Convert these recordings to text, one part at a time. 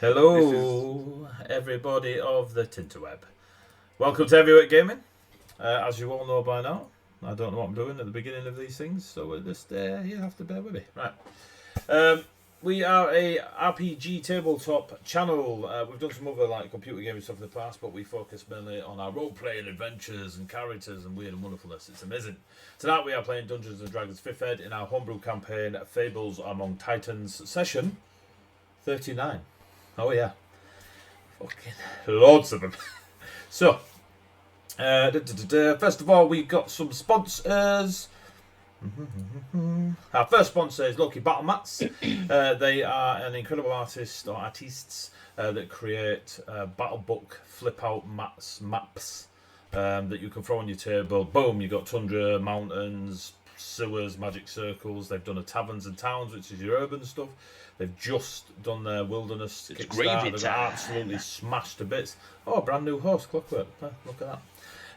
Hello, everybody of the Tinterweb. Welcome to Heavyweight Gaming. As you all know by now, I don't know what I'm doing at the beginning of these things, so just you have to bear with me. Right. We are a RPG tabletop channel. We've done some other computer gaming stuff in the past, but we focus mainly on our role-playing adventures and characters and weird and wonderfulness. It's amazing. Tonight we are playing Dungeons and Dragons 5th Ed in our homebrew campaign, Fables Among Titans, session 39. Oh yeah. Fucking loads of them. So, first of all, we've got some sponsors. Our first sponsor is Loke Battle Mats. They are an incredible artists that create battle book flip out maps that you can throw on your table. Boom, you got tundra, mountains, sewers, magic circles. They've done a taverns and towns, which is your urban stuff. They've just done their wilderness Kickstarter. They've absolutely smashed to bits. Oh, brand new host, Clockwork. Look at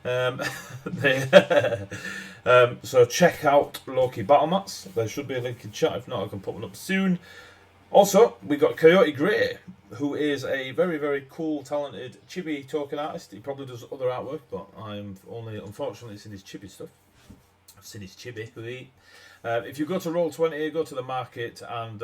that. So check out Loki Battle Mats. There should be a link in chat. If not, I can put one up soon. Also, we got Coyote Grey, who is a very, very cool, talented chibi token artist. He probably does other artwork, but I'm only unfortunately seen his chibi stuff. I've seen his chibi. If you go to Roll20, go to the market and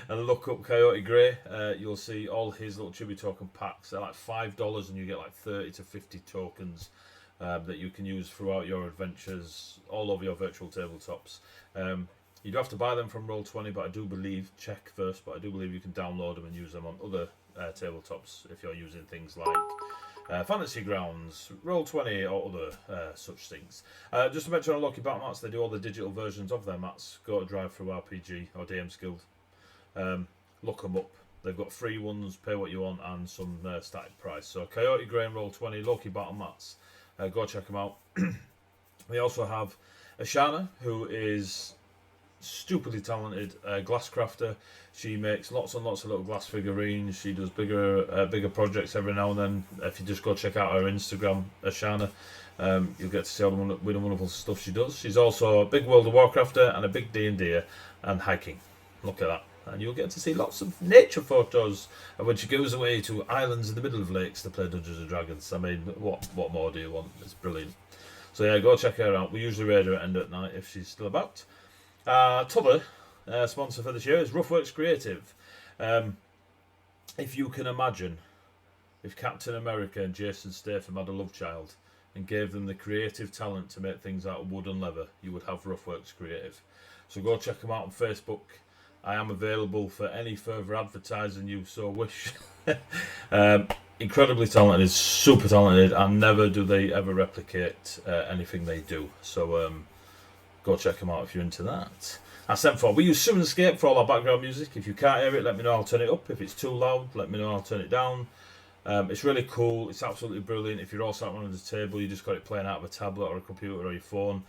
look up Coyote Grey, you'll see all his little chibi token packs. They're like $5 and you get like 30 to 50 tokens that you can use throughout your adventures all over your virtual tabletops. You do have to buy them from Roll20, but I do believe, check first, but I do believe you can download them and use them on other tabletops if you're using things like Fantasy Grounds, Roll20 or other such things. Just to mention on Loki Battle Mats, they do all the digital versions of their mats. Go to Drive Through RPG or DM's Guild. Look them up. They've got free ones, pay what you want, and some static price. So Coyote Grey and Roll20, Loki Battle Mats. Go check them out. We also have Ashana, who is stupidly talented glass crafter. She makes lots and lots of little glass figurines. She does bigger projects every now and then. If you just go check out her Instagram, Ashana, you'll get to see all the wonderful stuff she does. She's also a big World of Warcrafter and a big D&D and hiking. Look at that. And you'll get to see lots of nature photos when she goes away to islands in the middle of lakes to play Dungeons and Dragons. I mean, what more do you want? It's brilliant. So yeah, go check her out. We usually raid her at end at night if she's still about. T'other sponsor for this year is Ruffworx Creative. If you can imagine, if Captain America and Jason Statham had a love child and gave them the creative talent to make things out of wood and leather, you would have Ruffworx Creative. So go check them out on Facebook. I am available for any further advertising you so wish. Incredibly talented, super talented, and never do they ever replicate anything they do. So go check them out if you're into that. As said before, we use Syrinscape for all our background music. If you can't hear it, let me know, I'll turn it up. If it's too loud, let me know, I'll turn it down. It's really cool, it's absolutely brilliant. If you're all sat around the table, you just got it playing out of a tablet or a computer or your phone.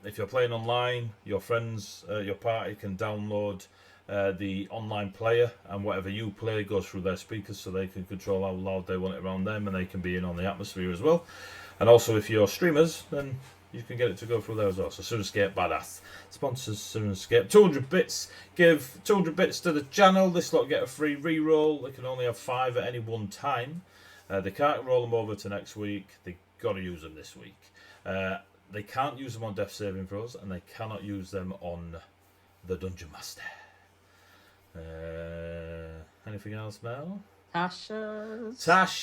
If you're playing online, your friends, your party can download the online player, and whatever you play goes through their speakers so they can control how loud they want it around them, and they can be in on the atmosphere as well. And also if you're streamers, then you can get it to go through there as well. So Syrinscape, badass. Sponsors Syrinscape. 200 bits. Give 200 bits to the channel. This lot get a free reroll. They can only have 5 at any one time. They can't roll them over to next week. They got to use them this week. They can't use them on death saving throws, and they cannot use them on the Dungeon Master. Anything else, Mel? Tasha's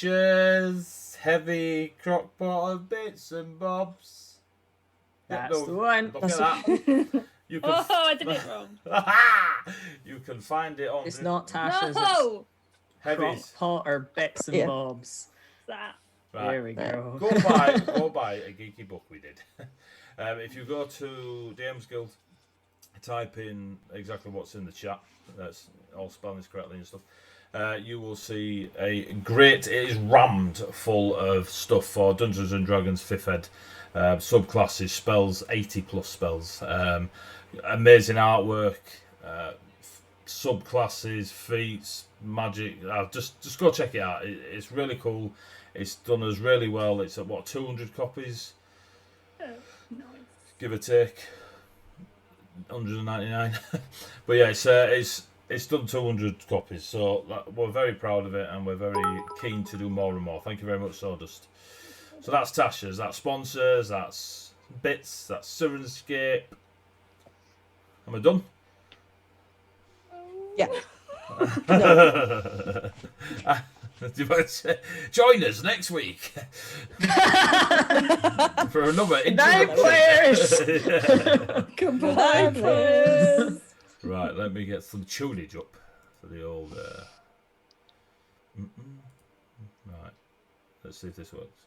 heavy crockpot of bits and bobs. That's the one. Look at that. You can I did it wrong. You can find it on. It's not Tasha's. No! It's crockpot or bits and bobs. That. Right. There we go. Go buy a geeky book we did. If you go to DM's Guild, type in exactly what's in the chat. That's all spelled correctly and stuff. You will see it is rammed full of stuff for Dungeons and Dragons 5th Ed. Subclasses, spells, 80 plus spells. Amazing artwork, subclasses, feats, magic. Just go check it out. It's really cool. It's done us really well. It's at 200 copies? Nice. Give or take. 199. But yeah, it's It's done 200 copies, so we're very proud of it, and we're very keen to do more and more. Thank you very much, Sawdust. So that's Tasha's, that's sponsors, that's bits, that's Syrinscape. Am I done? Yeah. Join us next week for another Night players! Goodbye, players. Right, let me get some tunage up for the old. Right, let's see if this works.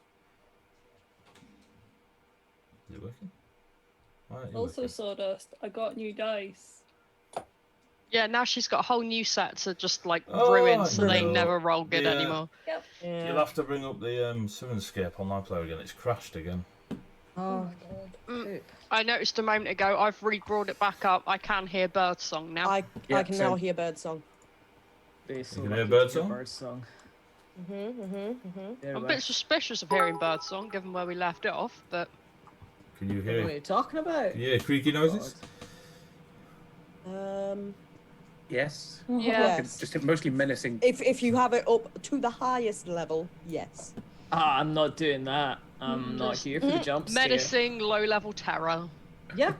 Is it working? Why aren't you Also, working? Sawdust, I got new dice. Yeah, now she's got a whole new set to just like Oh, ruin, so they no. never roll good Yeah. anymore. Yep. You'll have to bring up the Syrinscape online player again. It's crashed again. Oh, Mm. I noticed a moment ago. I've re-brought it back up. I can hear birdsong now. I Yeah, can same. now hear birdsong. be so You can hear lucky to birdsong? birdsong. I'm a bit suspicious of hearing birdsong, given where we left it off, but Can you What are hear? you talking about? Can you hear creaky noises? Yes. yeah. Yes. Just mostly menacing. If you have it up to the highest level, yes. Ah, I'm not doing that. I'm not Just here for the jump scare. menacing low-level terror. Yeah.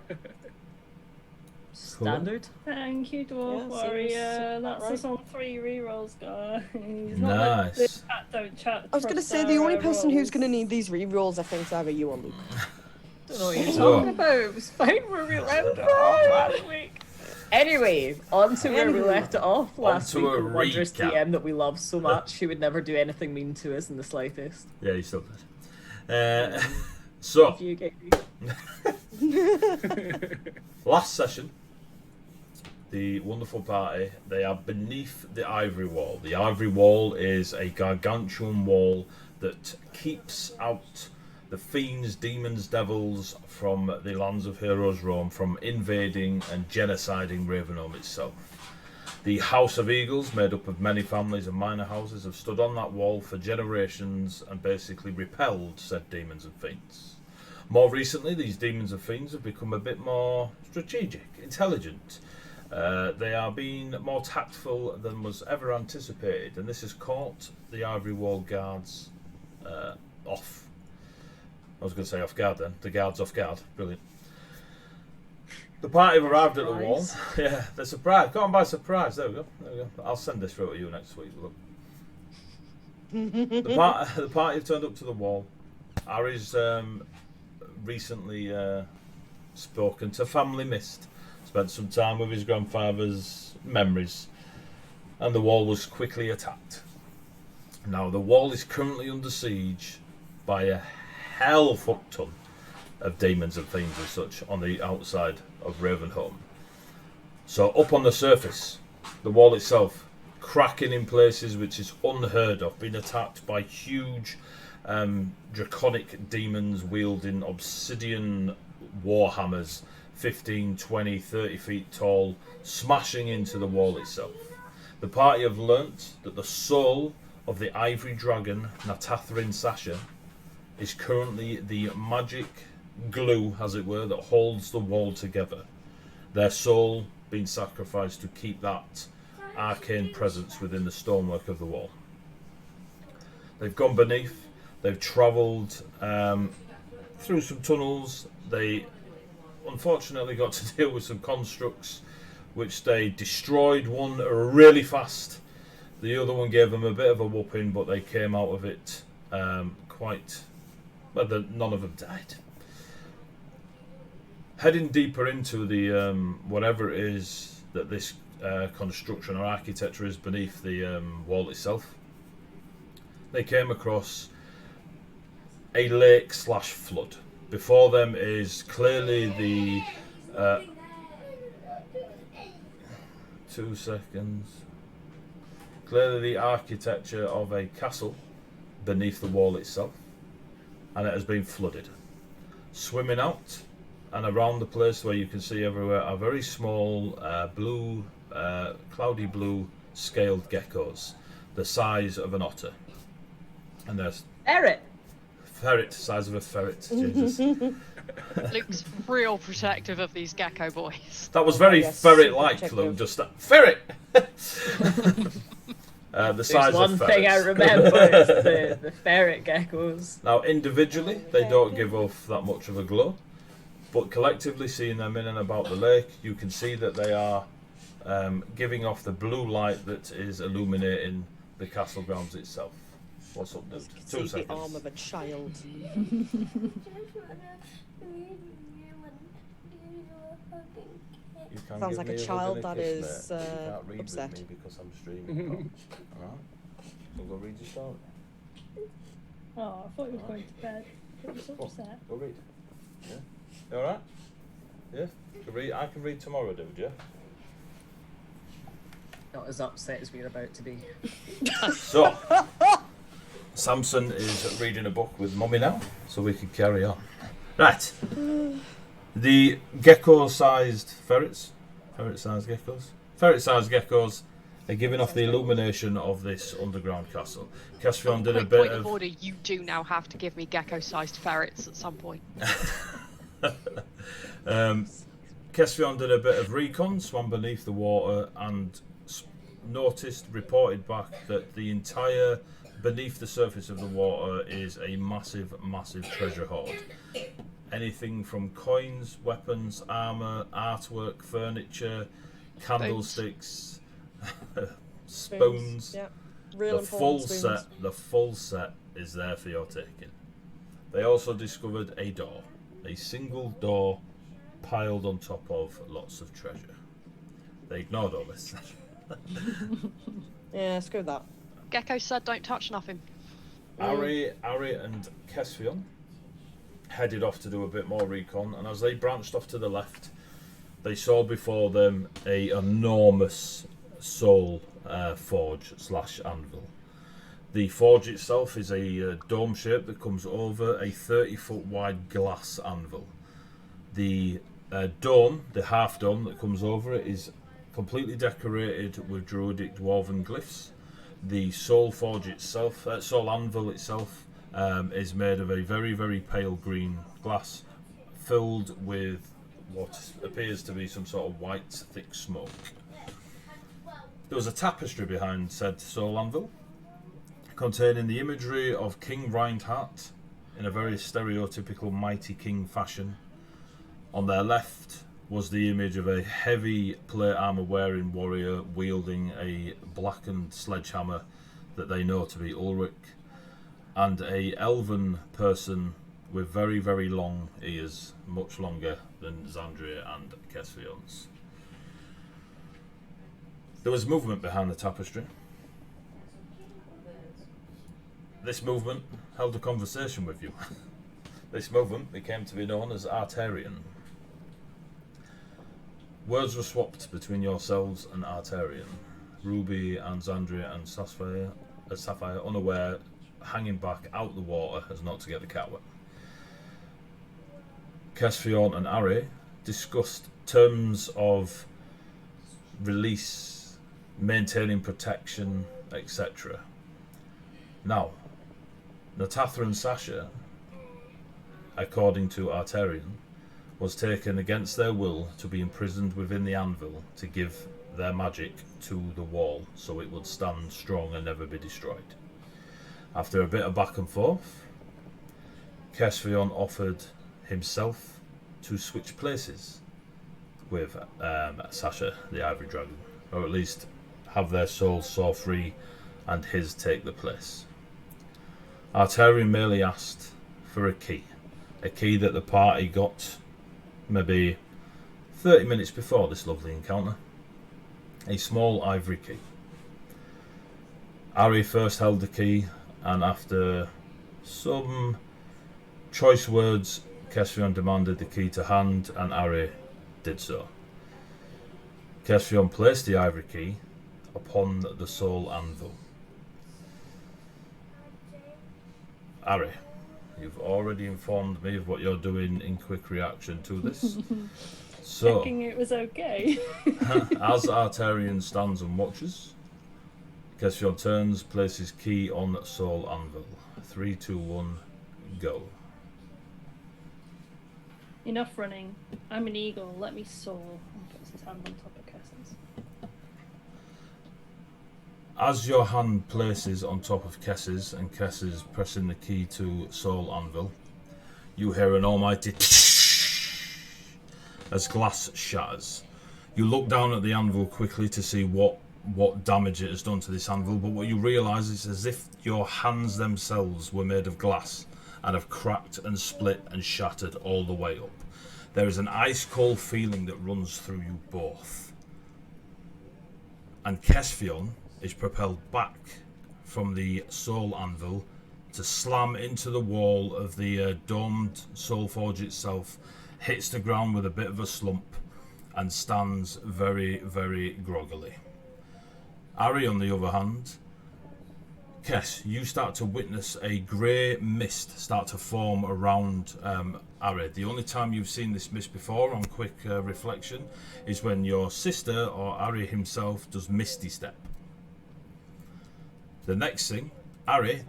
Standard. Thank you, Dwarf Yeah, Warrior. seems That's right. us on 3 rerolls, guys. Not Nice. Like the chat don't chat. I was going to say, the only person who's going to need these re-rolls, I think, is either you or Luke. Don't know what you're So- talking about. It was fine where we left it off last week. Anyway, on to where we left it off last On to week. a The wondrous recap. DM that we love so much, who would never do anything mean to us in the slightest. Yeah, you still did. So, If you get last session, the wonderful party, they are beneath the Ivory Wall. The Ivory Wall is a gargantuan wall that keeps out the fiends, demons, devils from the lands of Heroes Rome from invading and genociding Ravenholm itself. The House of Eagles, made up of many families and minor houses, have stood on that wall for generations and basically repelled said demons and fiends. More recently, these demons and fiends have become a bit more strategic, intelligent. They are being more tactful than was ever anticipated, and this has caught the Ivory Wall guards off. I was going to say off guard then. The guards off guard. Brilliant. The party have arrived at the wall. Yeah, they're surprised. Got on by surprise. There we go. There we go. I'll send this through to you next week. Look. The party have turned up to the wall. Harry's recently spoken to Family Mist. Spent some time with his grandfather's memories. And the wall was quickly attacked. Now, the wall is currently under siege by a hell fuck ton of demons and fiends and such on the outside of Ravenholm. So up on the surface, the wall itself cracking in places which is unheard of, being attacked by huge draconic demons wielding obsidian warhammers 15, 20, 30 feet tall, smashing into the wall itself. The party have learnt that the soul of the ivory dragon Natatharin Sasha is currently the magic glue, as it were, that holds the wall together. Their soul being sacrificed to keep that arcane presence within the stonework of the wall. They've gone beneath, they've travelled through some tunnels, they unfortunately got to deal with some constructs which they destroyed, one really fast, the other one gave them a bit of a whooping, but they came out of it quite... Well, none of them died. Heading deeper into the whatever it is that this construction or architecture is beneath the wall itself, they came across a lake / flood. Before them is clearly the 2 seconds. Clearly the architecture of a castle beneath the wall itself, and it has been flooded. Swimming out and around the place where you can see everywhere are very small blue, cloudy blue scaled geckos, the size of an otter. And there's Eric! ferret, size of a ferret. Jesus. Luke's real protective of these gecko boys. That was very yes, ferret-like, super Lou. protective. Just that ferret. The size There's one of thing I ferrets. remember is the ferret geckos. Now, individually, they don't give off that much of a glow, but collectively, seeing them in and about the lake, you can see that they are giving off the blue light that is illuminating the castle grounds itself. What's up, dude? 2 See the arm seconds. of a child. You can Sounds give like me a hug child and a that kiss, is, mate. You can't read upset. with me because I'm streaming. Alright? So go read your story. Oh, I thought you were going to bed. I was Go on, upset. go read. Yeah? You alright? Yeah? I can read tomorrow, dude, yeah? Not as upset as we're about to be. So, Samson is reading a book with Mummy now, so we can carry on. Right. The gecko-sized ferrets, ferret-sized geckos, are giving off the illumination of this underground castle. Caspian did a Quick bit point of... of order, you do now have to give me gecko-sized ferrets at some point. Caspian did a bit of recon, swam beneath the water, and reported back that the entire beneath the surface of the water is a massive, massive treasure hoard. Anything from coins, weapons, armour, artwork, furniture, candlesticks, spoons. Yeah. Real The full important spoons. set, the full set is there for your taking. They also discovered a door, a single door piled on top of lots of treasure. They ignored all this. Yeah, screw that. Gecko said don't touch nothing. Ari and Kesvion headed off to do a bit more recon, and as they branched off to the left, they saw before them a enormous soul forge / anvil. The forge itself is a dome shape that comes over a 30-foot wide glass anvil. The dome, the half dome that comes over it, is completely decorated with druidic dwarven glyphs. The soul forge itself, soul anvil itself, is made of a very, very pale green glass filled with what appears to be some sort of white, thick smoke. There was a tapestry behind said soul anvil, containing the imagery of King Reinhardt in a very stereotypical mighty king fashion. On their left was the image of a heavy plate armour wearing warrior wielding a blackened sledgehammer that they know to be Ulrich, and a elven person with very, very long ears, much longer than Xandria and Kesvion's. There was movement behind the tapestry. This movement held a conversation with you. This movement became to be known as Artarian. Words were swapped between yourselves and Artarian. Ruby and Xandria and Sapphire, unaware, hanging back out the water as not to get the cat wet. Kesvion and Ari discussed terms of release, maintaining protection, etc. Now, Natatha and Sasha, according to Artarian, was taken against their will to be imprisoned within the anvil to give their magic to the wall so it would stand strong and never be destroyed. After a bit of back and forth, Kesvion offered himself to switch places with Sasha, the Ivory Dragon, or at least have their souls soar free and his take the place. Artarian merely asked for a key that the party got maybe 30 minutes before this lovely encounter. A small ivory key. Ari first held the key, and after some choice words, Kesvion demanded the key to hand, and Ari did so. Kesvion placed the ivory key upon the soul anvil. Ari, you've already informed me of what you're doing in quick reaction to this. So, Checking it was okay. as Artarian stands and watches, Kesvion turns, places key on soul anvil. 3, 2, 1, go. Enough running. I'm an eagle. Let me soar. And puts his hand on top of Kes's. As your hand places on top of Kess's, and Kess is pressing the key to Soul Anvil, you hear an almighty as glass shatters. You look down at the anvil quickly to see what damage it has done to this anvil, but what you realise is as if your hands themselves were made of glass and have cracked and split and shattered all the way up. There is an ice-cold feeling that runs through you both. And Kesfion is propelled back from the soul anvil to slam into the wall of the domed soul forge itself, hits the ground with a bit of a slump, and stands very, very groggily. Ari, on the other hand, Kess, you start to witness a grey mist start to form around Ari. The only time you've seen this mist before, on quick reflection, is when your sister or Ari himself does Misty Step. The next thing, Ari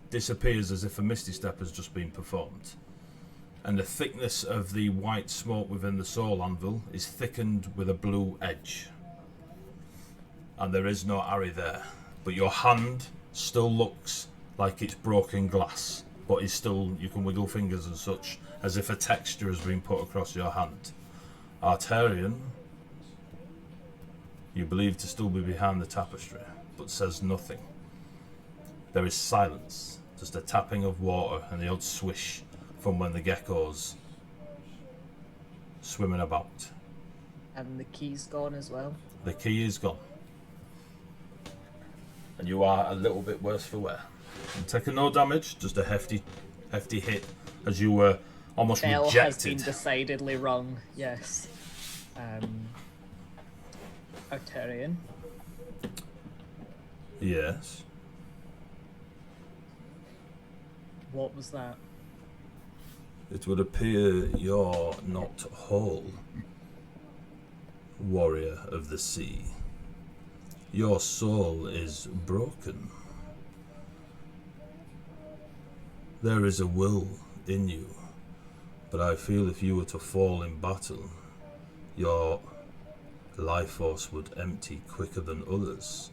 disappears as if a Misty Step has just been performed. And the thickness of the white smoke within the soul anvil is thickened with a blue edge. And there is no Ari there. But your hand still looks like it's broken glass, but is still, you can wiggle fingers and such, as if a texture has been put across your hand. Artarian, you believe to still be behind the tapestry, but says nothing. There is silence, just a tapping of water and the odd swish from when the geckos swimming about. And the key's gone as well. The key is gone. And you are a little bit worse for wear. And taking no damage, just a hefty hit as you were almost Bell rejected. has been decidedly wrong, yes. Artarian. Yes. What was that? It would appear you're not whole, warrior of the sea. Your soul is broken. There is a will in you, but I feel if you were to fall in battle, your life force would empty quicker than others.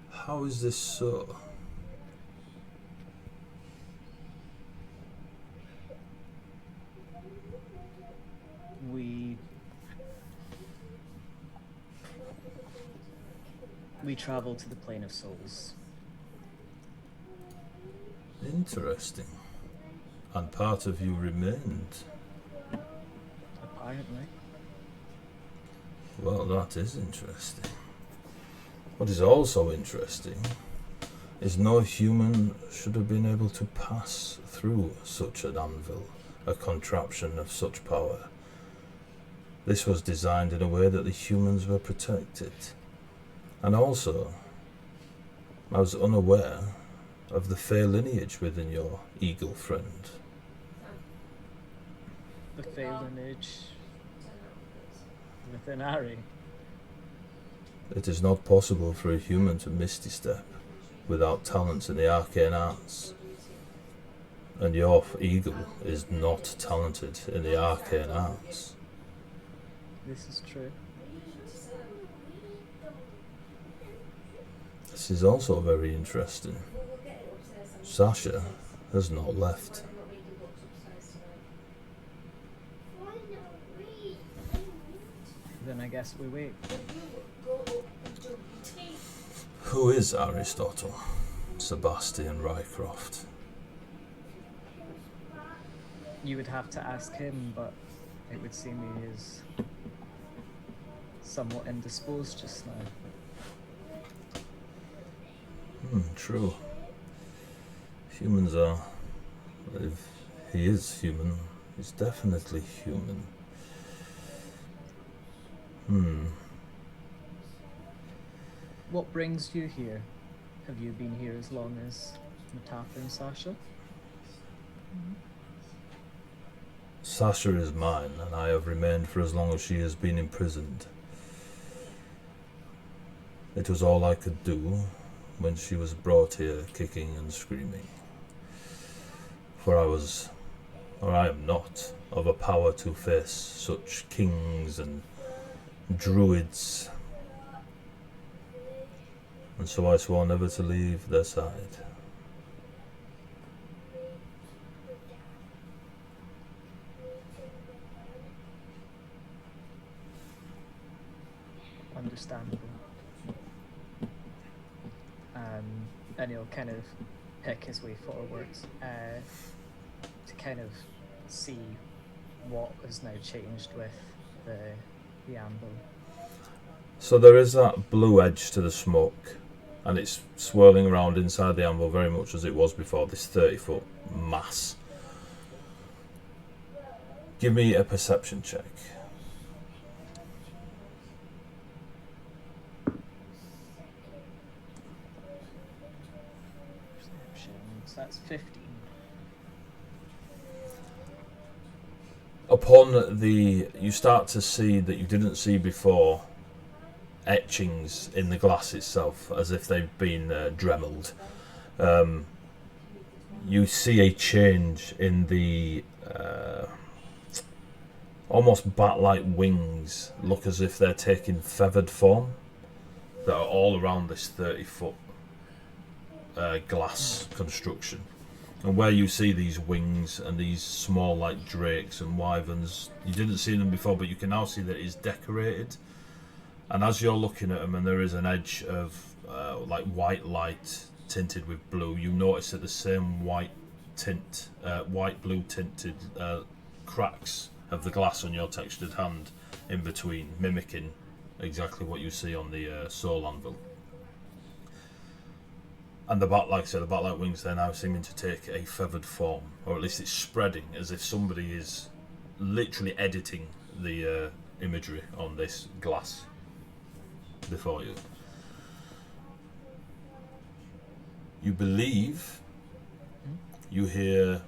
How is this so? We travel to the plane of souls. Interesting. And part of you remained. Apparently. Well, that is interesting. What is also interesting is no human should have been able to pass through such an anvil, a contraption of such power. This was designed in a way that the humans were protected. And also, I was unaware of the Fey lineage within your eagle friend. The Fey lineage within Ari. It is not possible for a human to Misty Step without talents in the arcane arts. And your eagle is not talented in the arcane arts. This is true. This is also very interesting. Sasha has not left. Then I guess we wait. Who is Aristotle? Sebastian Rycroft. You would have to ask him, but it would seem he is somewhat indisposed just now. True. Humans are... If he is human, he's definitely human. What brings you here? Have you been here as long as Matafa and Sasha? Sasha is mine, and I have remained for as long as she has been imprisoned. It was all I could do when she was brought here kicking and screaming. For I am not of a power to face such kings and druids. And so I swore never to leave their side. Understandable. And he'll kind of pick his way forwards to kind of see what has now changed with the anvil. So there is that blue edge to the smoke, and it's swirling around inside the anvil very much as it was before, this 30-foot mass. Give me a perception check. So that's 15. Upon you start to see that you didn't see before, etchings in the glass itself, as if they've been dremelled. You see a change in the almost bat-like wings, look as if they're taking feathered form, that are all around this 30-foot glass construction. And where you see these wings and these small like drakes and wyverns, you didn't see them before, but you can now see that it is decorated. And as you're looking at them, and there is an edge of like white light tinted with blue, you notice that the same white blue tinted cracks of the glass on your textured hand in between, mimicking exactly what you see on the soul anvil. And the bat-like, so the bat-like wings, they're now seeming to take a feathered form, or at least it's spreading as if somebody is literally editing the imagery on this glass before you. You believe you hear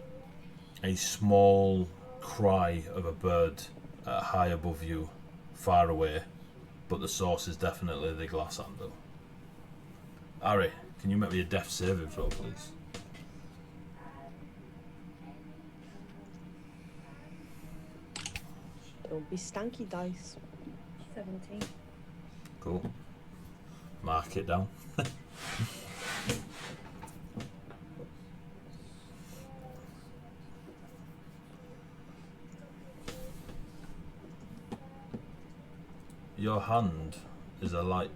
a small cry of a bird high above you, far away, but the source is definitely the glass anvil. Ari, can you make me a death saving throw, please? Don't be stanky dice. 17. Cool. Mark it down. Your hand is a light.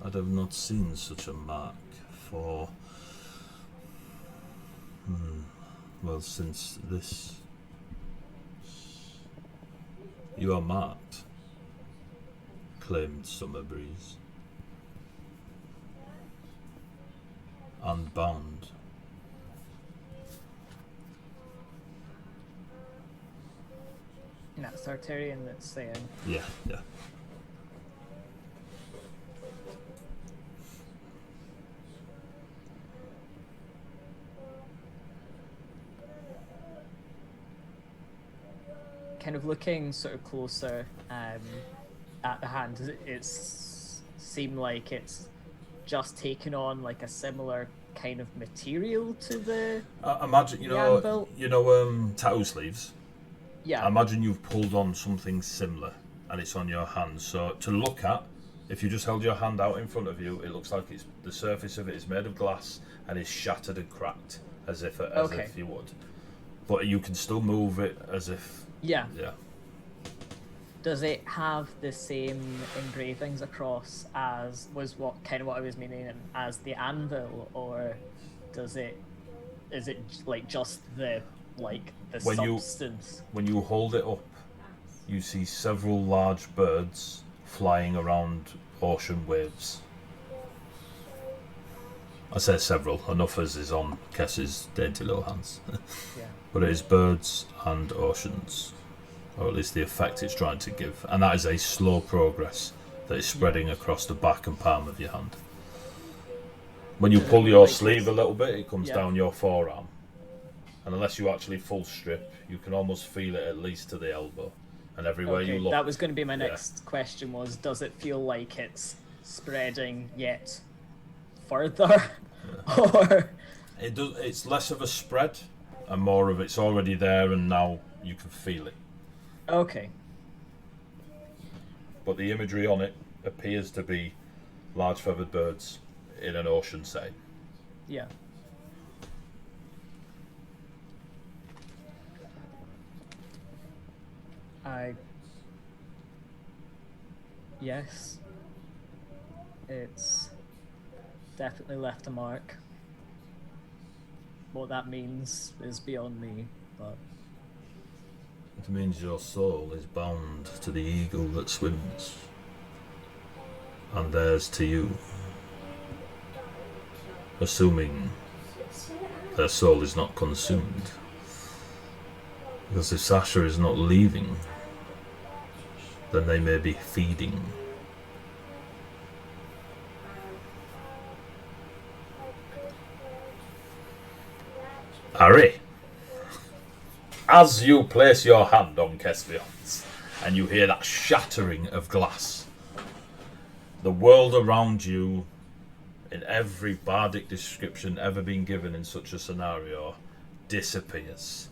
I'd have not seen such a mark for, well, since this. You are marked, claimed Summer Breeze, and bound. And that's Arterian that's saying. Yeah. Kind of looking sort of closer at the hand, does it seem like it's just taken on like a similar kind of material to the Imagine, anvil? tattoo sleeves. Yeah. Imagine you've pulled on something similar and it's on your hand. So to look at, if you just held your hand out in front of you, it looks like the surface of it is made of glass and is shattered and cracked as if you would. But you can still move it as if. Yeah. Yeah. Does it have the same engravings across as was what I was meaning as the anvil, or is it like just the substance? When you hold it up, you see several large birds flying around ocean waves. I say several, enough as is on Kess's dainty little hands. Yeah. But it is birds and oceans, or at least the effect it's trying to give. And that is a slow progress that is spreading across the back and palm of your hand. When you pull your sleeve a little bit, it comes down your forearm. And unless you actually full strip, you can almost feel it at least to the elbow. And everywhere you look. That was going to be my next question was, does it feel like it's spreading yet further? Or it's less of a spread and more of it's already there and now you can feel it. Okay. but the imagery on it appears to be large feathered birds in an ocean setting. Yeah. Yes. It's definitely left a mark. What that means is beyond me, but... It means your soul is bound to the eagle that swims, and theirs to you. Assuming their soul is not consumed. Because if Sasha is not leaving, then they may be feeding. Harry, as you place your hand on Kesvion's and you hear that shattering of glass, the world around you, in every bardic description ever been given in such a scenario, disappears.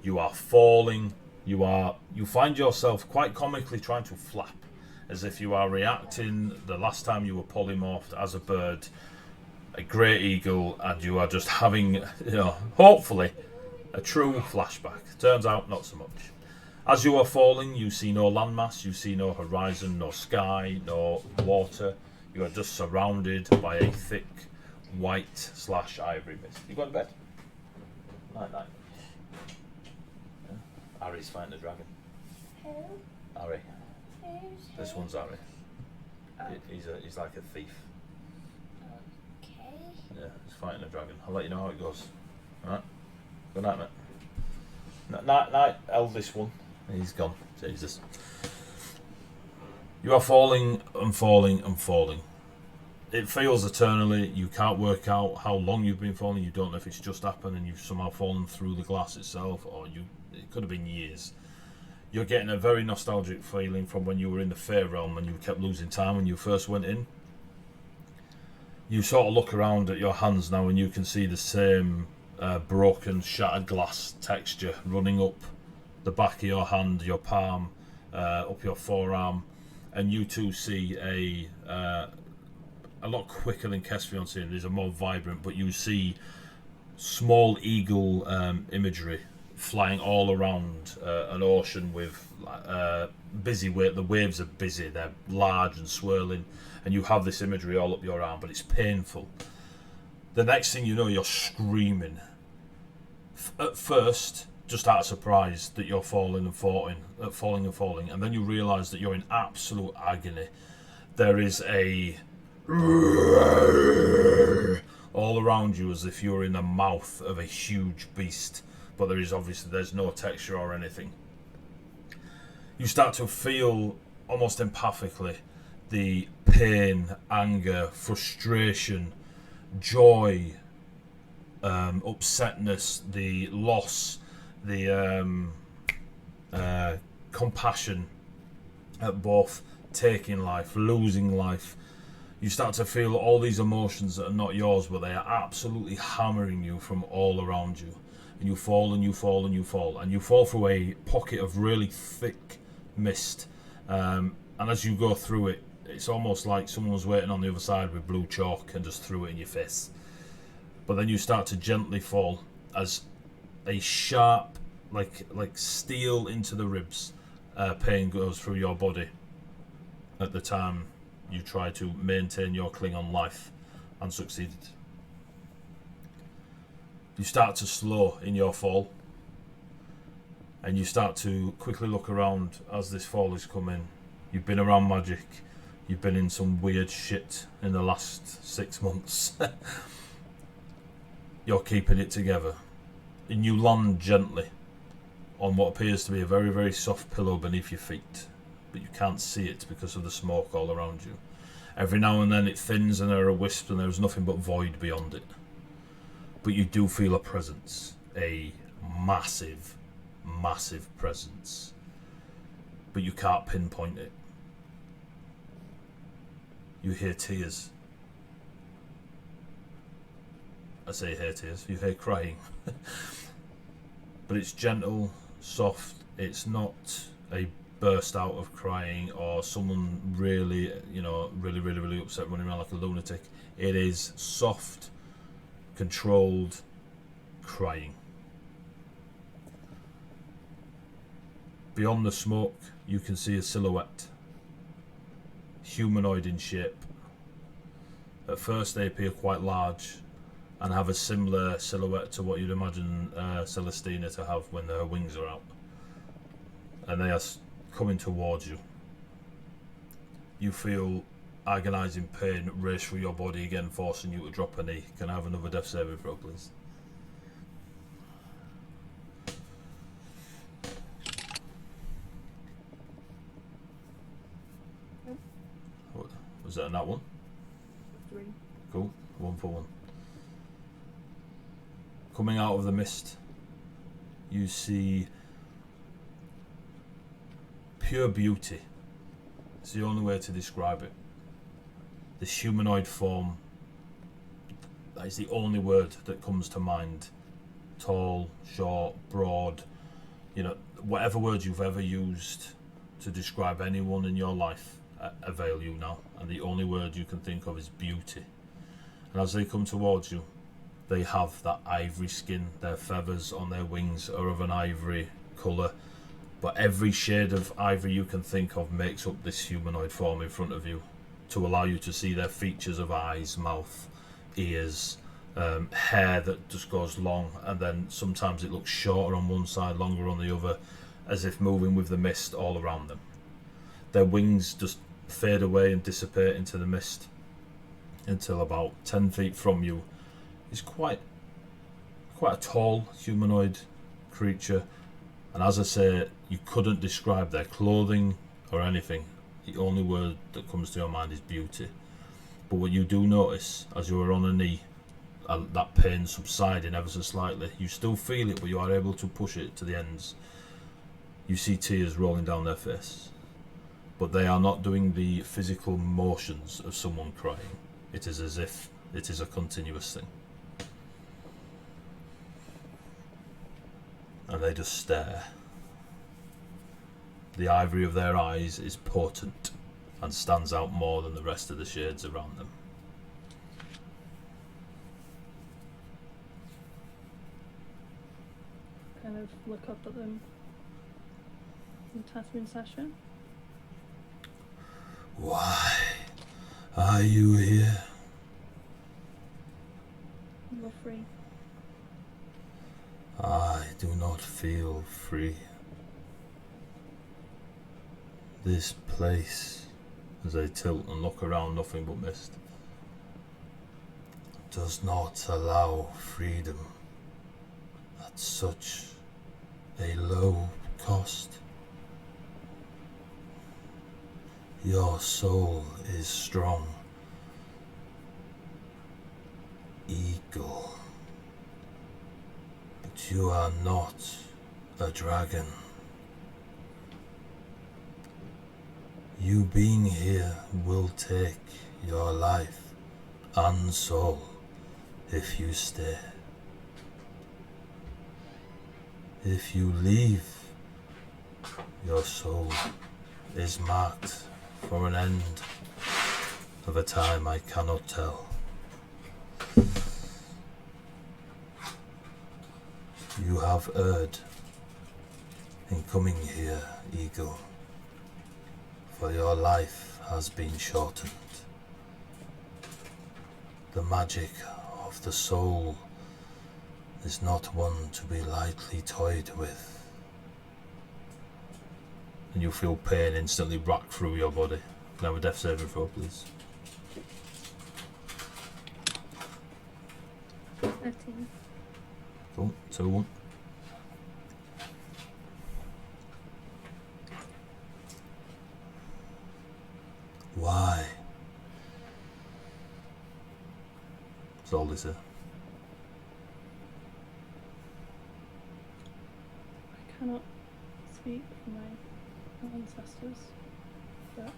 You are falling. You find yourself quite comically trying to flap, as if you are reacting the last time you were polymorphed as a bird, a grey eagle, and you are just having, hopefully, a true flashback. Turns out, not so much. As you are falling, you see no landmass, you see no horizon, no sky, no water. You are just surrounded by a thick white/ivory mist. You go to bed? Night, night. Harry's fighting a dragon. Who? Harry. Who's This one's Harry. He's like a thief. Okay. Yeah, he's fighting a dragon. I'll let you know how it goes. Alright? Good night, mate. Night, eldest one. He's gone. Jesus. You are falling and falling and falling. It feels eternally. You can't work out how long you've been falling. You don't know if it's just happened and you've somehow fallen through the glass itself, or it could have been years. You're getting a very nostalgic feeling from when you were in the Fae realm and you kept losing time when you first went in. You sort of look around at your hands now and you can see the same broken, shattered glass texture running up the back of your hand, your palm, up your forearm, and you too see a lot quicker than Kesvion seeing. These are more vibrant, but you see small eagle imagery flying all around an ocean with busy the waves are busy, they're large and swirling, and you have this imagery all up your arm, but it's painful. The next thing you know, you're screaming. At first, just out of surprise that you're falling and falling, and then you realise that you're in absolute agony. There is a all around you as if you're in the mouth of a huge beast, but there's no texture or anything. You start to feel almost empathically the pain, anger, frustration, joy, upsetness, the loss, the compassion at both taking life, losing life. You start to feel all these emotions that are not yours, but they are absolutely hammering you from all around you. And you fall and you fall and you fall. And you fall through a pocket of really thick mist. And as you go through it, it's almost like someone was waiting on the other side with blue chalk and just threw it in your face. But then you start to gently fall as a sharp, like steel into the ribs, pain goes through your body at the time you try to maintain your Klingon life and succeeded. You start to slow in your fall, and you start to quickly look around as this fall is coming. You've been around magic, you've been in some weird shit in the last 6 months. You're keeping it together, and you land gently on what appears to be a very, very soft pillow beneath your feet, but you can't see it because of the smoke all around you. Every now and then it thins and there are wisps and there's nothing but void beyond it. But you do feel a presence, a massive, massive presence, but you can't pinpoint it. You hear tears. I say hear tears, you hear crying. But it's gentle, soft, it's not a burst out of crying, or someone really, really upset, running around like a lunatic. It is soft, controlled crying. Beyond the smoke, you can see a silhouette, humanoid in shape. At first they appear quite large and have a similar silhouette to what you'd imagine Celestina to have when her wings are out. And they are coming towards you. You feel agonising pain race through your body again, forcing you to drop a knee. Can I have another death saving throw, please? Was that in that one? 3. Cool. 1 for 1. Coming out of the mist, you see pure beauty. It's the only way to describe it. This humanoid form, that is the only word that comes to mind. Tall, short, broad, whatever words you've ever used to describe anyone in your life avail you now, and the only word you can think of is beauty. And as they come towards you, they have that ivory skin. Their feathers on their wings are of an ivory colour, but every shade of ivory you can think of makes up this humanoid form in front of you, to allow you to see their features of eyes, mouth, ears, hair that just goes long, and then sometimes it looks shorter on one side, longer on the other, as if moving with the mist all around them. Their wings just fade away and dissipate into the mist until about 10 feet from you is quite a tall humanoid creature. And as I say, you couldn't describe their clothing or anything. The only word that comes to your mind is beauty. But what you do notice as you are on a knee, that pain subsiding ever so slightly, you still feel it, but you are able to push it to the ends. You see tears rolling down their face, but they are not doing the physical motions of someone crying. It is as if it is a continuous thing. And they just stare. The ivory of their eyes is potent and stands out more than the rest of the shades around them. Kind of look up at them in Tasman session. Why are you here? You're free. I do not feel free. This place, as I tilt and look around, nothing but mist, does not allow freedom at such a low cost. Your soul is strong, eagle, but you are not a dragon. You being here will take your life and soul if you stay. If you leave, your soul is marked for an end of a time I cannot tell. You have erred in coming here, Eagle, for your life has been shortened. The magic of the soul is not one to be lightly toyed with. And you feel pain instantly rack through your body. Can I have a death saving throw, please? 13. Cool. 2-1. Why? That's all they say. I cannot speak for my ancestors, but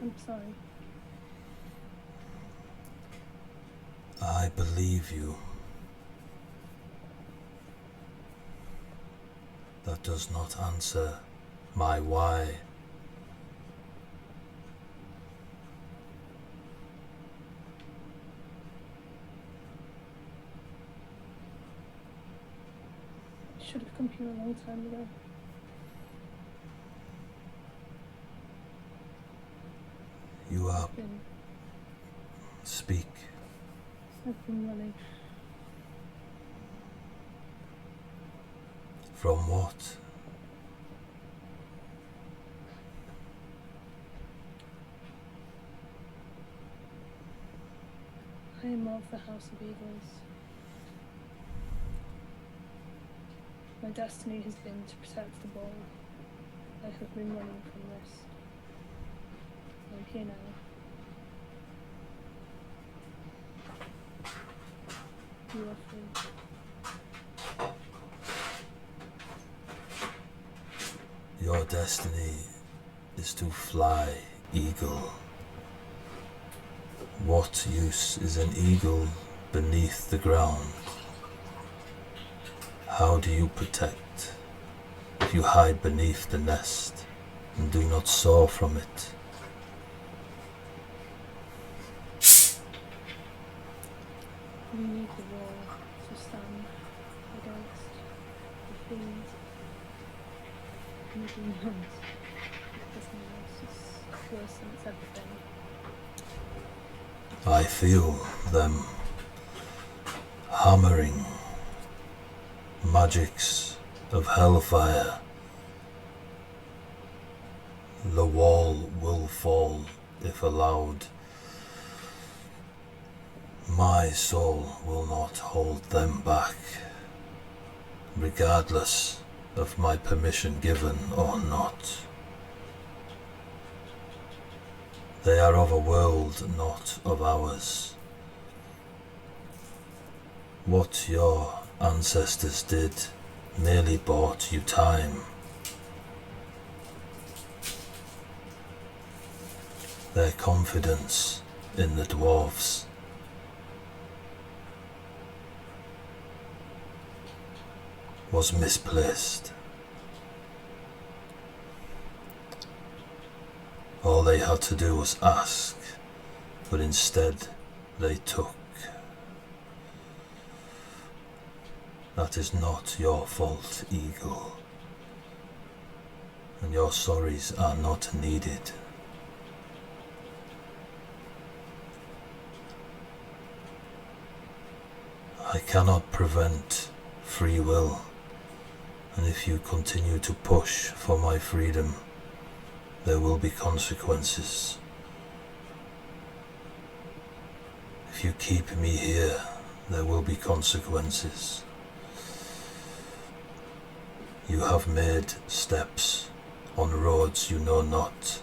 I'm sorry. I believe you. That does not answer my why. I should have come here a long time ago. You are. Been, Speak. I've been running. From what? I am of the House of Eagles. My destiny has been to protect the ball. I have been running from this. I'm here now. You are free. Your destiny is to fly, eagle. What use is an eagle beneath the ground? How do you protect if you hide beneath the nest and do not soar from it? We need the wall to stand against the fiends and the demons. This house is worse than it's ever been. I feel them hammering magics of hellfire. The wall will fall if allowed. My soul will not hold them back, regardless of my permission given or not. They are of a world not of ours. What your ancestors did merely bought you time. Their confidence in the dwarves was misplaced. All they had to do was ask, but instead they took. That is not your fault, Eagle, and your sorries are not needed. I cannot prevent free will, and if you continue to push for my freedom, there will be consequences. If you keep me here, there will be consequences. You have made steps on roads you know not,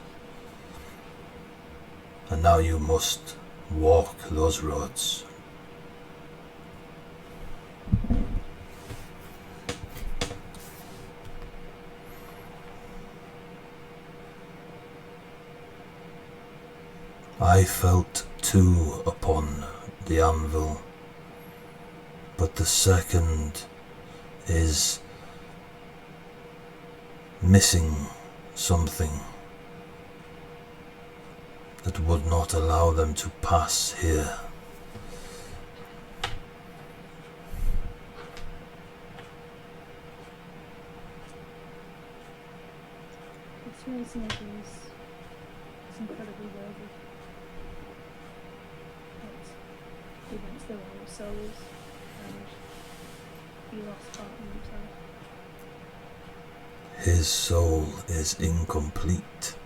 and now you must walk those roads. I felt two upon the anvil, but the second is missing something that would not allow them to pass here. This raising of these is incredibly worthy. But he went to their own souls and he lost part of himself. His soul is incomplete.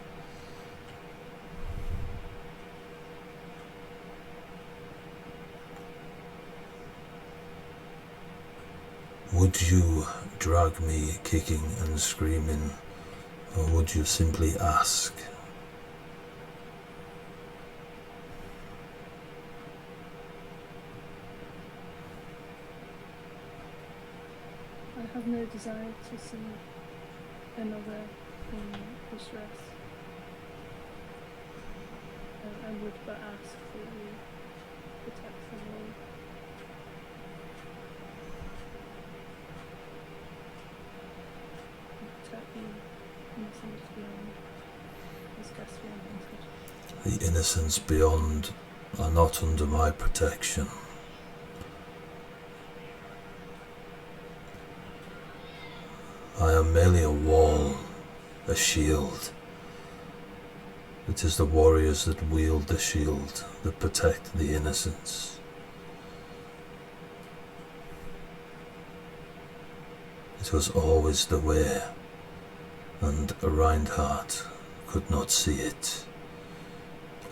Would you drag me kicking and screaming, or would you simply ask? I have no desire to see another in distress. I would but ask that you protect them all. And protect me innocence beyond is just beyond answered. The innocents beyond are not under my protection. I am merely a wall, a shield. It is the warriors that wield the shield that protect the innocents. It was always the way, and Reinhardt could not see it,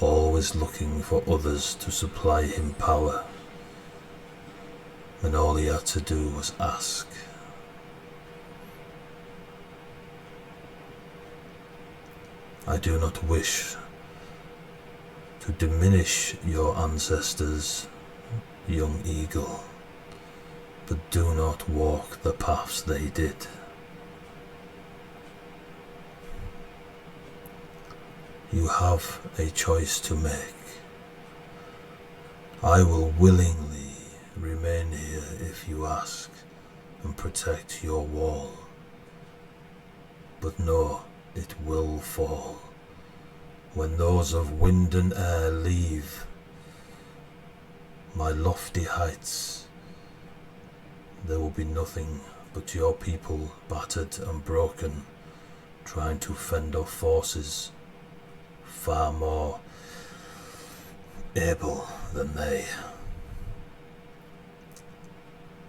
always looking for others to supply him power, when all he had to do was ask. I do not wish to diminish your ancestors, young eagle, but do not walk the paths they did. You have a choice to make. I will willingly remain here if you ask and protect your wall, but know it will fall. When those of wind and air leave my lofty heights, there will be nothing but your people battered and broken, trying to fend off forces far more able than they.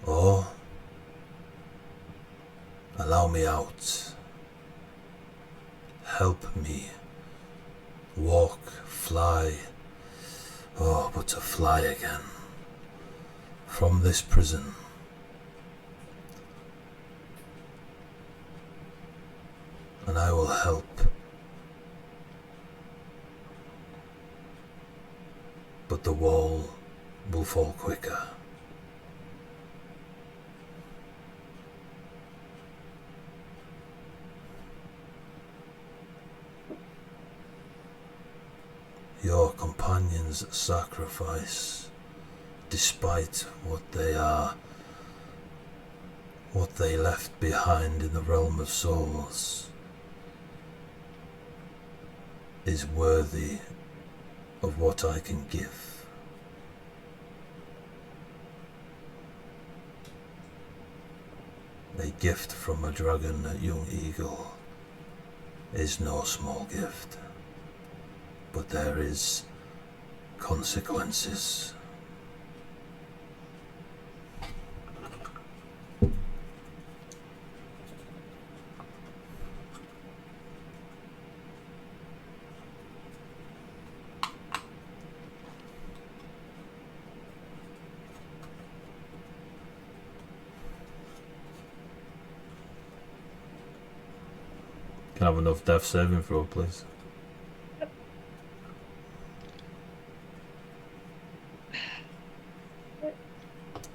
Or allow me out. Help me. Walk, fly, oh, but to fly again from this prison. And I will help. But the wall will fall quicker. Your companions sacrifice, despite what they are, what they left behind in the realm of souls, is worthy of what I can give. A gift from a dragon, young eagle, is no small gift. But there is consequences. Can I have enough death saving throw, please?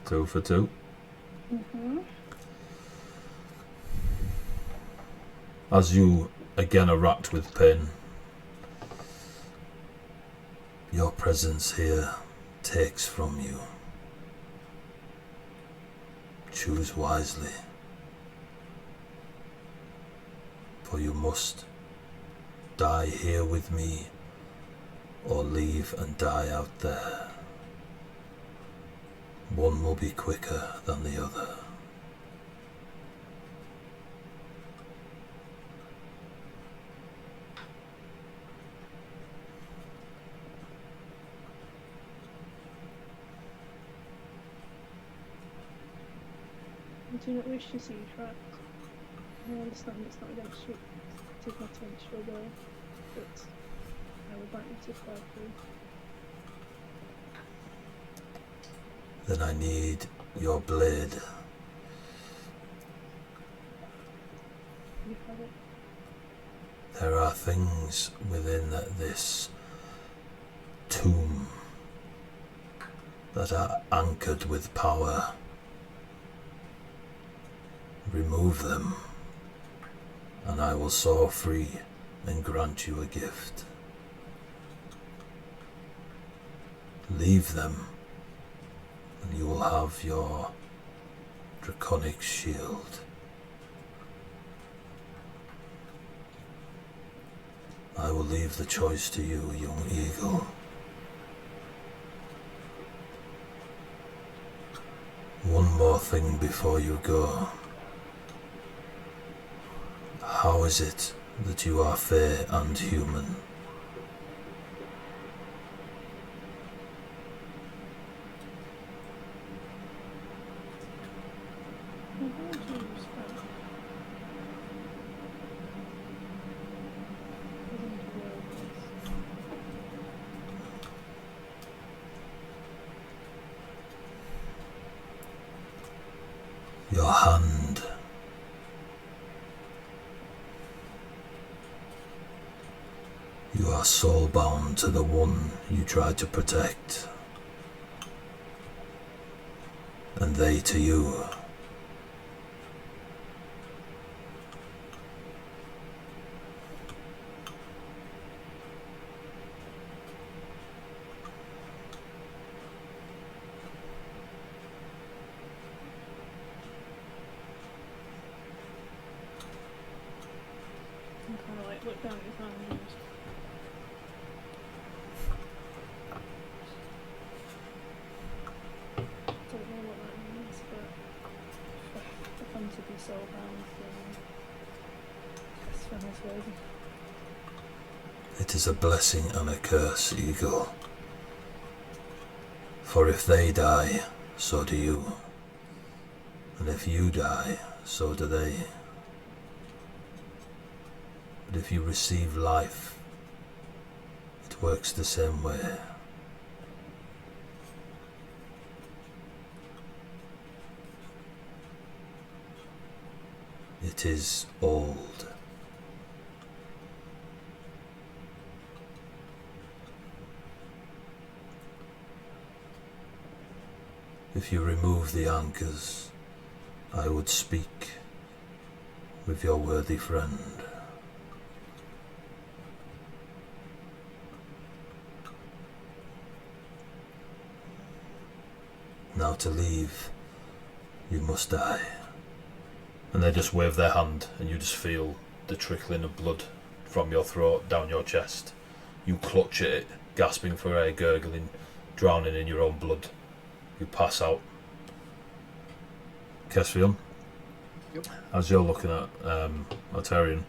2 for 2. As you again are racked with pain, your presence here takes from you. Choose wisely, for you must die here with me or leave and die out there. One will be quicker than the other. I do not wish to see you trapped. I understand it's not against you. It is not against your will, but I would like you to fly free. Then I need your blade. You have it. There are things within this tomb that are anchored with power. Remove them, and I will soar free and grant you a gift. Leave them, and you will have your draconic shield. I will leave the choice to you, young eagle. One more thing before you go. How is it that you are fair and human? With all due respect, within the world is Your hand. You are soul-bound to the one you tried to protect, and they to you. and kind of like look down at his hand and just don't know what that means, but if I'm to be soulbound, then yes, Sven's worthy. It is a blessing and a curse, Eagle. For if they die, so do you. And if you die, so do they. But if you receive life, it works the same way. It is old. If you remove the anchors, I would speak with your worthy friend. Now to leave, you must die. And they just wave their hand, and you just feel the trickling of blood from your throat down your chest. You clutch at it, gasping for air, gurgling, drowning in your own blood. You pass out. Kesvion, Yep. as you're looking at Altarian,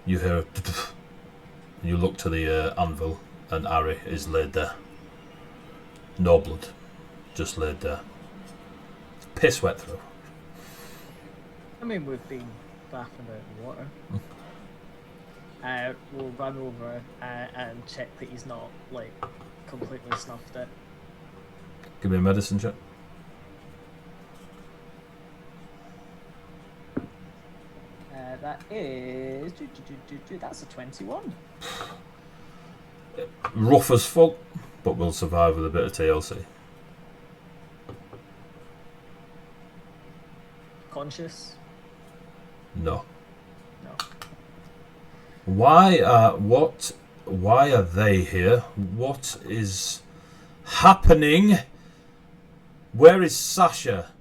you hear you look to the anvil, and Ari is laid there. No blood, just laid there. Piss wet through. I mean, we've been bathing about in water. We'll run over and check that he's not, like, completely snuffed it. Give me a medicine check. That is... That's a 21. Rough as fuck, but we'll survive with a bit of TLC. Conscious? No. No. Why are they here? What is happening? Where is Sasha?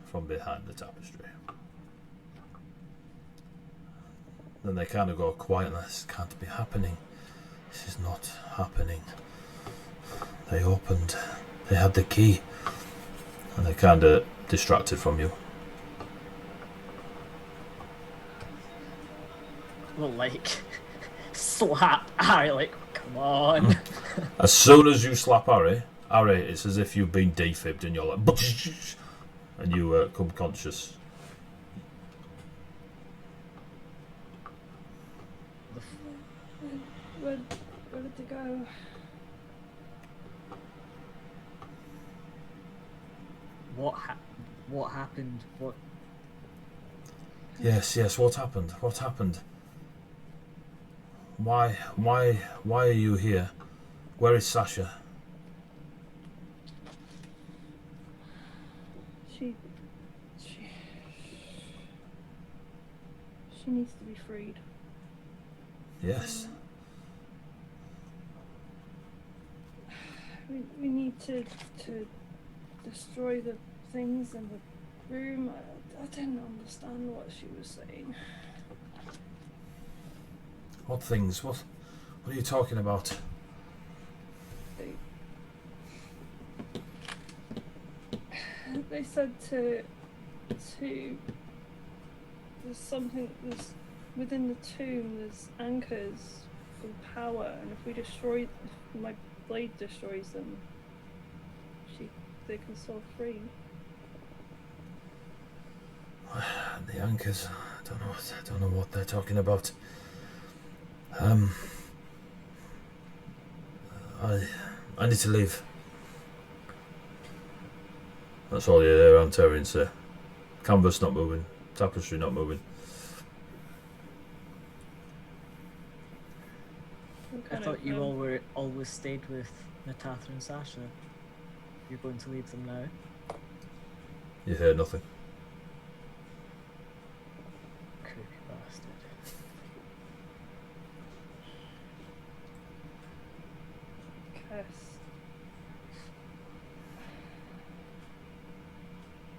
From behind the tapestry. Then they kind of go quiet. This can't be happening. This is not happening. They opened. They had the key. And they're kind of distracted from you. Well, like, slap Harry, like, come on. As soon as you slap Harry, it's as if you've been defibbed and you're like, and you come conscious. Where did they go? What happened? What? Yes, what happened? What happened? Why are you here? Where is Sasha? She needs to be freed. Yes. We need to destroy the things in the room. I didn't understand what she was saying. What things? What are you talking about? They said to there's something within the tomb. There's anchors for power, and if my blade destroys them, they can soar free. The anchors. I don't know what they're talking about. I need to leave. That's all you hear Antarian say. Canvas not moving. Tapestry not moving. I thought you all were always stayed with Natatha and Sasha. You're going to leave them now? You hear nothing. Crooked bastard. Curse.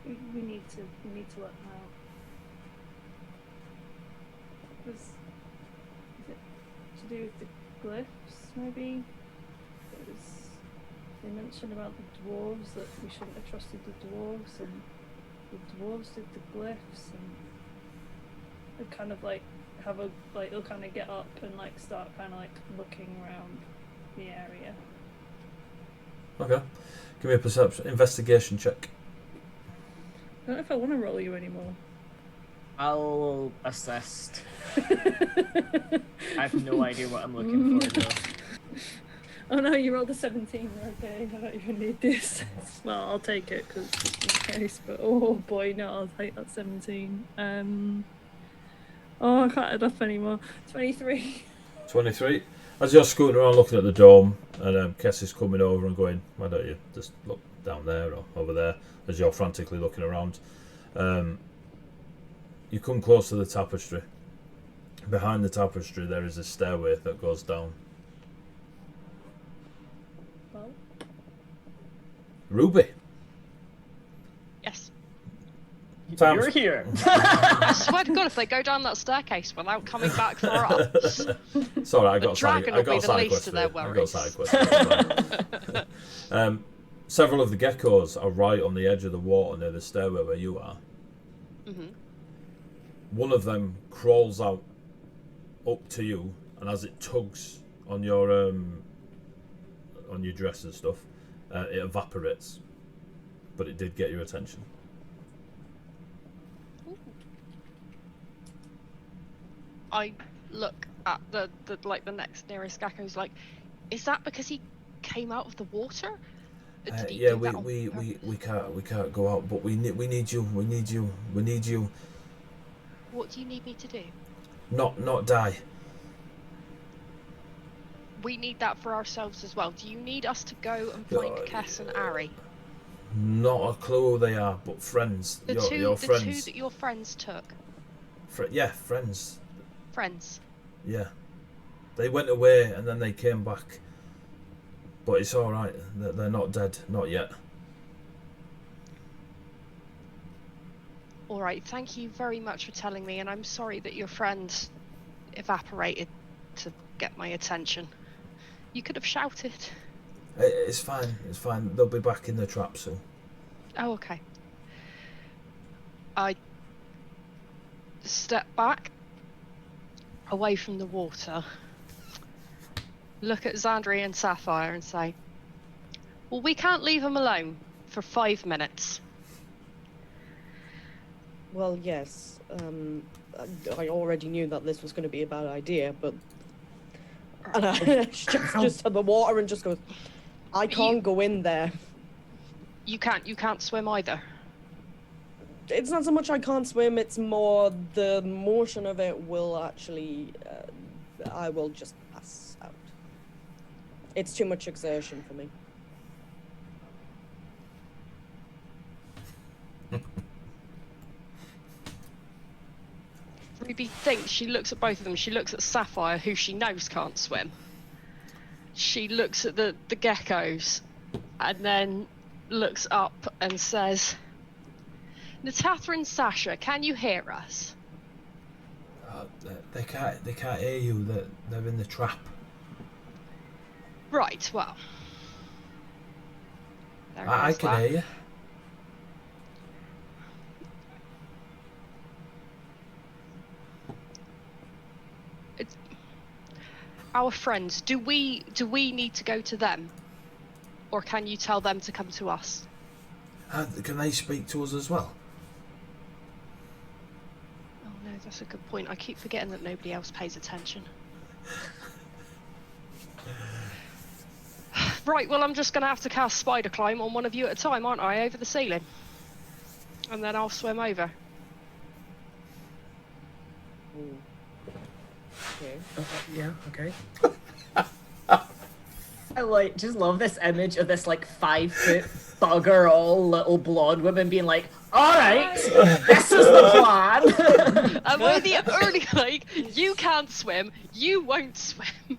We need to let them out. Is it to do with the glyphs, maybe? They mentioned about the dwarves, that we shouldn't have trusted the dwarves, and the dwarves did the glyphs, and they kind of like they'll kind of get up and like start kind of like looking around the area. Okay. Give me a perception investigation check. I don't know if I want to roll you anymore. I'll assist. I have no idea what I'm looking for though. Oh no, you rolled a 17. Okay, I don't even need this. Well, I'll take it because just in case. But oh boy, no, I'll take that 17. Oh, I can't add up anymore. 23. 23. As you're scooting around looking at the dome, and Kess is coming over and going, why don't you just look down there or over there, as you're frantically looking around. You come close to the tapestry. Behind the tapestry there is a stairway that goes down. Well, Ruby. Yes. You're here. I swear to God, if they go down that staircase without coming back for us, It's alright, I got dragon will be the side least quest of for their you. I got worries. side quest for you. Several of the geckos are right on the edge of the water near the stairway where you are. Mhm. One of them crawls out up to you, and as it tugs on your dress and stuff, it evaporates. But it did get your attention. I look at the next nearest gecko's like, is that because he came out of the water? Did he Yeah, do that on purpose? we can't go out, but we need you. What do you need me to do? Not die. We need that for ourselves as well. Do you need us to go and find Cass and Ari? Not a clue who they are, but friends. The your two friends. that your friends took. Yeah, friends. Friends. Yeah, they went away and then they came back. But it's all right. They're not dead, not yet. All right. Thank you very much for telling me, and I'm sorry that your friend evaporated to get my attention. You could have shouted. It's fine. It's fine. They'll be back in the trap soon. Oh, okay. I step back away from the water, look at Xandri and Sapphire and say, well, we can't leave them alone for 5 minutes. Well, yes. I already knew that this was going to be a bad idea, but... And I just had the water and just goes, I can't go in there. You can't swim either. It's not so much I can't swim, it's more the motion of it will actually... I will just pass out. It's too much exertion for me. Ruby thinks, she looks at both of them. She looks at Sapphire, who she knows can't swim. She looks at the geckos, and then looks up and says, Natatha and Sasha, can you hear us? They can't hear you. They're in the trap. Right, well. There I goes can that. hear you. Our friends, do we need to go to them? Or can you tell them to come to us? Can they speak to us as well? Oh no, that's a good point. I keep forgetting that nobody else pays attention. Right, well I'm just going to have to cast Spider Climb on one of you at a time, aren't I, over the ceiling? And then I'll swim over. Ooh. Okay. Yeah, okay. I like just love this image of this like 5 foot bugger all little blonde woman being like, alright, this is the plan. Am I the only, like, you can't swim, you won't swim.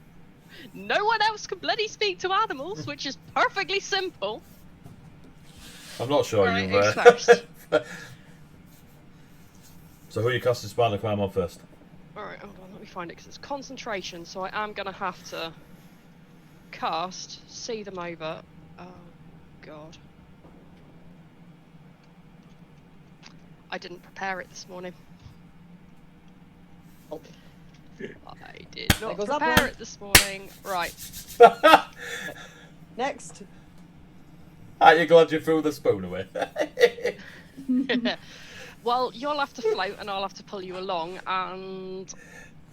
No one else can bloody speak to animals, which is perfectly simple. I'm not sure Right, you've. who's first? So who are you casting Spider Climb on first? Alright, hold on, let me find it, because it's concentration, so I am going to have to cast, see them over. Oh, God. I didn't prepare it this morning. Oh. I did not goes that prepare plan. it this morning. Right. Next. Are you glad you threw the spoon away? Well, you'll have to float and I'll have to pull you along, and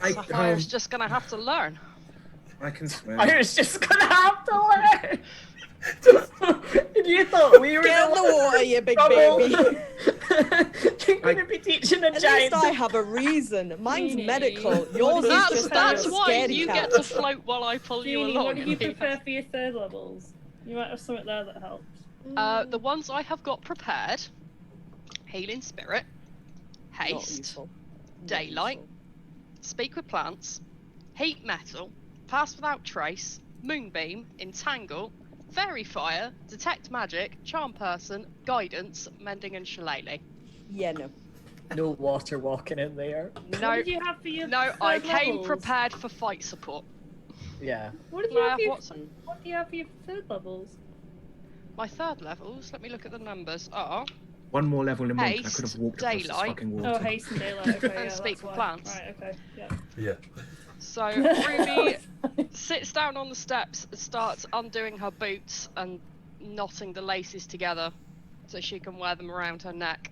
Sapphire's just going to have to learn. I can swim. I was just gonna have to learn. You thought we were Get in the water, you big baby. You're gonna be teaching a At giant. least I have a reason. Mine's Jeannie, medical. what Yours do is you That's, just prefer? that's a why scaredy you cat. get to float while I pull you Jeannie, along. what do you prefer for your third levels? You might have something there that helps. The ones I have got prepared: Healing Spirit, Not Haste, useful. Not Daylight, useful. Speak with Plants, Heat Metal, Pass Without Trace, Moonbeam, Entangle, Fairy Fire, Detect Magic, Charm Person, Guidance, Mending and Shillelagh. Yeah, no. No water walking in there. No, What did you have for your no, third I came levels? prepared for fight support. Yeah. What did Can you I have have for your, Watson? what do you have for your third levels? My third levels, let me look at the numbers, are One more level in monk, and I Haste, could have walked across this Daylight. fucking water. Oh, haste and daylight. Okay, And yeah, speak that's with why. plants. Right, okay, yeah. Yeah. So Ruby sits down on the steps and starts undoing her boots and knotting the laces together so she can wear them around her neck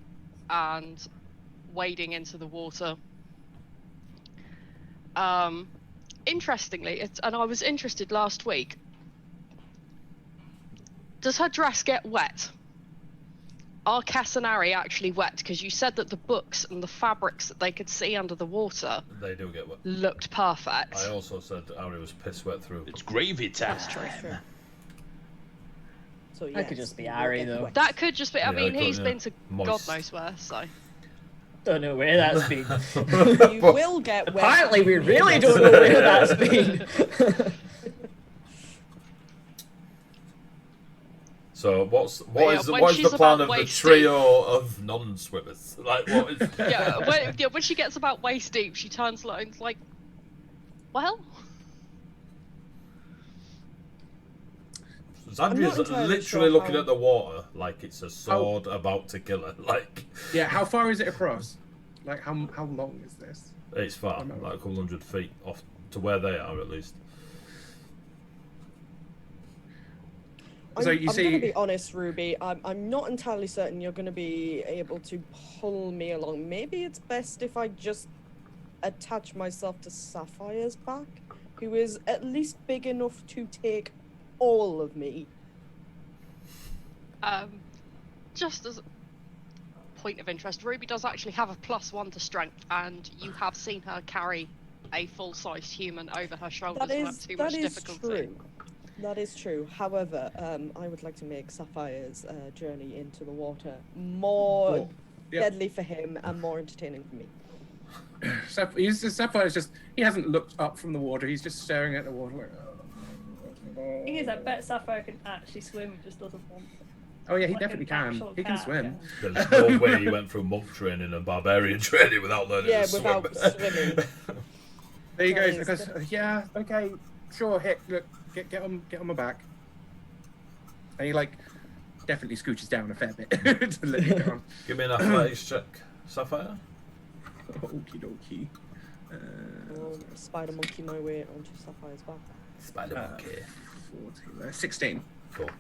and wading into the water. Interestingly, and I was interested last week, does her dress get wet? Are Casanari actually wet? Because you said that the books and the fabrics that they could see under the water They do get wet. looked perfect. I also said Ari was piss wet through. It's gravy time. That's true. That's true. So, That could yes, just be you will Ari, get though. wet. That could just be. I Yeah, mean, they could, he's yeah. been to God Moist. knows where, so. Don't know where that's been. You will get wet. Apparently, we really don't know where that's been. So what yeah, is when what is she's the plan about of the waist trio of non-swimmers? Like what is? Yeah, when she gets about waist deep, she turns like, and is like, well, Zandria's entirely literally sure looking how- at the water like it's a sword about to kill her. Like Yeah, how far is it across? Like, how long is this? it's far, like a couple 100 feet off to where they are at least. So I'm you going see- to be honest, Ruby. I'm not entirely certain you're going to be able to pull me along. Maybe it's best if I just attach myself to Sapphire's back, who is at least big enough to take all of me. just as a point of interest, Ruby does actually have a +1 to strength, and you have seen her carry a full-sized human over her shoulders without too much difficulty. True. That is true. However, I would like to make Sapphire's journey into the water more Well, yeah. deadly for him and more entertaining for me. Sapphire's just, he hasn't looked up from the water, he's just staring at the water like, The thing is, I bet Sapphire can actually swim, just doesn't want to. oh yeah, he Like definitely an can. actual He can cat, swim. There's no way you went through monk training and barbarian training without learning Yeah, to swim. without swimming. There you go. Please. She goes, yeah, okay, sure. Heck, look, get on my back. And he like definitely scooches down a fair bit to let you down. Give me an athletics check, Sapphire. Okie dokie. I'll spider monkey my way onto Sapphire's back. Spider monkey. 14, 16. Cool.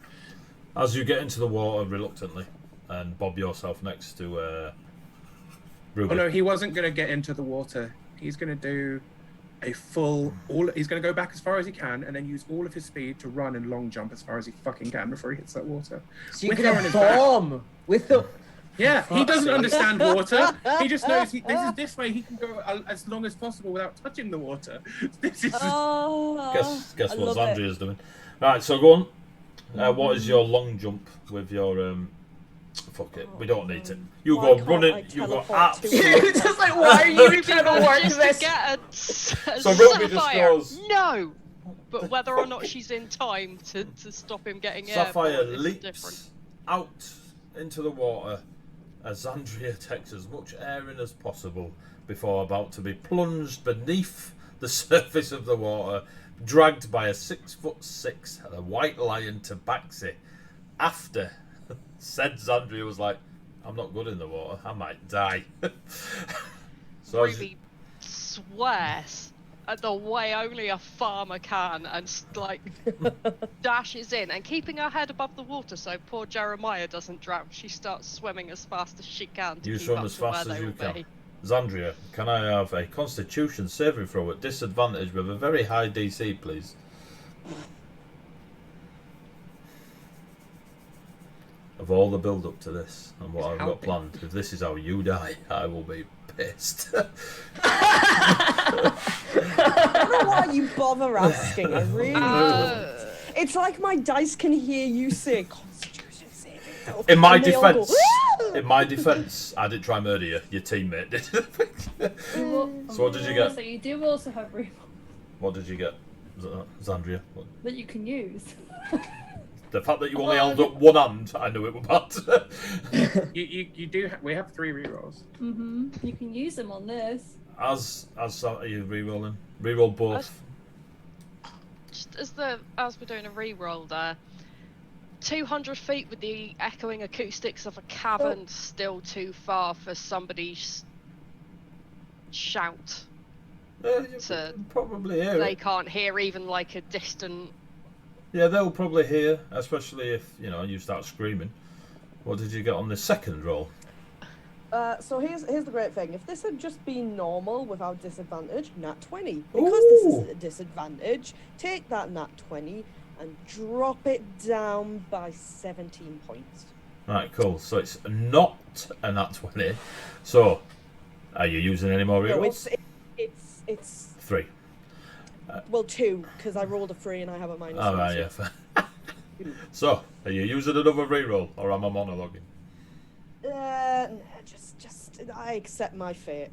As you get into the water reluctantly and bob yourself next to Ruby. Oh no, he wasn't going to get into the water. He's going to do a he's going to go back as far as he can and then use all of his speed to run and long jump as far as he fucking can before he hits that water. So you're With her on gonna his back. bomb with the. Yeah, he doesn't understand water. He just knows this way he can go as long as possible without touching the water. This is Guess I what love Xandria's doing. Right, so go on. What is your long jump with your fuck it, we don't need it. You Why go can't running. I You go teleport to absolutely. It's just like, why are you even gonna work Just this? to get a So Ruby just Sapphire. goes- No, but whether or not she's in time to stop him getting Sapphire airborne is leaps different. out into the water as Xandria takes as much air in as possible before about to be plunged beneath the surface of the water, dragged by a 6'6" white lion tabaxi. After said Xandria was like, I'm not good in the water, I might die. So as you- Ruby swears at the way only a farmer can and like dashes in and keeping her head above the water so poor Jeremiah doesn't drown. She starts swimming as fast as she can to You keep swim up as to where fast as they you will can. be. Xandria, can I have a Constitution saving throw at disadvantage with a very high DC, please? Of all the build up to this and what I've got planned, if this is how you die, I will be pissed. I don't know why you bother asking. I really don't. It's like my dice can hear you say Constitution saving throw. In my and they all go, defence, in my defence, I didn't try murder you. Your teammate did. So what did you get? So you do also have reroll What did you get, Xandria? What? that you can use. The fact that you only held up one hand, I knew it was bad. you do. We have 3 rerolls. You can use them on this. As are you re-rolling? Re-roll both. Just as we're doing a re-roll there, 200 feet with the echoing acoustics of a cavern still too far for somebody's shout. You to- probably hear They it. can't hear even like a distant. Yeah, they'll probably hear, especially if you start screaming. What did you get on the second roll? So here's the great thing. If this had just been normal without disadvantage, nat 20. Because this is a disadvantage, take that nat 20 and drop it down by 17 points. Right, cool. So it's not a nat 20. So, are you using any more No, rerolls? it's 3. well 2 because I rolled a 3 and I have a minus. All 1, right, so- yeah. Fair. So, are you using another reroll, or am I monologuing? Nah, just I accept my fate.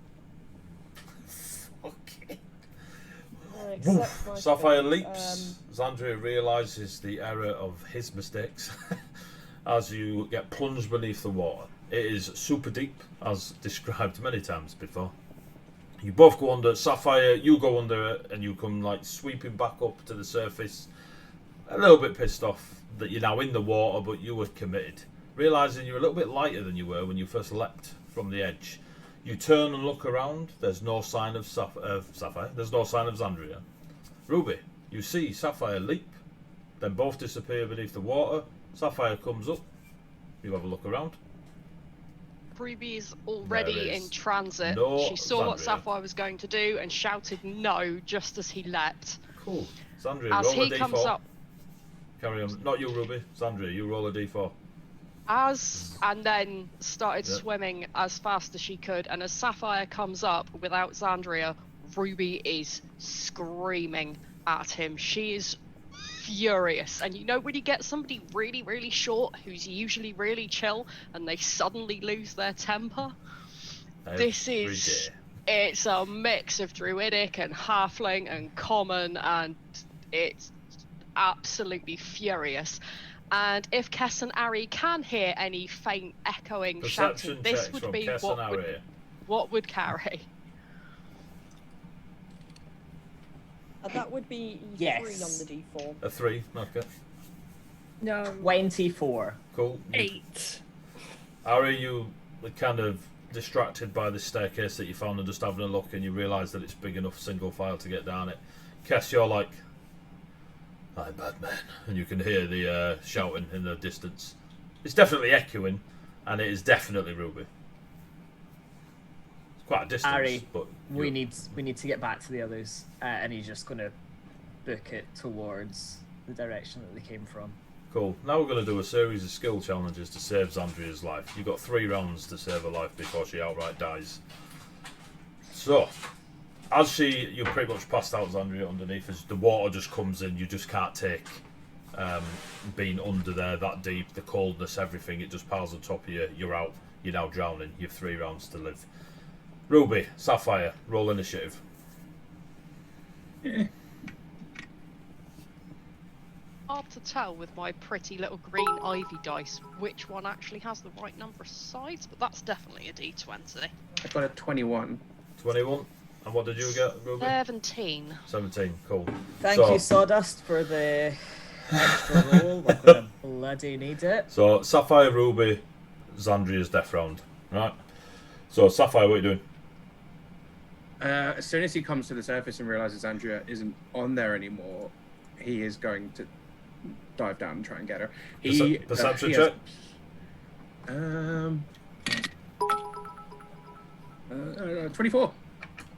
Okay. I accept my Sapphire fate. leaps. Xandria realises the error of his mistakes as you get plunged beneath the water. It is super deep, as described many times before. You both go under. Sapphire, you go under it, and you come like sweeping back up to the surface. A little bit pissed off that you're now in the water, but you were committed. Realising you're a little bit lighter than you were when you first leapt from the edge. You turn and look around. There's no sign of Sapphire. There's no sign of Xandria. Ruby, you see Sapphire leap, then both disappear beneath the water. Sapphire comes up. You have a look around. Ruby is already There in is transit. no She saw what Xandria. Sapphire was going to do and shouted no just as he leapt. Cool. Xandria, As roll a he d4. comes up, Carry on. Not you, Ruby. Xandria, you roll a d4. and then started Yeah. swimming as fast as she could. And as Sapphire comes up without Xandria, Ruby is screaming at him. She is furious. And you know when you get somebody really, really short who's usually really chill and they suddenly lose their temper? This Every is... day. It's a mix of druidic and halfling and common, and it's absolutely furious. And if Kess and Ari can hear any faint echoing Perception shouting, this checks would from be Kess and Ari. what would carry. That would be Yes. 3 on the D4. A 3. Okay. No. 24. Cool. 8. Are you kind of distracted by this staircase that you found and just having a look, and you realise that it's big enough single file to get down it? Kess, you're like, "Hi, bad man," and you can hear the shouting in the distance. It's definitely echoing, and it is definitely Ruby. It's quite a distance, Ari, but we need to get back to the others, and he's just gonna book it towards the direction that they came from. Cool. Now we're going to do a series of skill challenges to save Xandria's life. You've got 3 rounds to save her life before she outright dies. So, as you're pretty much passed out, Xandria, underneath, as the water just comes in, you just can't take being under there that deep, the coldness, everything, it just piles on top of you, you're out, you're now drowning, you have 3 rounds to live. Ruby, Sapphire, roll initiative. Yeah. Hard to tell with my pretty little green ivy dice which one actually has the right number of sides, but that's definitely a D20. I got a 21. 21. And what did you get, Ruby? 17. 17, cool. Thank So- you, Sawdust, for the extra roll. We're gonna bloody need it. So, Sapphire, Ruby, Xandria's death round. Right? So, Sapphire, what are you doing? As soon as he comes to the surface and realizes Andrea isn't on there anymore, he is going to dive down and try and get her. Perception he check? has, 24.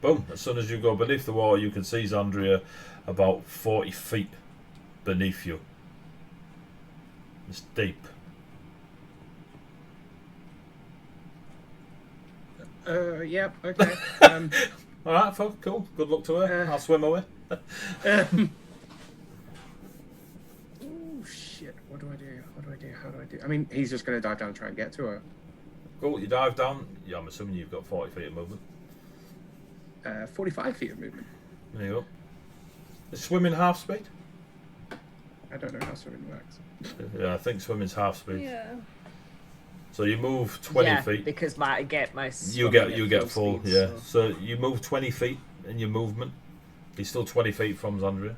Boom. As soon as you go beneath the water, you can see Xandria about 40 feet beneath you. It's deep. Yep, okay. Alright, folks, cool. Good luck to her. I'll swim away. Oh shit! What do I do? What do I do? How do I do? I mean, he's just going to dive down and try and get to her. Cool, you dive down. Yeah, I'm assuming you've got 40 feet of movement. 45 feet of movement. There you go. Is swimming half speed? I don't know how swimming works. Yeah, I think swimming's half speed. Yeah. So you move 20 yeah, feet. because I get my. You swimming get at full, speed, yeah. so- So you move 20 feet in your movement. He's still 20 feet from Xandria.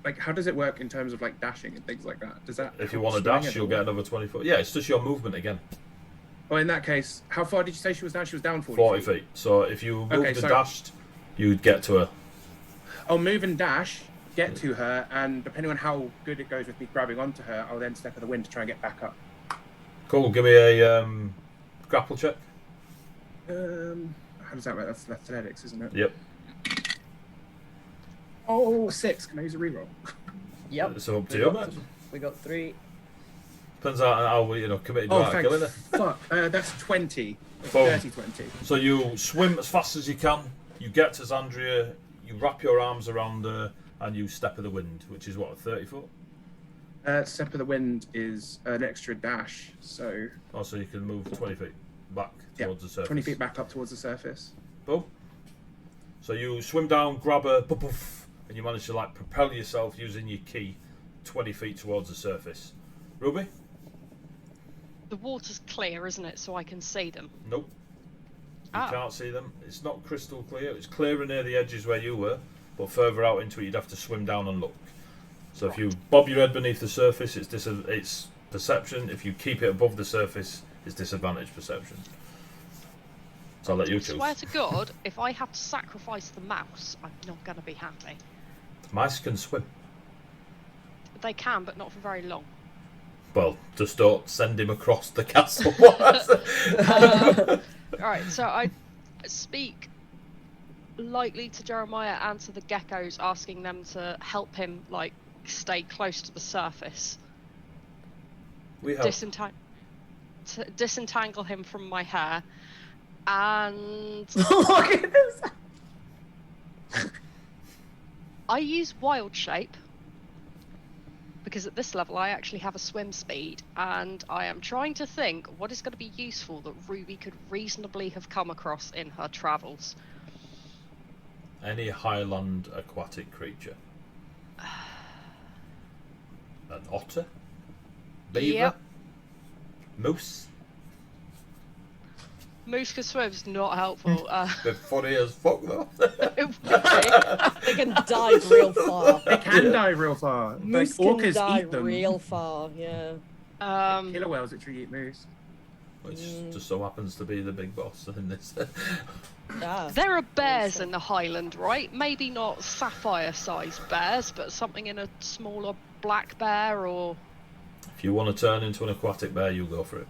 Like, how does it work in terms of like dashing and things like that? Does that? If you help want to swing dash, at you'll all? get another 20 foot. Yeah, it's just your movement again. Well, in that case, how far did you say she was down? She was down 40 feet. So if you moved Okay, and so- dashed, you'd get to her. I'll move and dash, get to her, and depending on how good it goes with me grabbing onto her, I'll then step of the wind to try and get back up. Cool, give me a grapple check. How does that work? That's athletics, isn't it? Yep. Oh, 6. Can I use a reroll? Yep. So up to we you, got- mate. We got 3. Depends on how committed you Oh, are to killing her. Fuck. That's 20. Boom. 30-20. So you swim as fast as you can. You get to Xandria. You wrap your arms around her, and you step of the wind, which is what, 30 foot. Step of the wind is an extra dash, so Also, you can move 20 feet back yeah, towards the surface. 20 feet back up towards the surface. Boom. So you swim down, grab her, poof, poof, and you manage to like propel yourself using your key 20 feet towards the surface. Ruby? The water's clear, isn't it? So I can see them. Nope. You Ah. can't see them. It's not crystal clear. It's clearer near the edges where you were, but further out into it, you'd have to swim down and look. So if you bob your head beneath the surface, it's perception. If you keep it above the surface, it's disadvantage perception. So I'll let you choose. Swear to God, if I have to sacrifice the mouse, I'm not going to be happy. Mice can swim. They can, but not for very long. Well, just don't send him across the castle. Alright, so I speak lightly to Jeremiah and to the geckos, asking them to help him, like, stay close to the surface. We have. Disentangle him from my hair. And Look at this. I use wild shape. Because at this level I actually have a swim speed, and I am trying to think what is going to be useful that Ruby could reasonably have come across in her travels. Any highland aquatic creature. An otter? Beaver? Yep. Moose? Moose can swim is not helpful. They're funny as fuck though. It would be. They can dive real far. They can dive real far. Moose Like, can orcas dive eat them. real far, yeah. Killer whales actually eat moose. Which just so happens to be the big boss in this. Yeah. There are bears in the Highland, right? Maybe not sapphire-sized bears, but something in a smaller black bear or... If you want to turn into an aquatic bear, you go for it.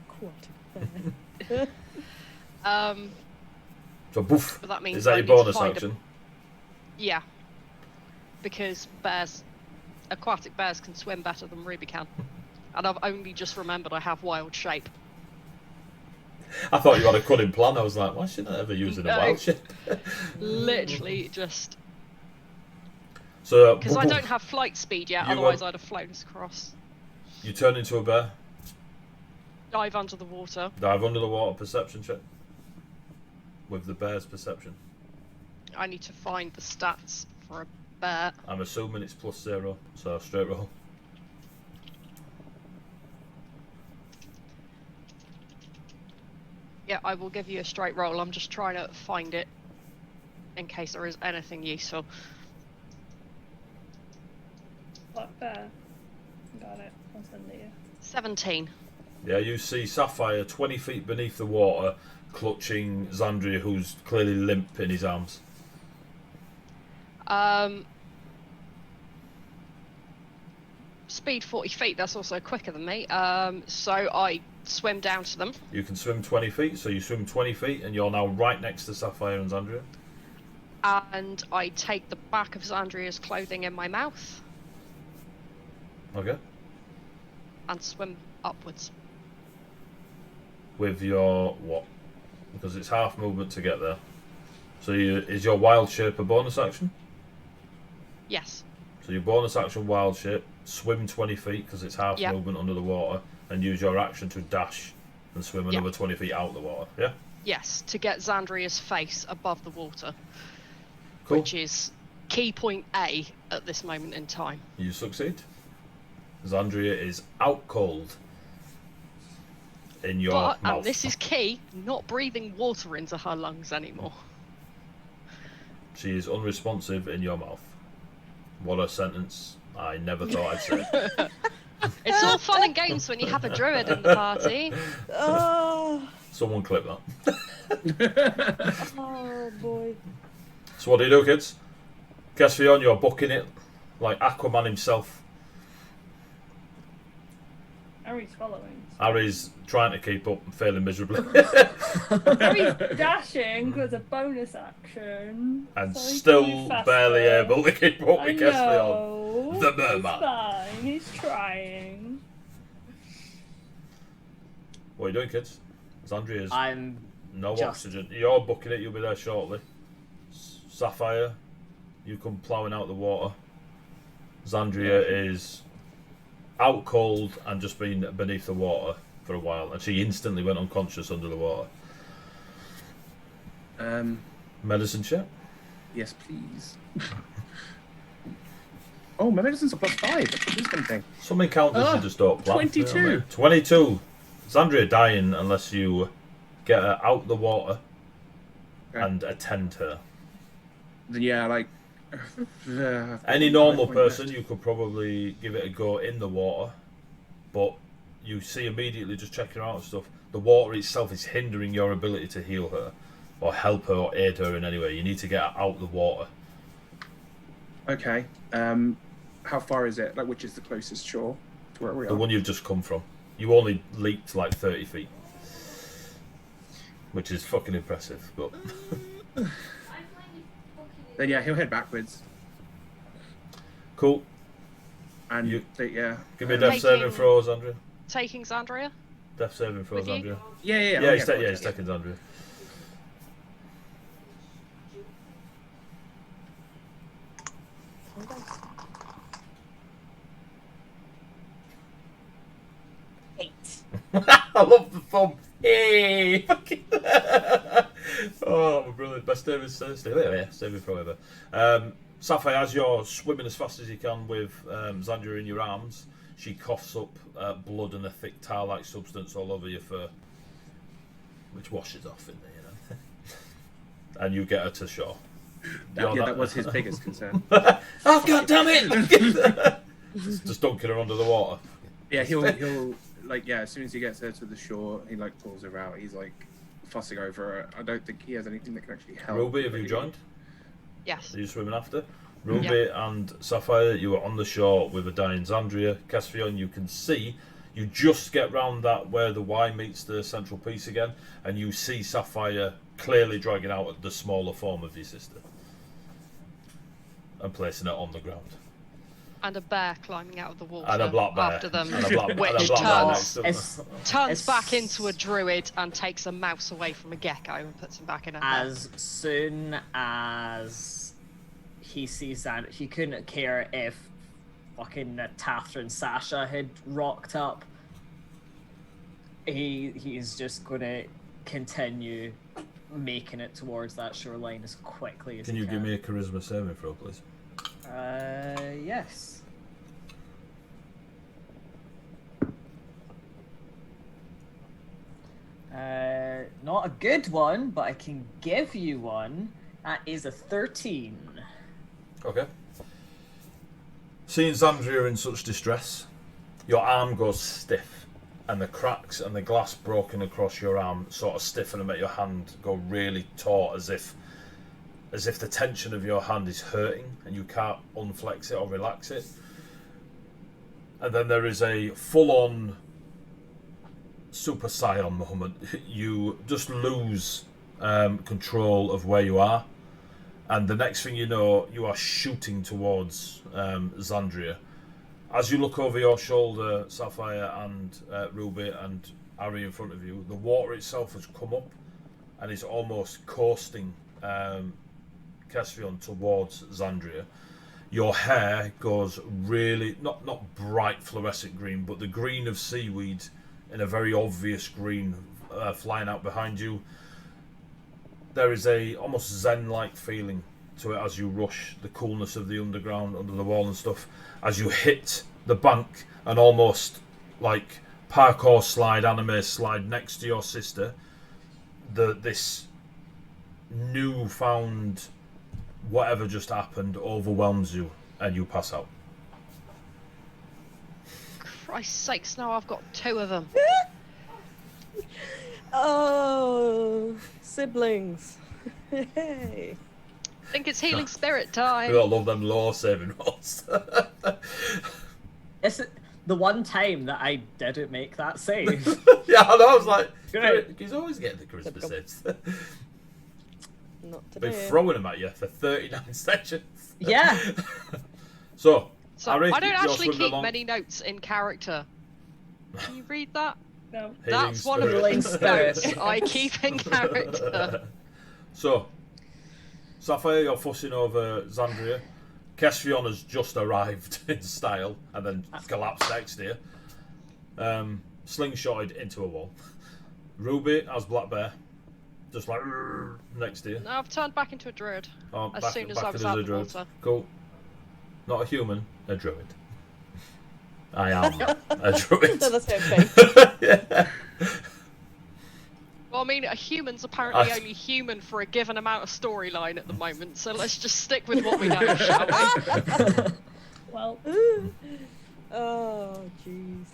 Aquatic bear. So, boof. But that means Is that I your need to bonus find action? Yeah. Because aquatic bears can swim better than Ruby can. And I've only just remembered I have wild shape. I thought you had a cunning plan. I was like, why shouldn't I ever use it in a No. wild shape? Literally just... So, Because I don't have flight speed yet, You otherwise were- I'd have flown us across. You turn into a bear, Dive under the water. dive under the water, perception check. With the bear's perception. I need to find the stats for a bear. I'm assuming it's +0, so straight roll. Yeah, I will give you a straight roll. I'm just trying to find it in case there is anything useful. Black bear. Got it. I'll send it you. 17. Yeah, you see Sapphire 20 feet beneath the water, clutching Xandria, who's clearly limp in his arms. Speed 40 feet, that's also quicker than me. So I swim down to them. You can swim 20 feet, so you swim 20 feet, and you're now right next to Sapphire and Xandria. And I take the back of Xandria's clothing in my mouth Okay. and swim upwards. With your what? Because it's half movement to get there. So is your wild shape a bonus action? Yes. So your bonus action wild shape, swim 20 feet because it's half Yep. movement under the water, and use your action to dash and swim Yep. another 20 feet out the water. Yeah? Yes, to get Xandria's face above the water, Cool. which is key point A at this moment in time. You succeed. Xandria is out cold in your But, mouth. and this is key, not breathing water into her lungs anymore. She is unresponsive in your mouth. What a sentence I never thought I'd say. It's all fun and games when you have a druid in the party. Oh, Someone clip that. oh boy. So what do you do, kids? Caspian, you're booking it like Aquaman himself. Harry's following. Harry's trying to keep up and failing miserably. Harry's dashing was a bonus action. And so he still can move faster. barely able to keep up I with Caspian. know. The It's merman. fine. He's trying. What are you doing, kids? Xandria's I'm no just- oxygen. You're booking it, you'll be there shortly. Sapphire, you come ploughing out the water. Xandria is out cold and just been beneath the water for a while, and she instantly went unconscious under the water. Medicine check? Yes, please. Oh, my medicine's a +5. That's the wisdom thing. Some encounters you just don't plan. 22. You know what I mean? 22. Xandria dying unless you get her out the water Okay. and attend her. Then yeah, like Any normal person, you could probably give it a go in the water, but you see immediately just checking her out and stuff, the water itself is hindering your ability to heal her, or help her, or aid her in any way. You need to get her out the water. Okay. How far is it? Like, which is the closest shore to where we are? The one you've just come from. You only leaped like 30 feet. Which is fucking impressive, but... Then yeah, he'll head backwards. Cool. And You- yeah. Give me a death Taking- saving throws, Andrea. Taking Xandria? Death saving throws, With you? Andrea. Yeah. Yeah, he's taking Andrea. I love the thumb. Hey! Oh, brilliant. Best saving throw ever. Sapphire, as you're swimming as fast as you can with Xandria in your arms, she coughs up blood and a thick tar-like substance all over your fur. which washes off in there, you know. And you get her to shore. That was his biggest concern. Oh, God damn it! Just dunking her under the water. Yeah, he'll like, yeah, as soon as he gets her to the shore, he like pulls her out. He's like fussing over her. I don't think he has anything that can actually help. Ruby, have you joined? Yes. Are you swimming after? Ruby and Sapphire, you are on the shore with a dying Zandria. Caspian, you can see, you just get round that where the Y meets the central piece again, and you see Sapphire clearly dragging out the smaller form of your sister and placing it on the ground. And a bear climbing out of the water And a black bear. after them, And a black bear which next to them. turns back into a druid and takes a mouse away from a gecko and puts him back in her head. As soon as he sees that, he couldn't care if fucking Tafra and Sasha had rocked up. He's just gonna continue making it towards that shoreline as quickly as Can he you can. give me a charisma saving throw, please? Yes. Not a good one, but I can give you one. That is a 13. Okay. Seeing Zandria in such distress, your arm goes stiff, and the cracks and the glass broken across your arm sort of stiffen and make your hand go really taut, as if the tension of your hand is hurting and you can't unflex it or relax it. And then there is a full-on Super Saiyan moment. You just lose control of where you are, and the next thing you know, you are shooting towards Zandria. As you look over your shoulder, Sapphire and Ruby and Ari in front of you, the water itself has come up and is almost coasting Caspian towards Zandria. Your hair goes really, not bright fluorescent green, but the green of seaweed in a very obvious green flying out behind you. There is a almost zen-like feeling to it as you rush, the coolness of the underground under the wall and stuff, as you hit the bank and almost like parkour slide, anime slide next to your sister. This newfound whatever just happened overwhelms you and you pass out. Christ's sakes, now I've got two of them. Oh, siblings. Hey. I think it's healing spirit time. We all love them law saving rolls. It's the one time that I didn't make that save. Yeah, I know, I was like, Great. he's always getting the Christmas saves. Not Been today. throwing them at you for 39 sessions. Yeah. So, So Harry, I don't you're actually swimming keep along. many notes in character. Can you read that? No. Healing That's one of the Healing spirit. notes I keep in character. So, Sapphire, you're fussing over Zandria. Caspian has just arrived in style and then collapsed next to you. Slingshotted into a wall. Ruby has Black Bear, just like next to you. No, I've turned back into a druid Oh, as back- soon as back I was as out a of the druid. water. Cool. Not a human, a druid. I am a druid. No, that's okay. Yeah. Well, I mean, a human's apparently I- only human for a given amount of storyline at the moment, so let's just stick with what we know, shall we? Well, Oh, jeez.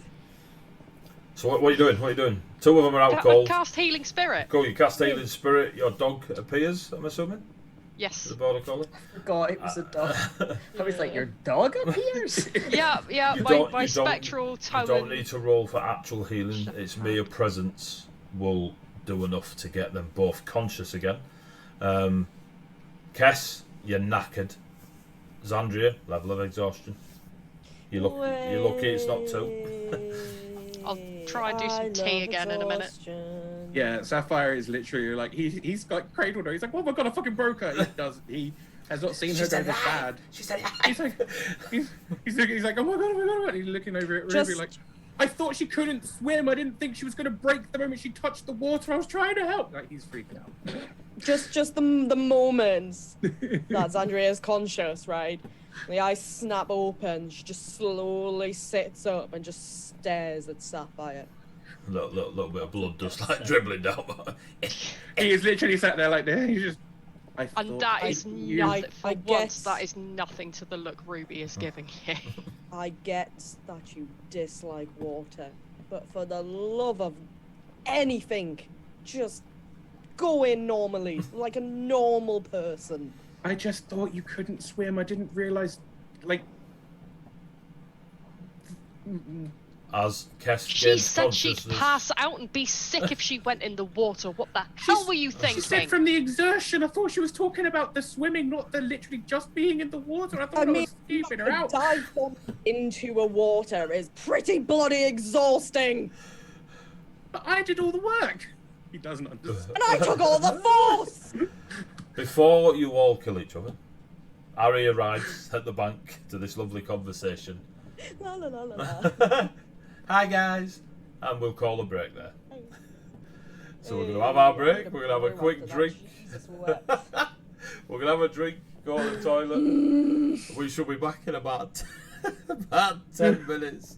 So what are you doing? What are you doing? Two of them are out cold. Cast healing spirit. Cool, you cast Healing Spirit. Your dog appears, I'm assuming? Yes. The border collie? Forgot it was a dog. I was like, your dog appears? Yeah, yeah. You My don't- my you don't- spectral You tone. don't need to roll for actual healing. It's mere presence will do enough to get them both conscious again. Kess, you're knackered. Zandria, level of exhaustion. You're lucky it's not two. I'll try and do some tea again in a minute. Yeah, Sapphire is literally like he's got cradled her. He's like, oh my god, I fucking broke her. He has not seen her go this bad. She said He's like, he's like, oh my god, oh my god, oh my god. He's looking over at Ruby Just- like, I thought she couldn't swim. I didn't think she was gonna break the moment she touched the water. I was trying to help. Like he's freaking out. Just the moments that Zandria is conscious, right? The eyes snap open. She just slowly sits up and just stares at Sapphire. Little bit of blood just like dribbling down. He is literally sat there like this. He's just. And that is nothing. For I once, guess- that is nothing to the look Ruby is giving you. I get that you dislike water, but for the love of anything, just go in normally, like a normal person. I just thought you couldn't swim. I didn't realize, like. As Kes She gains said she'd consciousness, pass out and be sick if she went in the water. What the hell were you She thinking? said from the exertion. I thought she was talking about the swimming, not the literally just being in the water. I thought I was keeping her out. Dive bomb into a water is pretty bloody exhausting, But I did all the work. He doesn't understand. and I took all the force. before you all kill each other, Harry arrives at the bank to this lovely conversation. La la la la la. Hi guys, and we'll call a break there. So we're gonna have our break. We're gonna have a quick drink. We're gonna have a drink. Go to the toilet. We shall be back in about 10 minutes.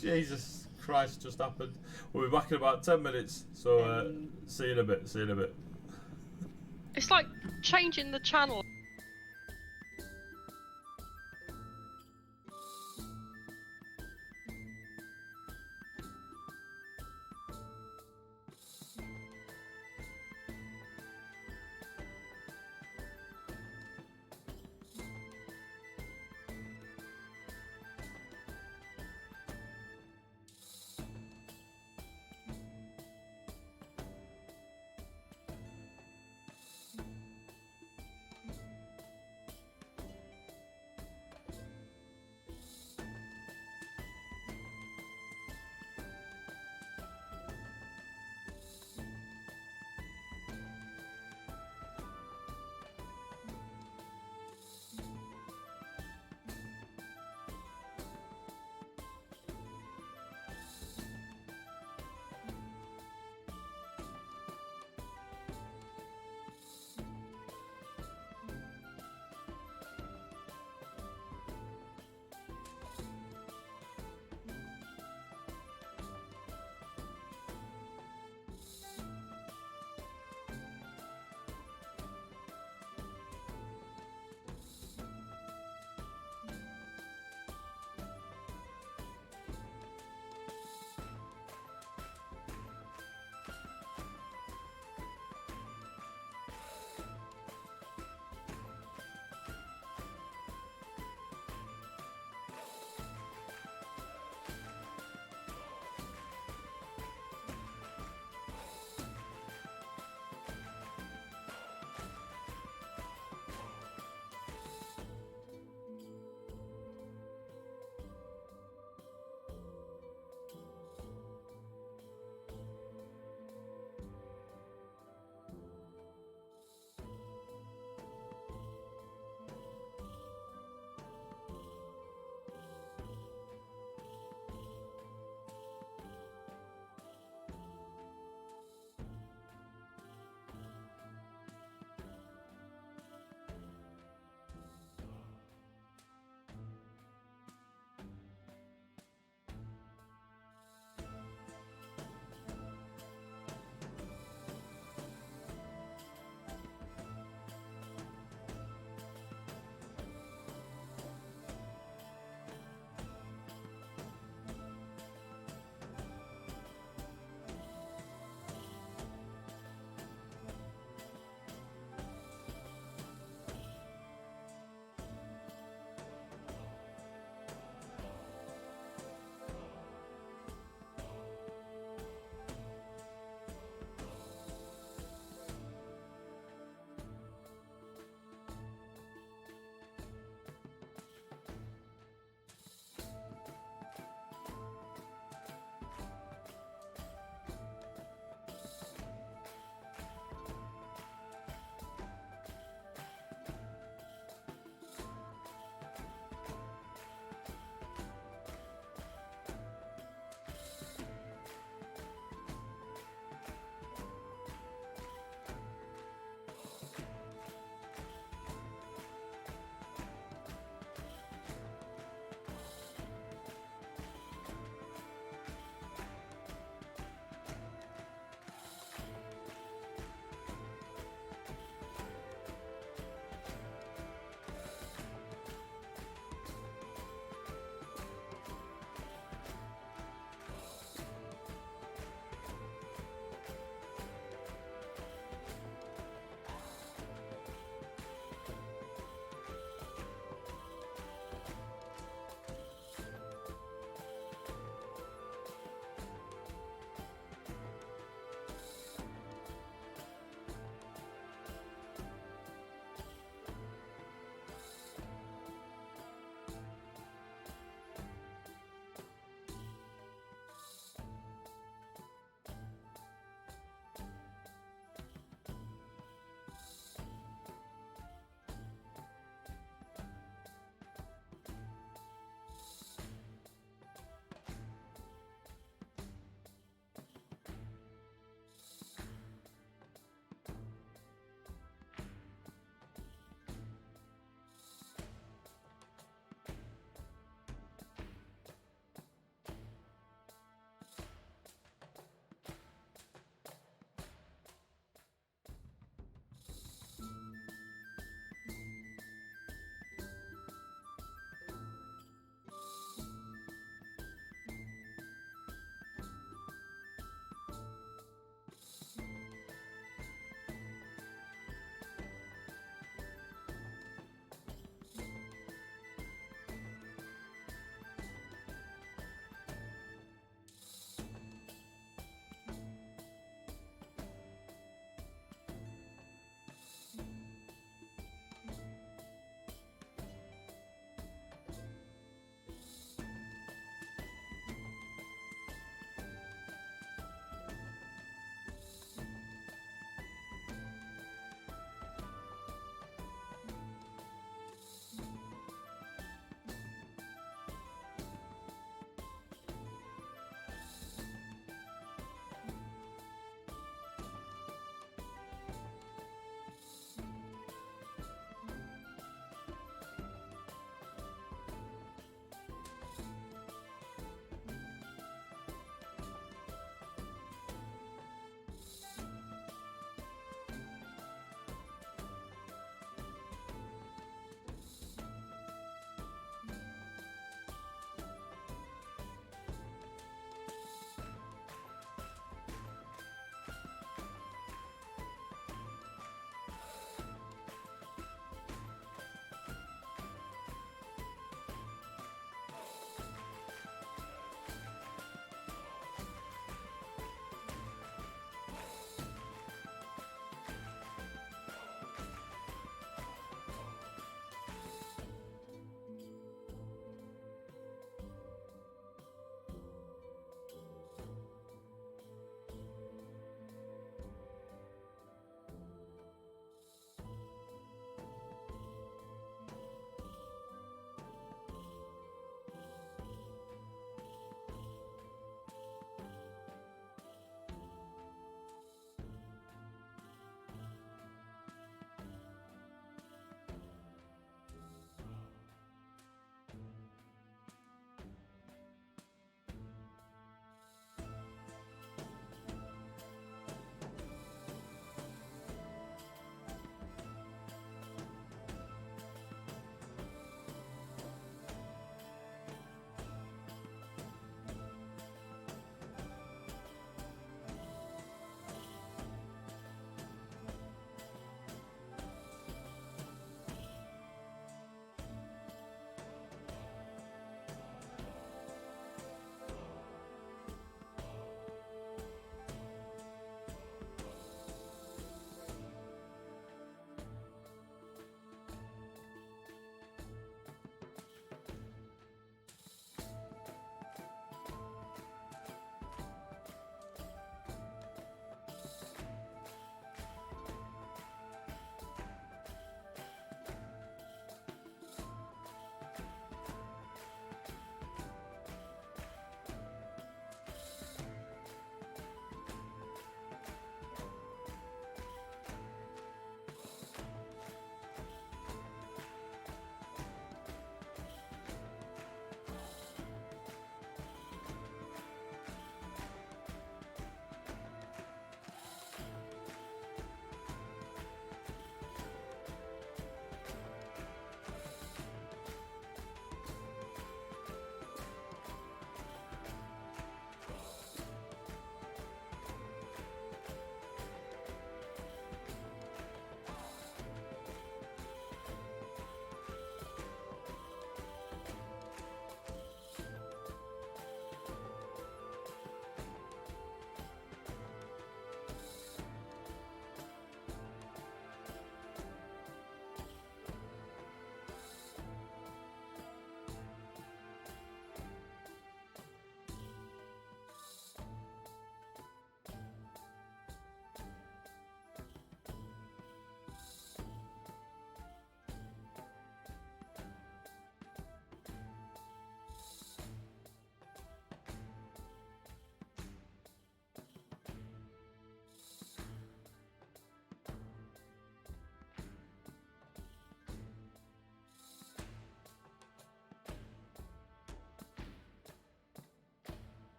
Jesus Christ, just happened. We'll be back in about 10 minutes. So see you in a bit. See you in a bit. It's like changing the channel.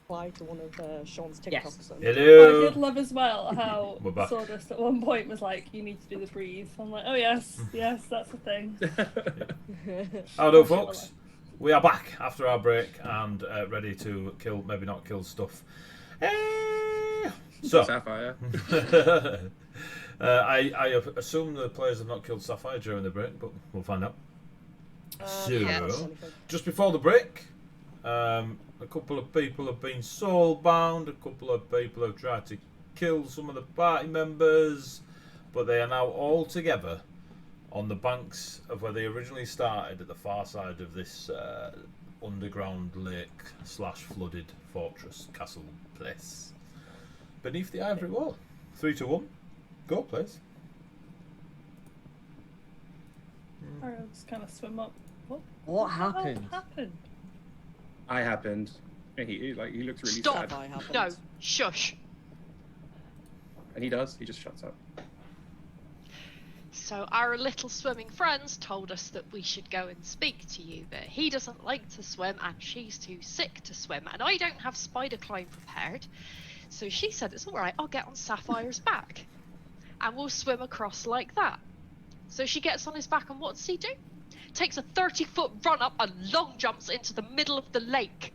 reply to one of Sean's Yes. TikToks. I Hello. did love as well how We're back. Sawdust at one point was like, "You need to do the breathe." I'm like, "Oh yes, yes, that's the thing." Hello, folks. We are back after our break and ready to kill, maybe not kill stuff. So, Sapphire. I assume the players have not killed Sapphire during the break, but we'll find out. So, just before the break, a couple of people have been soul-bound, a couple of people have tried to kill some of the party members, but they are now all together on the banks of where they originally started at the far side of this underground lake / flooded fortress castle place. Beneath the ivory wall. 3, 2, 1. Go, please. Or I'll just kind of swim up. What happened? What happened? I happened. Yeah, he looks really Stop. sad. No, shush. And he does. He just shuts up. So our little swimming friends told us that we should go and speak to you, but he doesn't like to swim and she's too sick to swim, and I don't have spider climb prepared. So she said it's alright, I'll get on Sapphire's back and we'll swim across like that. So she gets on his back, and what does he do? Takes a 30-foot run up and long jumps into the middle of the lake.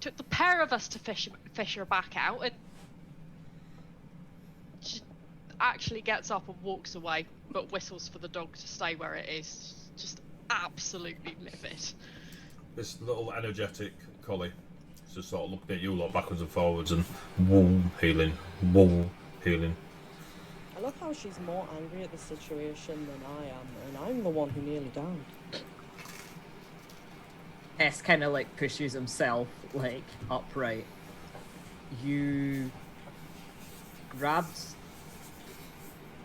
Took the pair of us to fish her back out, and she actually gets up and walks away, but whistles for the dog to stay where it is. Just absolutely livid. This little energetic collie is just sort of looking at you lot backwards and forwards and woo, healing, woo, healing. I love how she's more angry at the situation than I am, and I'm the one who nearly died. S kind of like pushes himself like upright. You grabbed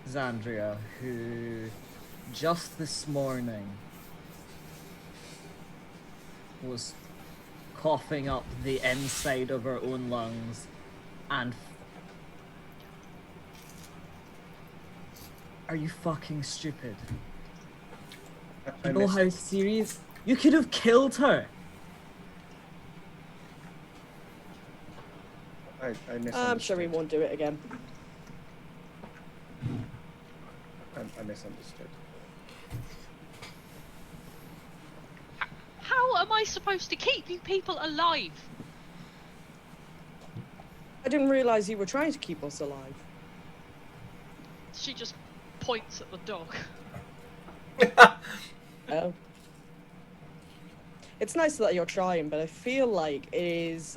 Xandria, who just this morning was coughing up the inside of her own lungs, and are you fucking stupid? You know how serious? You could have killed her. I misunderstood. I'm sure he won't do it again. I misunderstood. How am I supposed to keep you people alive? I didn't realise you were trying to keep us alive. She just points at the dog. Oh. It's nice that you're trying, but I feel like it is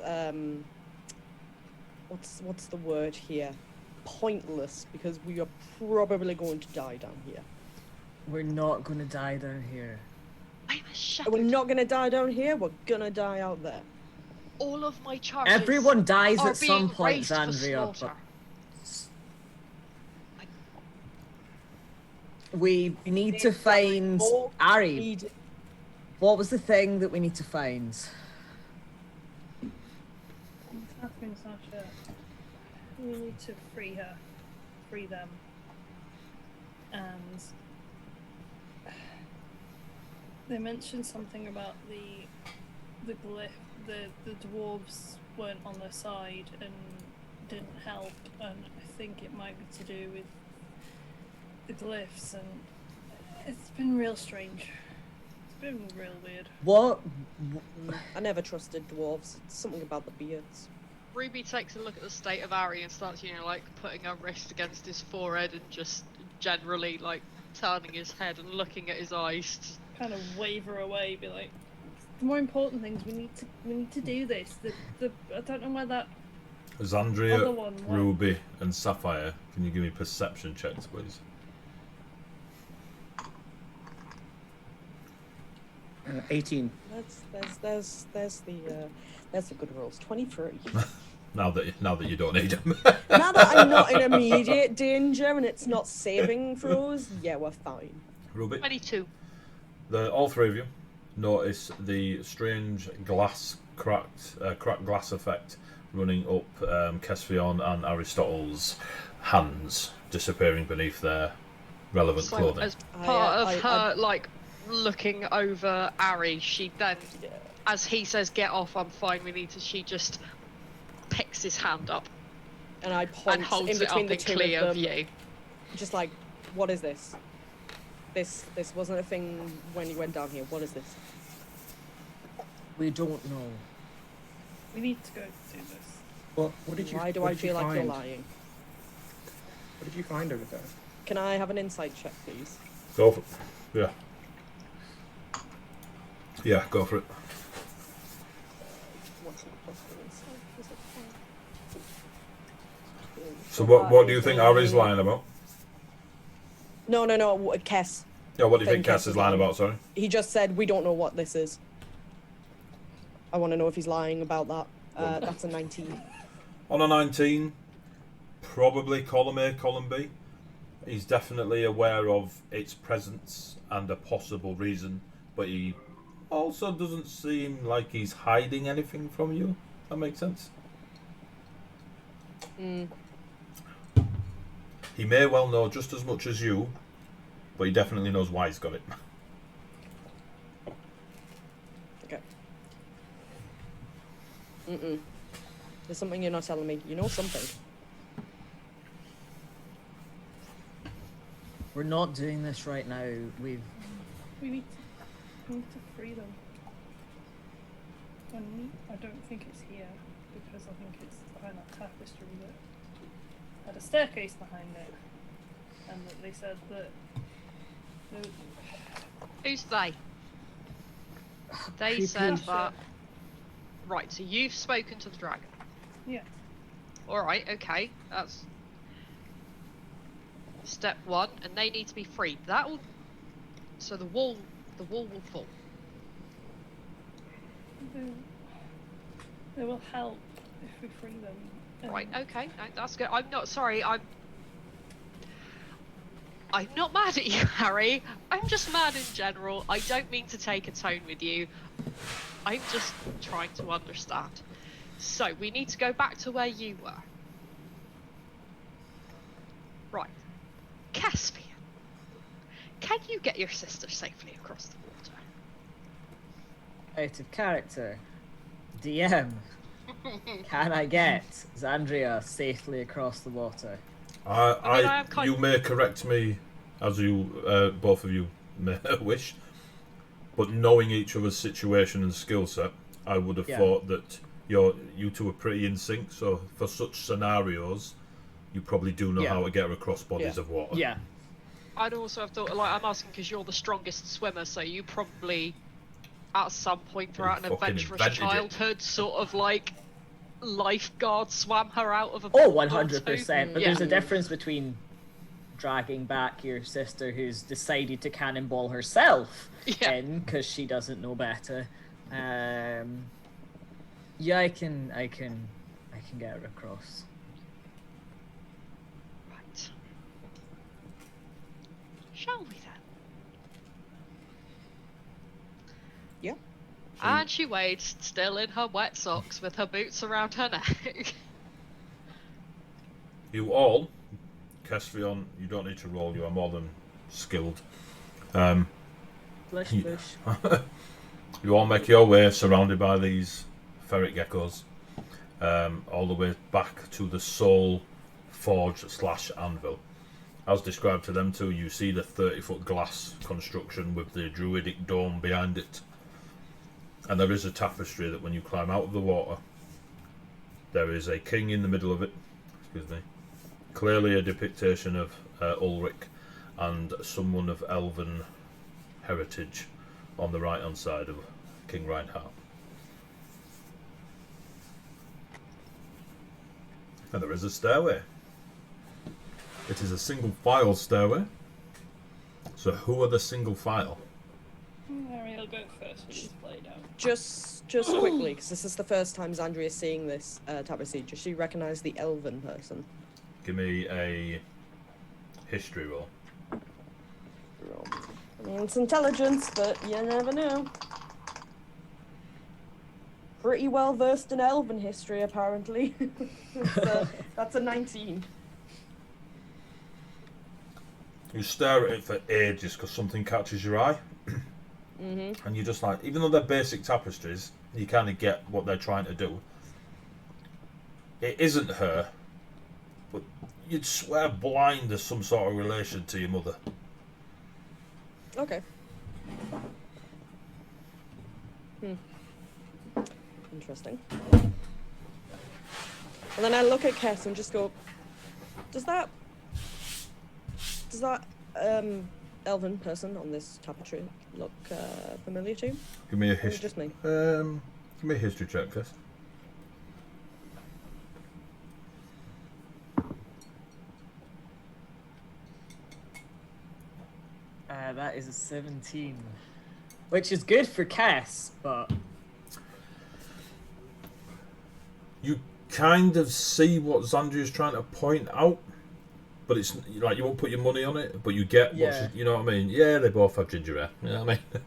what's the word here? Pointless, because we are probably going to die down here. We're not gonna die down here. I'm a shepherd. We're not gonna die down here, we're gonna die out there. All of my charges Everyone dies are at some being point, raised for Xandria, slaughter. but we need to find Ari. What was the thing that we need to find? Catherine Sasha. We need to free her. Free them. And they mentioned something about the glyph. The dwarves weren't on their side and didn't help, and I think it might be to do with the glyphs, and it's been real strange. It's been real weird. What? I never trusted dwarves. It's something about the beards. Ruby takes a look at the state of Ari and starts, like putting her wrist against his forehead and just generally like turning his head and looking at his eyes. Kind of waver away, be like, the more important things, we need to do this. I don't know where that other Xandria, one went. Ruby, and Sapphire. Can you give me perception checks, please? 18. There's the good rolls. 23. Now that you don't need them. Now that I'm not in immediate danger and it's not saving throws, yeah, we're fine. Ruby, 22. all three of you notice the strange cracked glass effect running up Kesvion and Aristotle's hands, disappearing beneath their relevant clothing. As part of her like looking over Ari, she then as he says, "Get off, I'm fine, we need to," she just picks his hand up And I point and holds in it up between the in two clear of them, view. just like, what is this? This wasn't a thing when you went down here. What is this? We don't know. We need to go do this. What did you? Why do what I did you feel like you're find? lying? What did you find over there? Can I have an insight check, please? Go for it. Yeah. Yeah, go for it. What's the plus for insight? Is it fine? So what do you think Ari's lying about? No, Kess. Yeah, what do you Think think Cass Cass is is lying lying. about, sorry? He just said we don't know what this is. I want to know if he's lying about that. That's a 19. On a 19, probably column A, column B. He's definitely aware of its presence and a possible reason, but he also doesn't seem like he's hiding anything from you. That makes sense. Mm. He may well know just as much as you, but he definitely knows why he's got it. Okay. There's something you're not telling me. You know something. We're not doing this right now. We need to free them. And I don't think it's here because I think it's behind that tapestry that had a staircase behind it, and that they said that. Who's they? They Creepy. said that. Right, so you've spoken to the dragon. Yeah. Alright, okay. That's step one, and they need to be freed. That'll so the wall will fall. They will help if we free them. Right, okay, no, that's good. I'm not sorry, I'm not mad at you, Harry. I'm just mad in general. I don't mean to take a tone with you. I'm just trying to understand. So, we need to go back to where you were. Right. Caspian, can you get your sister safely across the water? Out of character. DM. Can I get Xandria safely across the water? You may correct me as you, both of you may wish, but knowing each other's situation and skill set, I would have thought that you two are pretty in sync. So for such scenarios, you probably do know how to get across bodies of water. Yeah. I'd also have thought, like, I'm asking because you're the strongest swimmer, so you probably, at some point throughout an fucking adventurous invented it. childhood, sort of like lifeguard swam her out of a Oh, pool or 100%. But two. there's a difference between dragging back your sister who's decided to cannonball herself in because she doesn't know better. Yeah, I can get her across. Right. Shall we then? Yeah. And she wades, still in her wet socks with her boots around her neck. You all, Kestrion, you don't need to roll. You are more than skilled. Flesh bush. You all make your way, surrounded by these ferret geckos, all the way back to the Soul Forge / Anvil. As described to them too, you see the 30-foot glass construction with the druidic dome behind it. And there is a tapestry that when you climb out of the water, there is a king in the middle of it. Excuse me. Clearly a depiction of Ulrich and someone of elven heritage on the right hand side of King Reinhardt. And there is a stairway. It is a single file stairway. So who are the single file? Harry will go first with his blade out. Just quickly, because this is the first time Xandria is seeing this tapestry. Does she recognise the elven person? Give me a history roll. I mean, it's intelligence, but you never know. Pretty well versed in elven history, apparently. That's a 19. You stare at it for ages because something catches your eye. And you're just like, even though they're basic tapestries, you kind of get what they're trying to do. It isn't her, but you'd swear blind there's some sort of relation to your mother. Okay. Interesting. And then I look at Kess and just go, does that elven person on this tapestry look familiar to you? Give me a Or is it history. just me? Give me a history check, Chris. That is a 17. Which is good for Cass, but... You kind of see what Xandria's trying to point out, but it's like you won't put your money on it, but you get what you know what I mean. Yeah, they both have ginger hair. You know what I mean?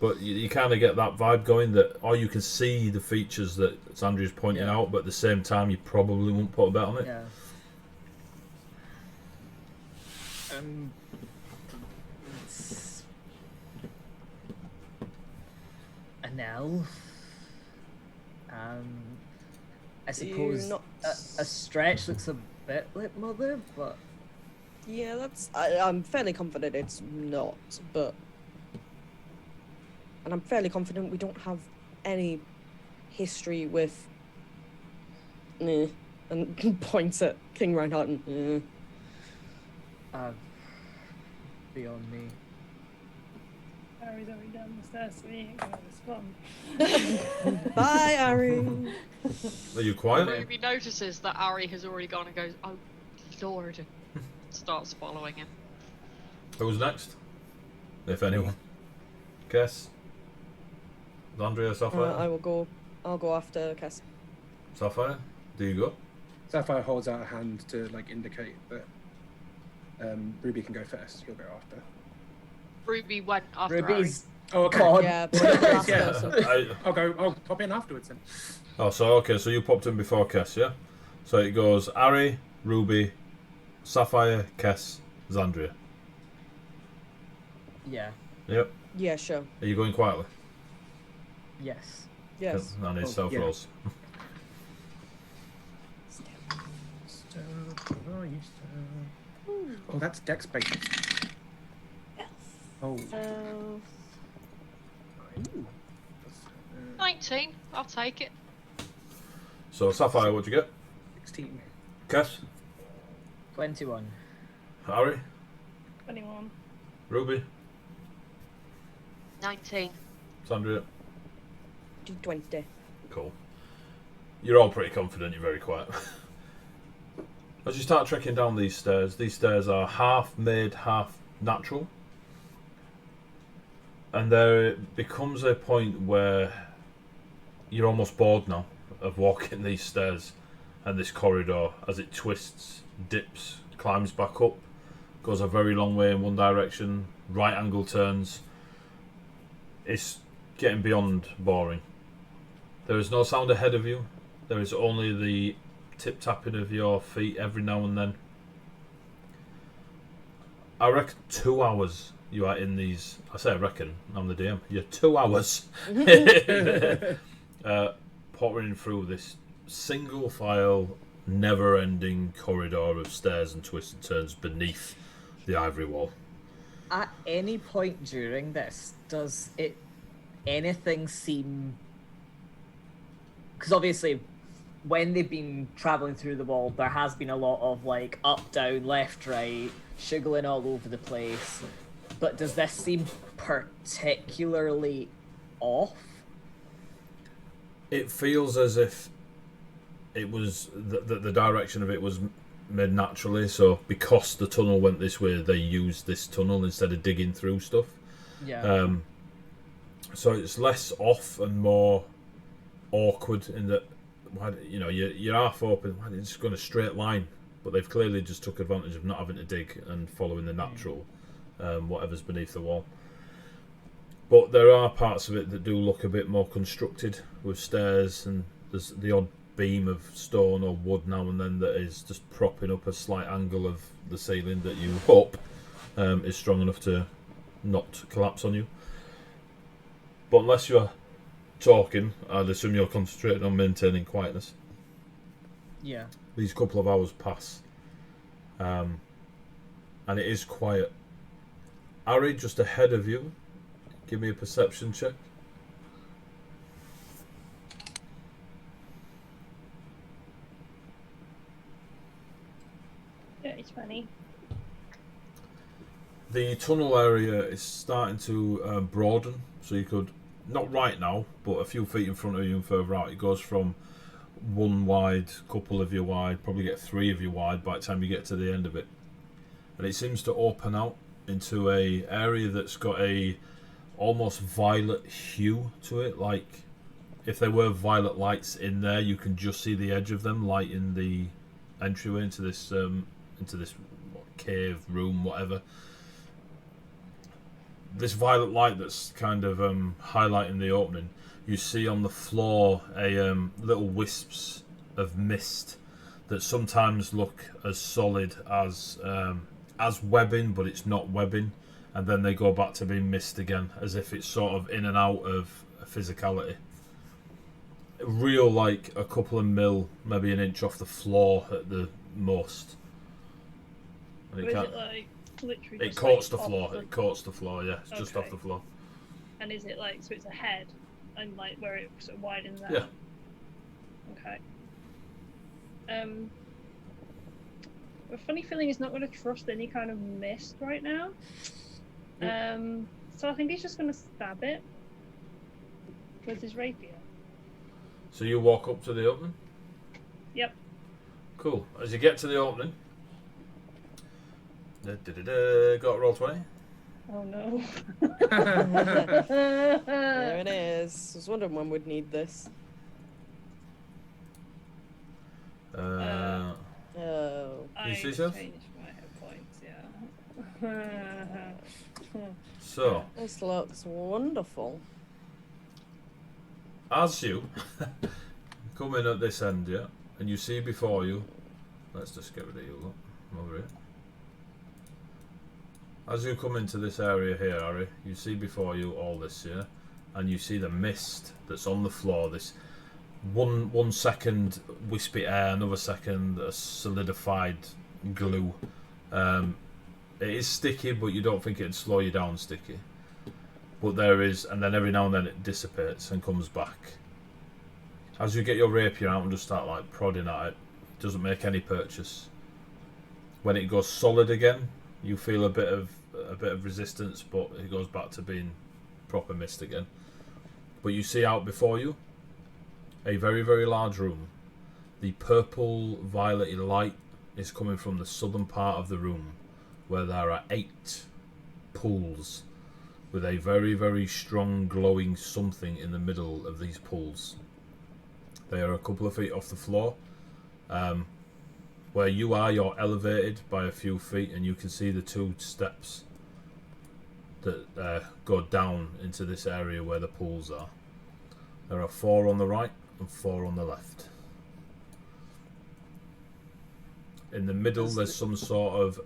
But you kind of get that vibe going that, or you can see the features that Xandria's pointing out, but at the same time, you probably won't put a bet on it. Yeah. It's an elf. I suppose a stretch looks a bit like mother, but Yeah, I'm fairly confident it's not, but... And I'm fairly confident we don't have any history with... and points at King Reinhardt and... beyond me. Harry's already down the stairs, so he ain't gonna respond. Bye, Ari! Are you quiet? Ruby notices that Ari has already gone and goes, oh, Lord. Starts following him. Who's next? If anyone. Kess? Xandria, Sapphire? I'll go after Kess. Sapphire? Do you go? Sapphire holds out a hand to like indicate that Ruby can go first. He'll go after. Ruby went after Ruby's Oh, okay. God. Yeah, Yeah. I'll pop in afterwards then. Oh, so okay, so you popped in before Kess, yeah? So it goes Ari, Ruby, Sapphire, Kess, Xandria. Yeah. Yep. Yeah, sure. Are you going quietly? Yes. Yes. And it's self rolls. Oh, that's Dex based. Oh. So... 19. I'll take it. So Sapphire, what'd you get? 16. Kess? 21. Ari? 21. Ruby? 19. Xandria? D20. Cool. You're all pretty confident, you're very quiet. As you start trekking down these stairs are half made, half natural. And there becomes a point where you're almost bored now of walking these stairs and this corridor as it twists, dips, climbs back up, goes a very long way in one direction, right angle turns. It's getting beyond boring. There is no sound ahead of you. There is only the tip-tapping of your feet every now and then. I reckon 2 hours you are in these... I say I reckon, I'm the DM. You're 2 hours pottering through this single-file, never-ending corridor of stairs and twists and turns beneath the ivory wall. At any point during this, does it anything seem... Because obviously, when they've been travelling through the wall, there has been a lot of, like, up, down, left, right, shiggling all over the place. But does this seem particularly off? It feels as if it was... the direction of it was made naturally, so because the tunnel went this way, they used this tunnel instead of digging through stuff. Yeah. So it's less off and more awkward in that, you know, you're half open, it's just going a straight line, but they've clearly just took advantage of not having to dig and following the natural whatever's beneath the wall. But there are parts of it that do look a bit more constructed with stairs, and there's the odd beam of stone or wood now and then that is just propping up a slight angle of the ceiling that you hope is strong enough to not collapse on you. But unless you're talking, I'd assume you're concentrating on maintaining quietness. Yeah. These couple of hours pass. And it is quiet. Ari, just ahead of you. Give me a perception check. It's funny. The tunnel area is starting to broaden, so you could, not right now, but a few feet in front of you and further out, it goes from one wide, couple of you wide, probably get 3 of you wide by the time you get to the end of it. And it seems to open out into a area that's got a almost violet hue to it, like if there were violet lights in there, you can just see the edge of them lighting the entryway into this cave, room, whatever. This violet light that's kind of highlighting the opening, you see on the floor a little wisps of mist that sometimes look as solid as webbing, but it's not webbing, and then they go back to being mist again, as if it's sort of in and out of physicality. Real, like a couple of mil, maybe an inch off the floor at the most. And Or is it like literally? it just, coats like, the floor. off the- It coats the floor. Yeah, it's just off Okay. the floor. And is it like so? It's a head, and like where it sort of widens out. Yeah. Okay. A funny feeling he's not going to trust any kind of mist right now. So I think he's just going to stab it with his rapier. So you walk up to the opening. Yep. Cool. As you get to the opening, got a roll 20. Oh no. There it is. I was wondering when we'd need this. Uh, Oh. You see I yourself? changed my hit points. Yeah. so This looks wonderful. as you come in at this end, yeah, and you see before you, let's just get rid of you, look, over here. As you come into this area here, Harry, you see before you all this, yeah, and you see the mist that's on the floor. This one second wispy air, another second a solidified glue. It is sticky, but you don't think it'd slow you down sticky. But there is, and then every now and then it dissipates and comes back. As you get your rapier out and just start like prodding at it, it doesn't make any purchase. When it goes solid again, you feel a bit of resistance, but it goes back to being proper mist again. But you see out before you a very, very large room. The purple violet light is coming from the southern part of the room, where there are 8 pools with a very, very strong glowing something in the middle of these pools. They are a couple of feet off the floor. Where you are, you're elevated by a few feet, and you can see the 2 steps that go down into this area where the pools are. There are 4 on the right and 4 on the left. In the middle, there's some sort of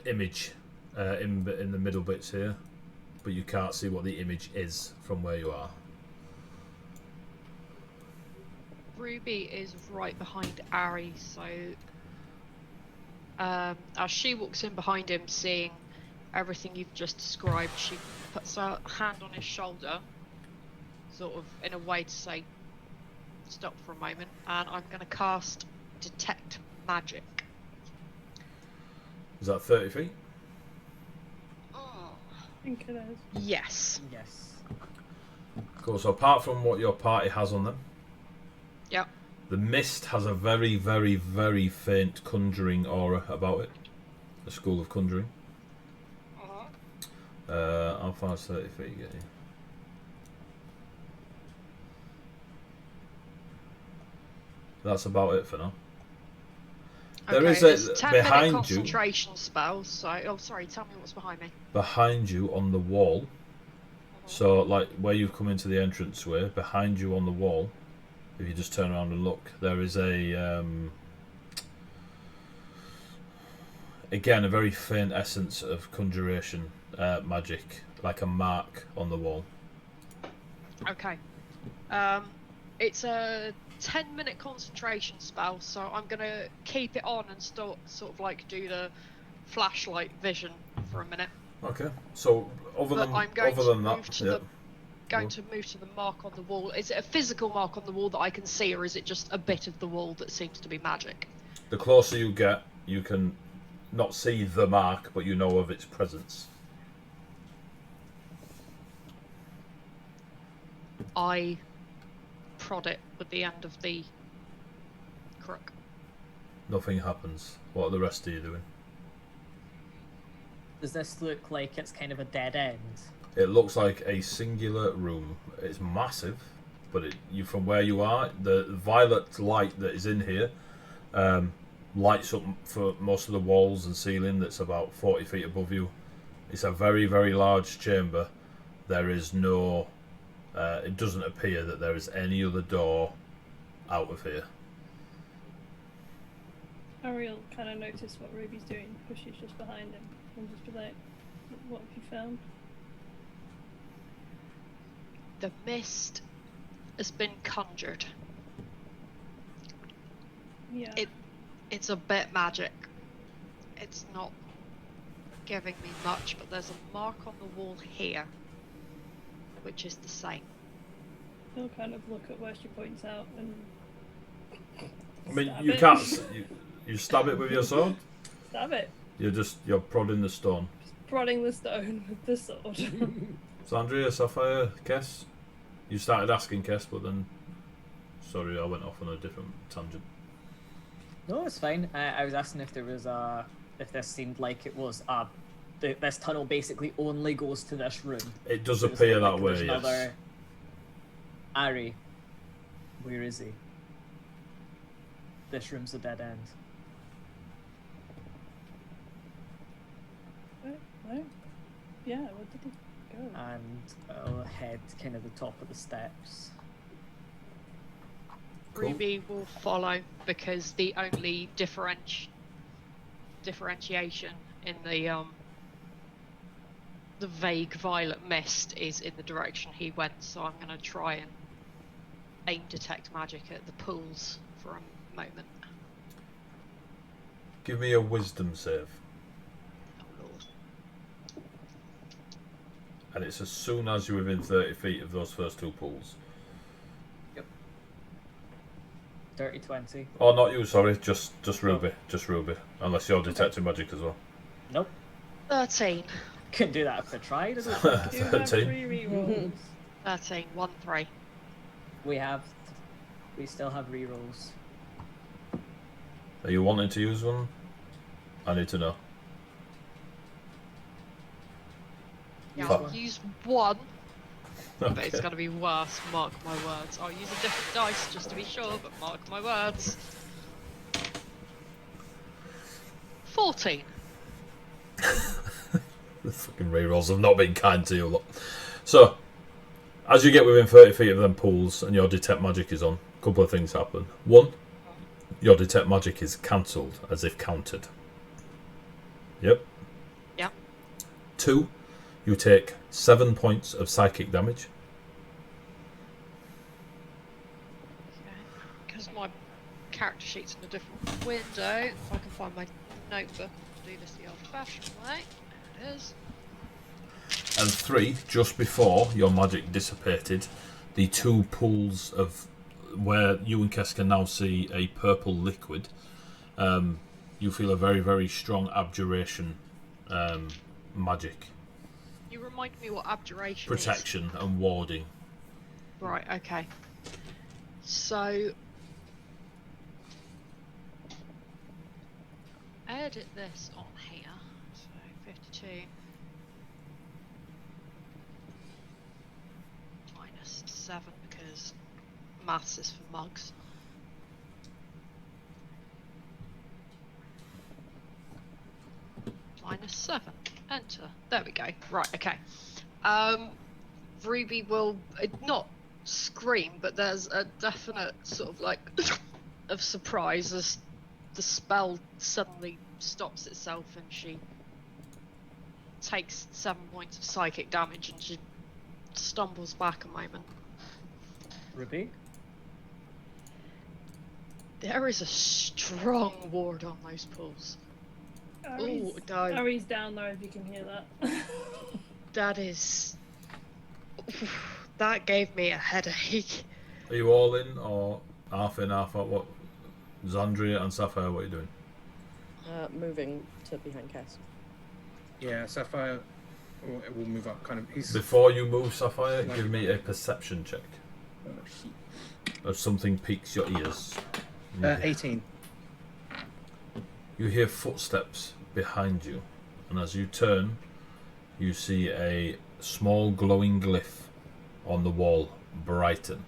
image in the middle bits here, but you can't see what the image is from where you are. Ruby is right behind Ari, so as she walks in behind him, seeing everything you've just described, she puts her hand on his shoulder, sort of in a way to say, stop for a moment, and I'm going to cast Detect Magic. Is that 30 feet? I think it is. Yes. Yes. Cool, so apart from what your party has on them, Yep. the mist has a very, very, very faint conjuring aura about it. A school of conjuring. How far is 30 feet get you? That's about it for now. There Okay, is there's a 10-minute behind you. concentration spell, so oh sorry, tell me what's behind me. Behind you on the wall. So like where you've come into the entranceway, behind you on the wall, if you just turn around and look, there is a again a very faint essence of conjuration magic, like a mark on the wall. Okay. It's a 10-minute concentration spell, so I'm gonna keep it on and sort of like do the flashlight vision for a minute. Okay. So other But than I'm going other to than that, move to yeah. the going to move to the mark on the wall. Is it a physical mark on the wall that I can see, or is it just a bit of the wall that seems to be magic? The closer you get, you can not see the mark, but you know of its presence. I prod it with the end of the crook. Nothing happens. What are the rest of you doing? Does this look like it's kind of a dead end? It looks like a singular room. It's massive, but you from where you are, the violet light that is in here lights up for most of the walls and ceiling that's about 40 feet above you. It's a very, very large chamber. There is no... it doesn't appear that there is any other door out of here. Ariel kind of noticed what Ruby's doing because she's just behind him and just be like, what have you found? The mist has been conjured. Yeah. It's a bit magic. It's not giving me much, but there's a mark on the wall here, which is the same. He'll kind of look at where she points out and I mean, stab you it. can't... You stab it with your sword? Stab it. You're prodding the stone. Prodding the stone with the sword. Sandria, Sapphire, Kess? You started asking Kess, but then... Sorry, I went off on a different tangent. No, it's fine. I was asking if there was if this seemed like it was this tunnel basically only goes to this room. It does Does it appear look that like way, there's yes. another... Ari, where is he? This room's a dead end. Where? Yeah, where did he go? And I'll head kind of the top of the steps. Cool. Ruby will follow because the only differentiation in the vague violet mist is in the direction he went. So I'm going to try and aim detect magic at the pools for a moment. Give me a wisdom save. Oh lord. And it's as soon as you're within 30 feet of those first two pools. Dirty 20. Oh, not you, sorry. Just Ruby. Just Ruby. Unless you're detecting magic as well. Nope. 13. Couldn't do that if I tried. Do you have 13. 3 rerolls? 13. 1, 3. We still have rerolls. Are you wanting to use one? I need to know. Yeah, Fuck. I'll use 1. But Okay. it's going to be worse, mark my words. I'll use a different dice just to be sure, but mark my words. 14. The fucking rerolls have not been kind to you lot. So, as you get within 30 feet of them pools and your detect magic is on, a couple of things happen. One, your detect magic is cancelled as if counted. Yep. Yep. 2, you take 7 points of psychic damage. Because my character sheet's in a different window, if I can find my notebook, I'll do this the old-fashioned way. There it is. And 3, just before your magic dissipated, the 2 pools of where you and Kes can now see a purple liquid, you feel a very, very strong abjuration magic. You remind me what abjuration Protection and warding. is. Right, okay. So... edit this on here. So, 52... minus 7 because maths is for mugs. Minus 7. Enter. There we go. Right, okay. Ruby will not scream, but there's a definite sort of like of surprise as the spell suddenly stops itself and she takes 7 points of psychic damage and she stumbles back a moment. Ruby? There is a strong ward on those pools. Ari's, Oh, no. Ari's down there if you can hear that. That is... That gave me a headache. Are you all in or half in, half out? What? Zandria and Sapphire, what are you doing? Moving to behind Cass. Yeah, Sapphire will move up. Kind of. He's. Before you move, Sapphire, give me a perception check. If something piques your ears. 18. You hear footsteps behind you, and as you turn, you see a small glowing glyph on the wall brighten.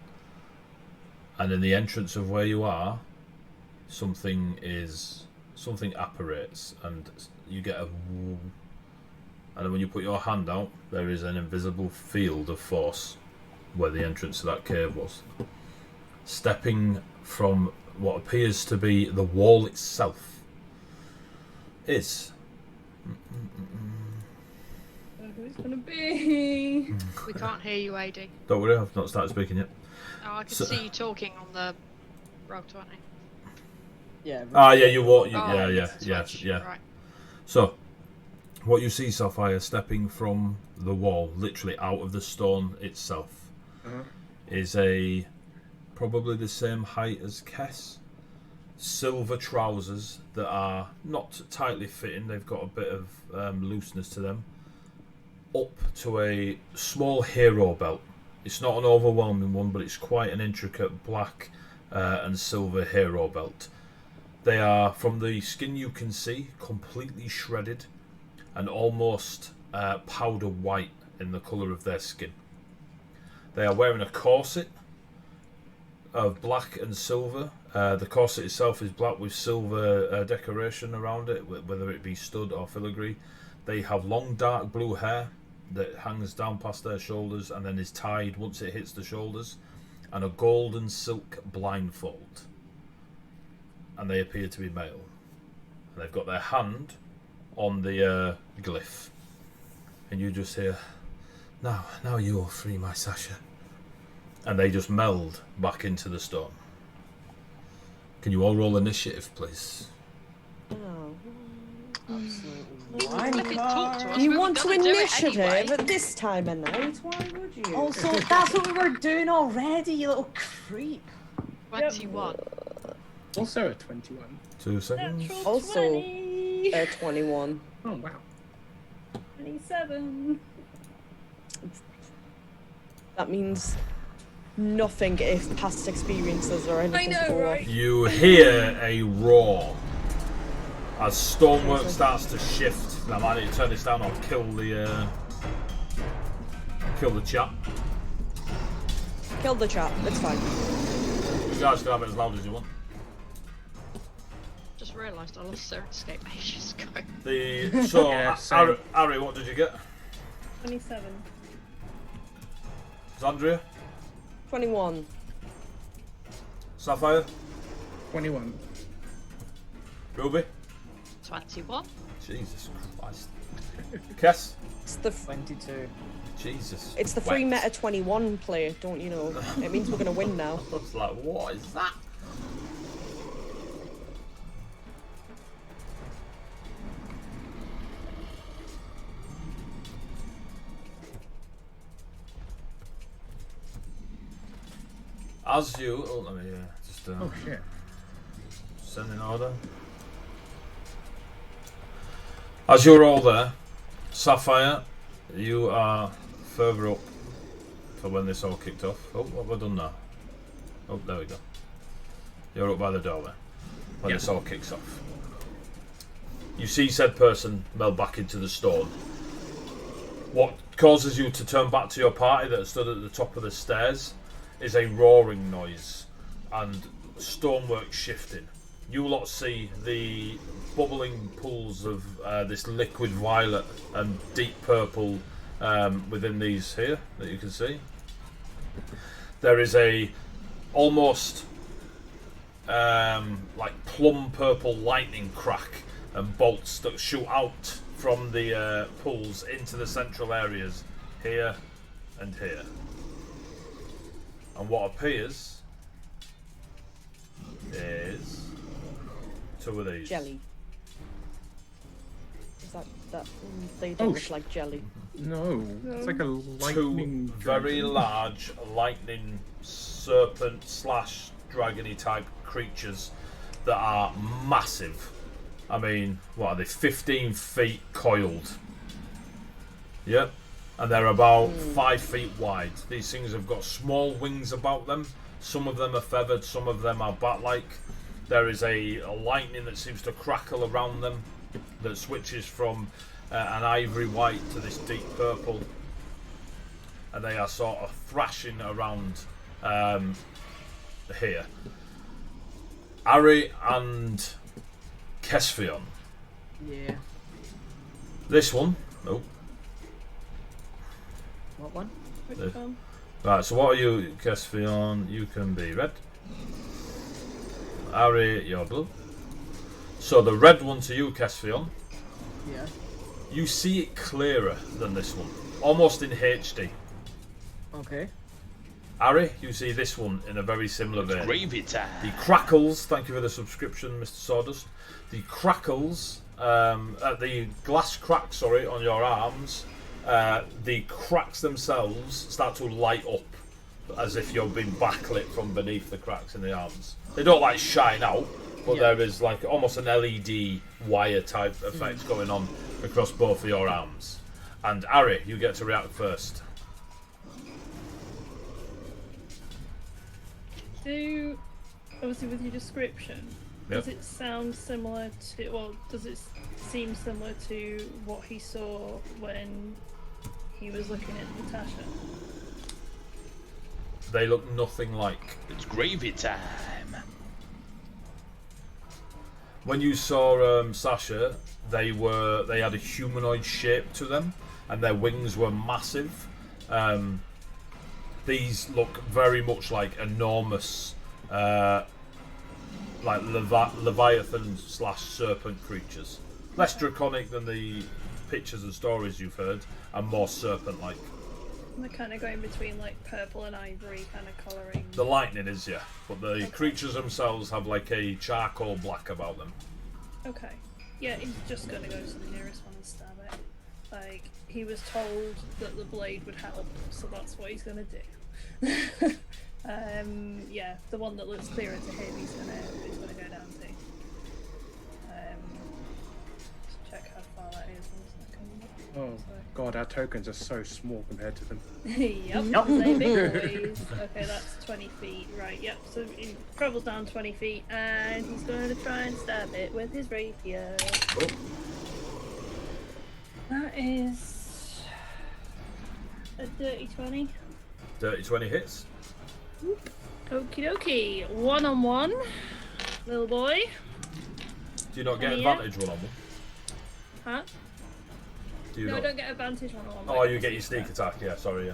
And in the entrance of where you are, something apparates, and you get a woo. And then when you put your hand out, there is an invisible field of force where the entrance to that cave was. Stepping from what appears to be the wall itself is... Who it's gonna be? We can't hear you, AD. Don't worry, I've not started speaking yet. Oh, I can So- see you talking on the Roll20. Yeah. Ah, yeah, you walk. Oh, Yeah. switch, Right. So, what you see, Sapphire, stepping from the wall, literally out of the stone itself, is probably the same height as Kess. Silver trousers that are not tightly fitting, they've got a bit of looseness to them. Up to a small hero belt. It's not an overwhelming one, but it's quite an intricate black and silver hero belt. They are, from the skin you can see, completely shredded and almost powder white in the colour of their skin. They are wearing a corset of black and silver. The corset itself is black with silver decoration around it, whether it be stud or filigree. They have long dark blue hair that hangs down past their shoulders and then is tied once it hits the shoulders, and a golden silk blindfold. And they appear to be male. And they've got their hand on the glyph. And you just hear, now you'll free my Sasha. And they just meld back into the stone. Can you all roll initiative, please? Oh. Absolutely. Look, talk to us. You we were want to gonna do it initiative anyway. at this time of night? Why would you? Also, that's what we were doing already, you little creep. 21. Also a 21. 2 seconds. Natural Also, 20. 21. Oh wow. 27. That means nothing if past experiences or anything. I know, go right? off. You hear a roar as stonework starts to shift. Now, I might need to turn this down or kill the chat. Kill the chat. It's fine. You guys can have it as loud as you want. Just realised I lost Syrinscape ages ago. So, Yeah, same. Ari, what did you get? 27. Zandria? 21. Sapphire? 21. Ruby? 21. Jesus Christ. Kess? It's the 22. Jesus. it's the free Wet. meta 21 play, don't you know? It means we're gonna win now. I was like, what is that? As you... Oh, let me just... Oh shit. Send in order. As you're all there, Sapphire, you are further up for when this all kicked off. Oh, what have I done now? Oh, there we go. You're up by the doorway when this all kicks off. You see said person meld back into the stone. What causes you to turn back to your party that stood at the top of the stairs is a roaring noise and stonework shifting. You lot see the bubbling pools of this liquid violet and deep purple within these here that you can see. There is a almost like plum purple lightning crack and bolts that shoot out from the pools into the central areas here and here. And what appears is 2 of these. Jelly. Is that they don't look sh- like jelly. No, it's like a 2 lightning. very large lightning serpent slash dragony type creatures that are massive. I mean, what are they? 15 feet coiled. Yep. And they're about 5 feet wide. These things have got small wings about them. Some of them are feathered, some of them are bat-like. There is a lightning that seems to crackle around them that switches from an ivory white to this deep purple. And they are sort of thrashing around here. Ari and Kesfion. Yeah. This one. Oh. What one? Which The- one? Right, so what are you, Kesfion? You can be red. Ari, you're blue. So the red one to you, Kesfion, Yeah. you see it clearer than this one. Almost in HD. Okay. Ari, you see this one in a very similar vein. Gravy time. The crackles, thank you for the subscription, Mr. Sawdust. The crackles, the glass cracks, sorry, on your arms, the cracks themselves start to light up as if you've been backlit from beneath the cracks in the arms. They don't like shine out, but Yeah. there is like almost an LED wire type effect going on across both of your arms. And Ari, you get to react first. Do obviously with your description, Yep. does it sound similar to, well, does it seem similar to what he saw when he was looking at Natasha? They look nothing like. It's gravy time. When you saw Sasha, they had a humanoid shape to them, and their wings were massive. These look very much like enormous, like Leviathan slash serpent creatures. Less draconic than the pictures and stories you've heard, and more serpent-like. They're kind of going between like purple and ivory kind of colouring. The lightning is, yeah, but the creatures themselves have like a charcoal black about them. Okay. Yeah, he's just gonna go to the nearest one and stab it. Like, he was told that the blade would help, so that's what he's gonna do. Yeah, the one that looks clearer to him, he's gonna go down to. Just check how far that is. 1 second. Oh god, our tokens are so small compared to them. Yep, they big boys. Okay, that's 20 feet. Right, yep, so he travels down 20 feet and he's going to try and stab it with his rapier. Oh. That is a dirty 20. Dirty 20 hits. Okie dokie. 1-on-1, little boy. Do you not get Yeah. advantage one on them? Huh? Do you No, I not? don't get advantage on one. Oh, you get your sneak attack. Yeah, sorry.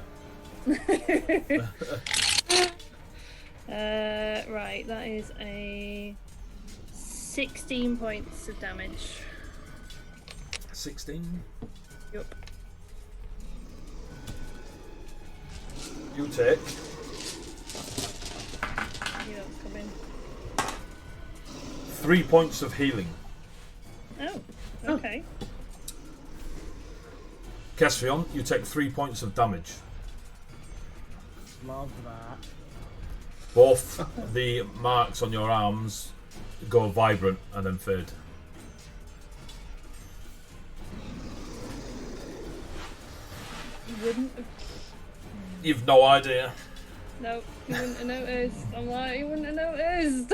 Yeah. Right, that is a 16 points of damage. 16. Yup. You take Yeah, that's coming. 3 points of healing. Oh, okay. Kesfion, you take 3 points of damage. Love that. Both the marks on your arms go vibrant and then fade. You wouldn't have. You've no idea. No, you wouldn't have noticed. I'm like, you wouldn't have noticed.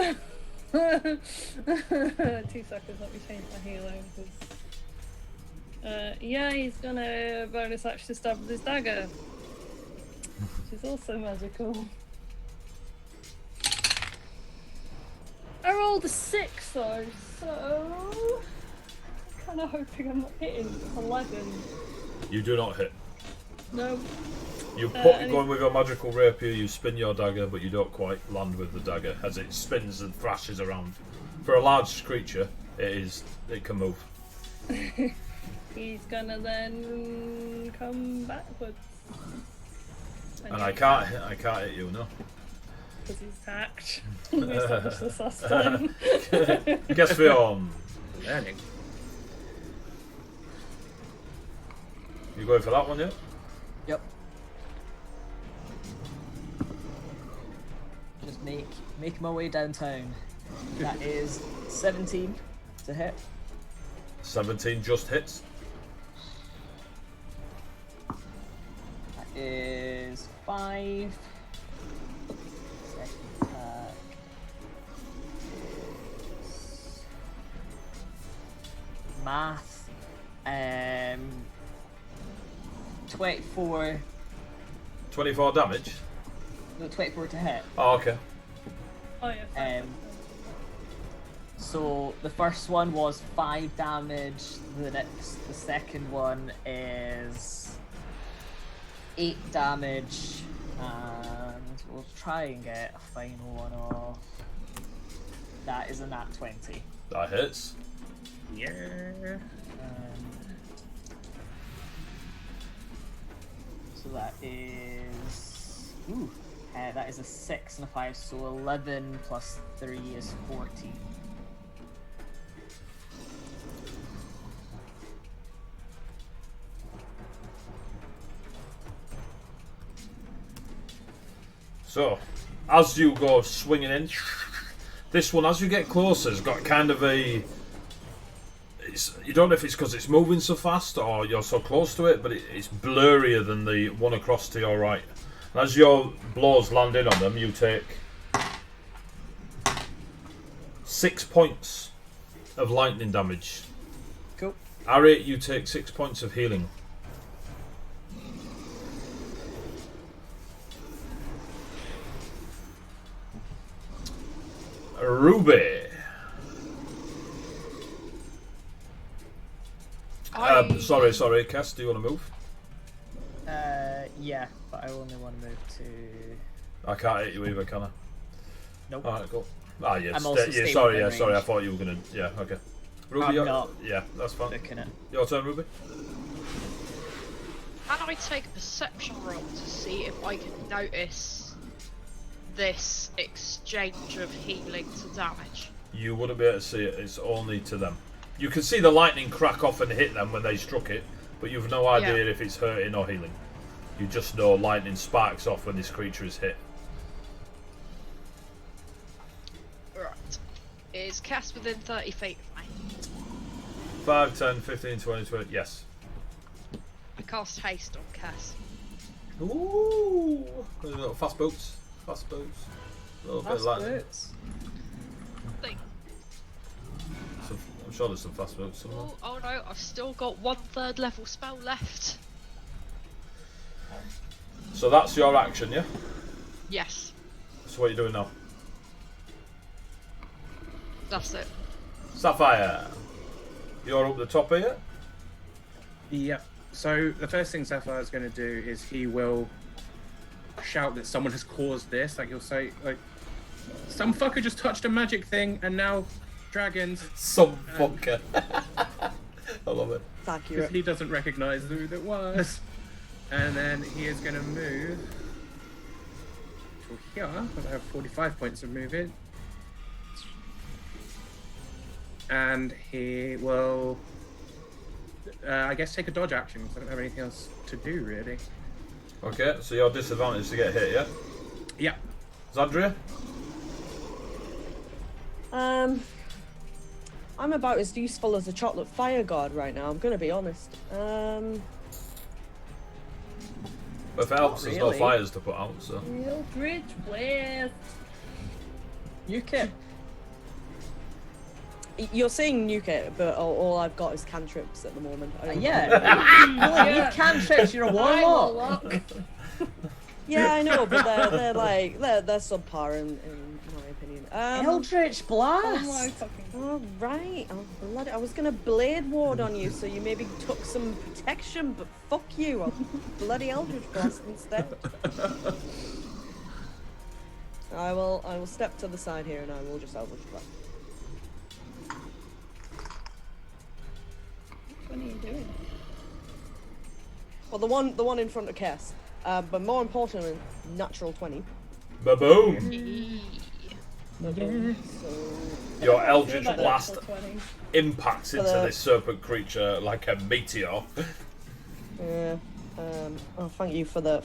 2 seconds, let me change my healing. Yeah, he's gonna bonus action to stab with his dagger, which is also magical. I rolled a 6 though, so I'm kind of hoping I'm not hitting 11. You do not hit. No. You and going with your magical rapier, you spin your dagger, but you don't quite land with the dagger as it spins and thrashes around. For a large creature, it can move. He's gonna then come backwards. And I can't hit you, no. Because he's tacked. We established this last time. Guess we're on. Learning. You going for that one, yeah? Yep. Just make my way downtown. That is 17 to hit. 17 just hits. That is 5. Second attack is math. 24. 24 damage. No, 24 to hit. Oh, okay. Oh yeah. So the first one was 5 damage. The second one is 8 damage, and we'll try and get a final one off. That is a nat 20. That hits. Yeah. So that is that is a 6 and a 5. So 11 plus 3 is 14. So, as you go swinging in, this one, as you get closer, has got kind of a... you don't know if it's because it's moving so fast or you're so close to it, but it's blurrier than the one across to your right. And as your blows land in on them, you take 6 points of lightning damage. Cool. Ari, you take 6 points of healing. Ruby. Sorry, Cass, do you want to move? Yeah, but I only want to move to... I can't hit you either, can I? Nope. Alright, cool. Ah, yes. I'm also staying Sorry, within sorry, I range. thought you were going to... Yeah, okay. Ruby, I'm not yeah, that's fine. looking at... Your turn, Ruby. Can I take a perception roll to see if I can notice this exchange of healing to damage? You wouldn't be able to see it, it's only to them. You can see the lightning crack off and hit them when they struck it, but you've no idea if it's hurting or healing. You just know lightning sparks off when this creature is hit. Right. Is Cass within 30 feet of me? 5, 10, 15, 20, 20, yes. I cast haste on Cass. Ooh! Little fast boats. A little bit of lightning. boots. Thing. I'm sure there's some fast boats somewhere. Oh no, I've still got 1/3 level spell left. So that's your action, yeah? Yes, So what are you doing now? that's it. Sapphire! You're up the top here? Yep. So the first thing Sapphire's going to do is he will shout that someone has caused this. Like he'll say, like, some fucker just touched a magic thing and now dragons. Some fucker. I love it. It's Because accurate. he doesn't recognise who that was. And then he is going to move to here, because I have 45 points of movement. And he will, I guess, take a dodge action, because I don't have anything else to do, really. Okay, so you're disadvantaged to get hit, yeah? Yeah. Zandria? I'm about as useful as a chocolate fire guard right now, I'm gonna be honest. But if it helps, there's no really. fires to put out, so... Real bridge blast. UKIP. You're saying nuke it, but all I've got is cantrips at the moment. I don't Yeah. You cantrips, you're a warlock. Yeah, I know, but they're subpar in my opinion. Eldritch Oh Blast. my fucking god. All right. Oh, bloody! I was gonna blade ward on you, so you maybe took some protection, but fuck you! I'll bloody Eldritch Blast instead. I will step to the side here, and I will just Eldritch Blast. 20 you doing? Well, the one in front of Cass. But more importantly, natural 20. Ba-boom! So Your I Eldritch feel like Blast natural 20. impacts into the- this serpent creature like a meteor. yeah. Oh, thank you for the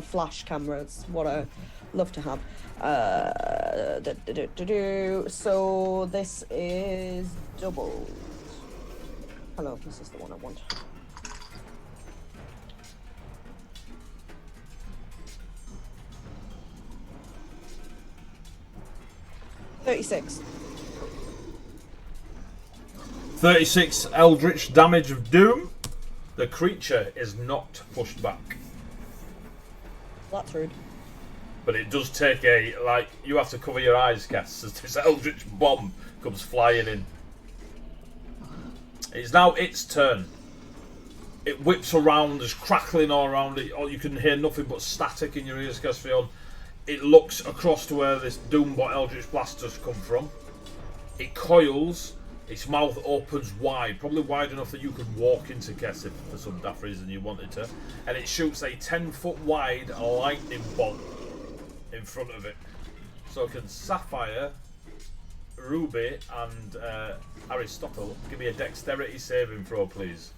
flash cameras. What I love to have. So this is doubled. Hello, this is the one I want. $36. 36 Eldritch damage of doom. The creature is not pushed back. That's rude. But it does take a, like, you have to cover your eyes, Cass, as this Eldritch bomb comes flying in. It's now its turn. It whips around, there's crackling all around it, or you can hear nothing but static in your ears, Caspian. It looks across to where this Doombot Eldritch Blast has come from. It coils, its mouth opens wide, probably wide enough that you could walk into Cass if for some daft reason you wanted to. And it shoots a 10-foot wide lightning bolt in front of it. So can Sapphire, Ruby, and Aristotle give me a dexterity saving throw, please?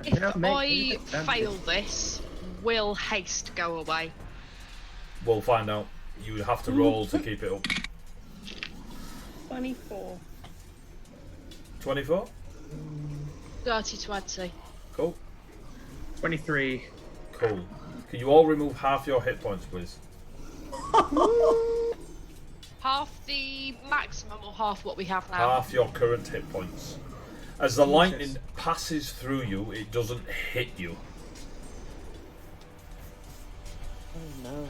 If I fail this, will haste go away? We'll find out. You have to roll to keep it up. 24. 24? Dirty 20. Cool. 23. Cool. Can you all remove half your hit points, please? Half the maximum or half what we have now? Half your current hit points. As the lightning passes through you, it doesn't hit you. Oh no.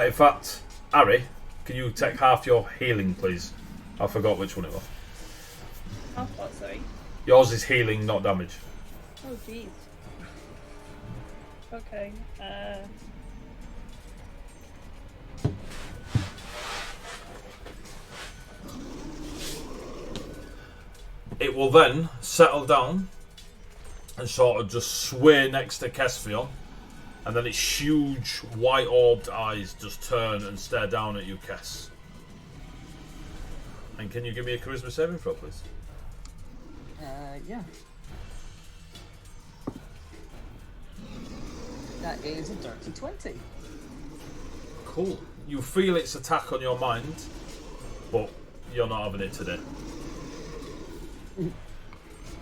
In fact, Ari, can you take half your healing, please? I forgot which one it was. Half what, sorry? Yours is healing, not damage. Oh, jeez. Okay. It will then settle down and sort of just sway next to Kesfion, and then its huge white-orbed eyes just turn and stare down at you, Kes. And can you give me a charisma saving throw, please? Yeah. That is a dirty 20. Cool. You feel its attack on your mind, but you're not having it today.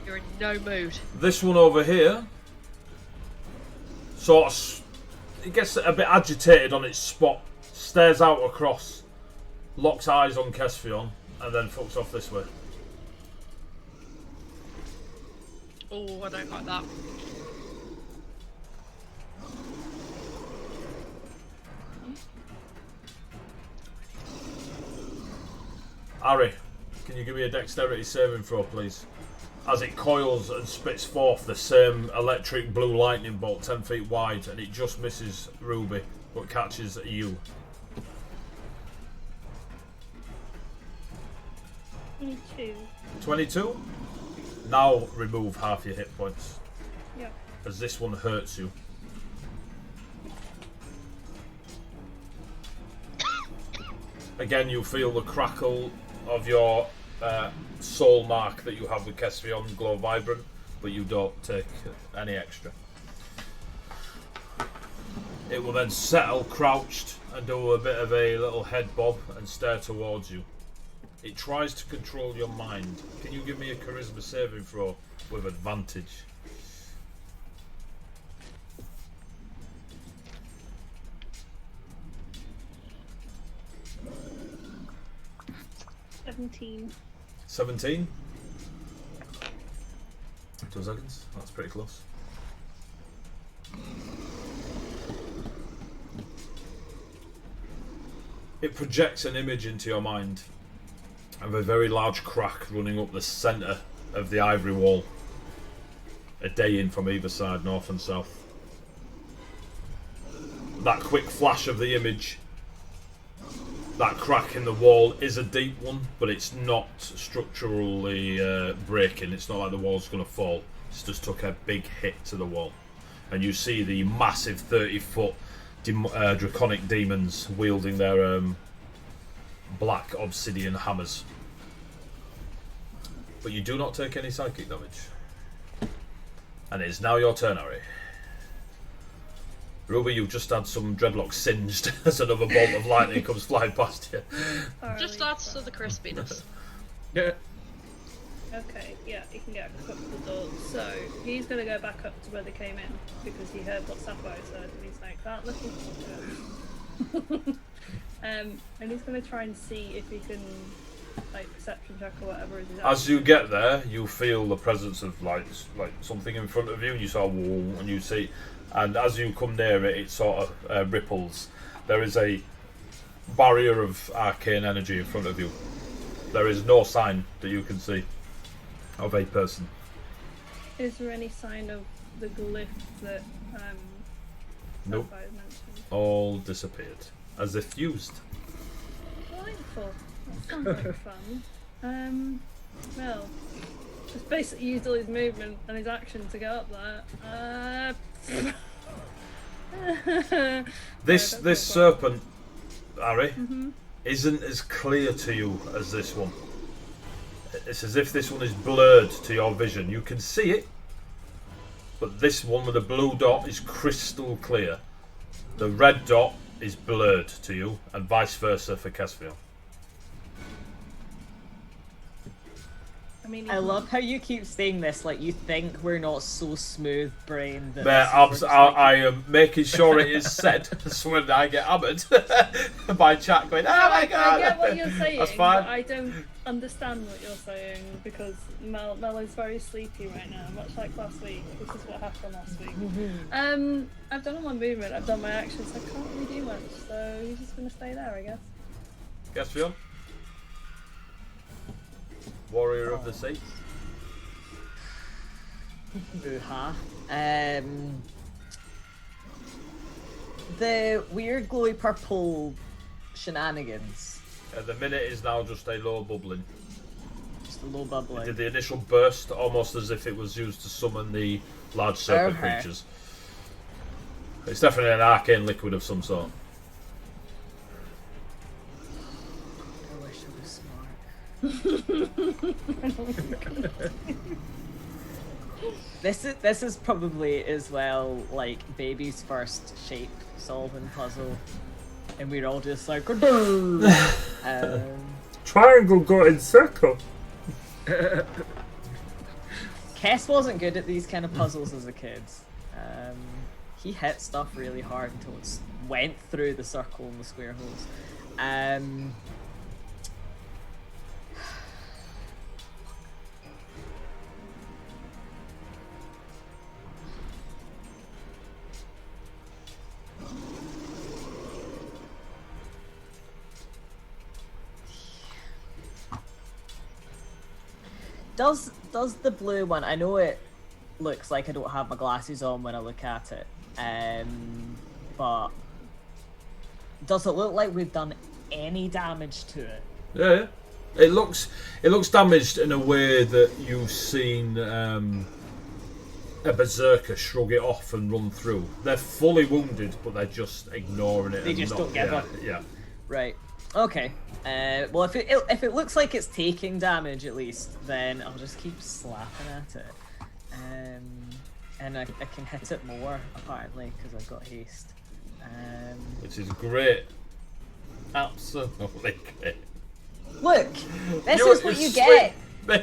You're in no mood. This one over here, sort of, it gets a bit agitated on its spot, stares out across, locks eyes on Kesfion, and then fucks off this way. Oh, I don't like that. Ari, can you give me a dexterity saving throw, please? As it coils and spits forth the same electric blue lightning bolt 10 feet wide, and it just misses Ruby, but catches you. 22. 22? Now remove half your hit points, Yep. as this one hurts you. Again, you feel the crackle of your soul mark that you have with Kesfion glow vibrant, but you don't take any extra. It will then settle crouched and do a bit of a little head bob and stare towards you. It tries to control your mind. Can you give me a charisma saving throw with advantage? $17. 17? 2 seconds. That's pretty close. It projects an image into your mind of a very large crack running up the centre of the ivory wall, a day in from either side, north and south. that quick flash of the image, that crack in the wall is a deep one, but it's not structurally breaking. It's not like the wall's going to fall. It's just took a big hit to the wall. And you see the massive 30-foot draconic demons wielding their black obsidian hammers. But you do not take any psychic damage. And it is now your turn, Harry. Ruby, you've just had some dreadlocks singed as another bolt of lightning comes flying past you. Just adds to the crispiness. Yeah. Okay, yeah, he can get up to the door. So he's going to go back up to where they came in because he heard what Sapphire said, and he's like, "That looking good." And he's going to try and see if he can, like, perception check or whatever. As you get there, you feel the presence of like something in front of you, and you saw a wall, and you see. And as you come near it, it sort of ripples. There is a barrier of arcane energy in front of you. There is no sign that you can see of a person. Is there any sign of the glyph that Nope. Sapphire mentioned? All disappeared, as if used. Delightful. That sounds like fun. Well, just basically used all his movement and his action to get up there. This serpent, Harry, isn't as clear to you as this one. It's as if this one is blurred to your vision. You can see it, but this one with the blue dot is crystal clear. The red dot is blurred to you, and vice versa for Caspian. I love how you keep saying this like you think we're not so smooth-brained. that I am making sure it is said so when I get hammered by chat going, "Oh my god!" I get what you're saying, That's fine. but I don't understand what you're saying because Mel is very sleepy right now, much like last week. This is what happened last week. I've done all my movement, I've done my actions, I can't really do much, so he's just gonna stay there, I guess. Caspian, warrior of the sea. The weird glowy purple shenanigans. The minute is now just a low bubbling. Just a low bubbling. It did the initial burst almost as if it was used to summon the large serpent creatures. It's definitely an arcane liquid of some sort. I wish I was smart. This is probably as well like baby's first shape solving puzzle, and we're all just like triangle got in circle. Kess wasn't good at these kind of puzzles as a kid. He hit stuff really hard until it went through the circle and the square holes. Does the blue one, I know it looks like I don't have my glasses on when I look at it, but does it look like we've done any damage to it? Yeah, it looks damaged in a way that you've seen a berserker shrug it off and run through. They're fully wounded, but they're just ignoring it. They just don't give up. Yeah. Right. Okay. Well, if it looks like it's taking damage at least, then I'll just keep slapping at it, and I can hit it more apparently because I've got haste. Which is great. Absolutely great. Look, this is what you get.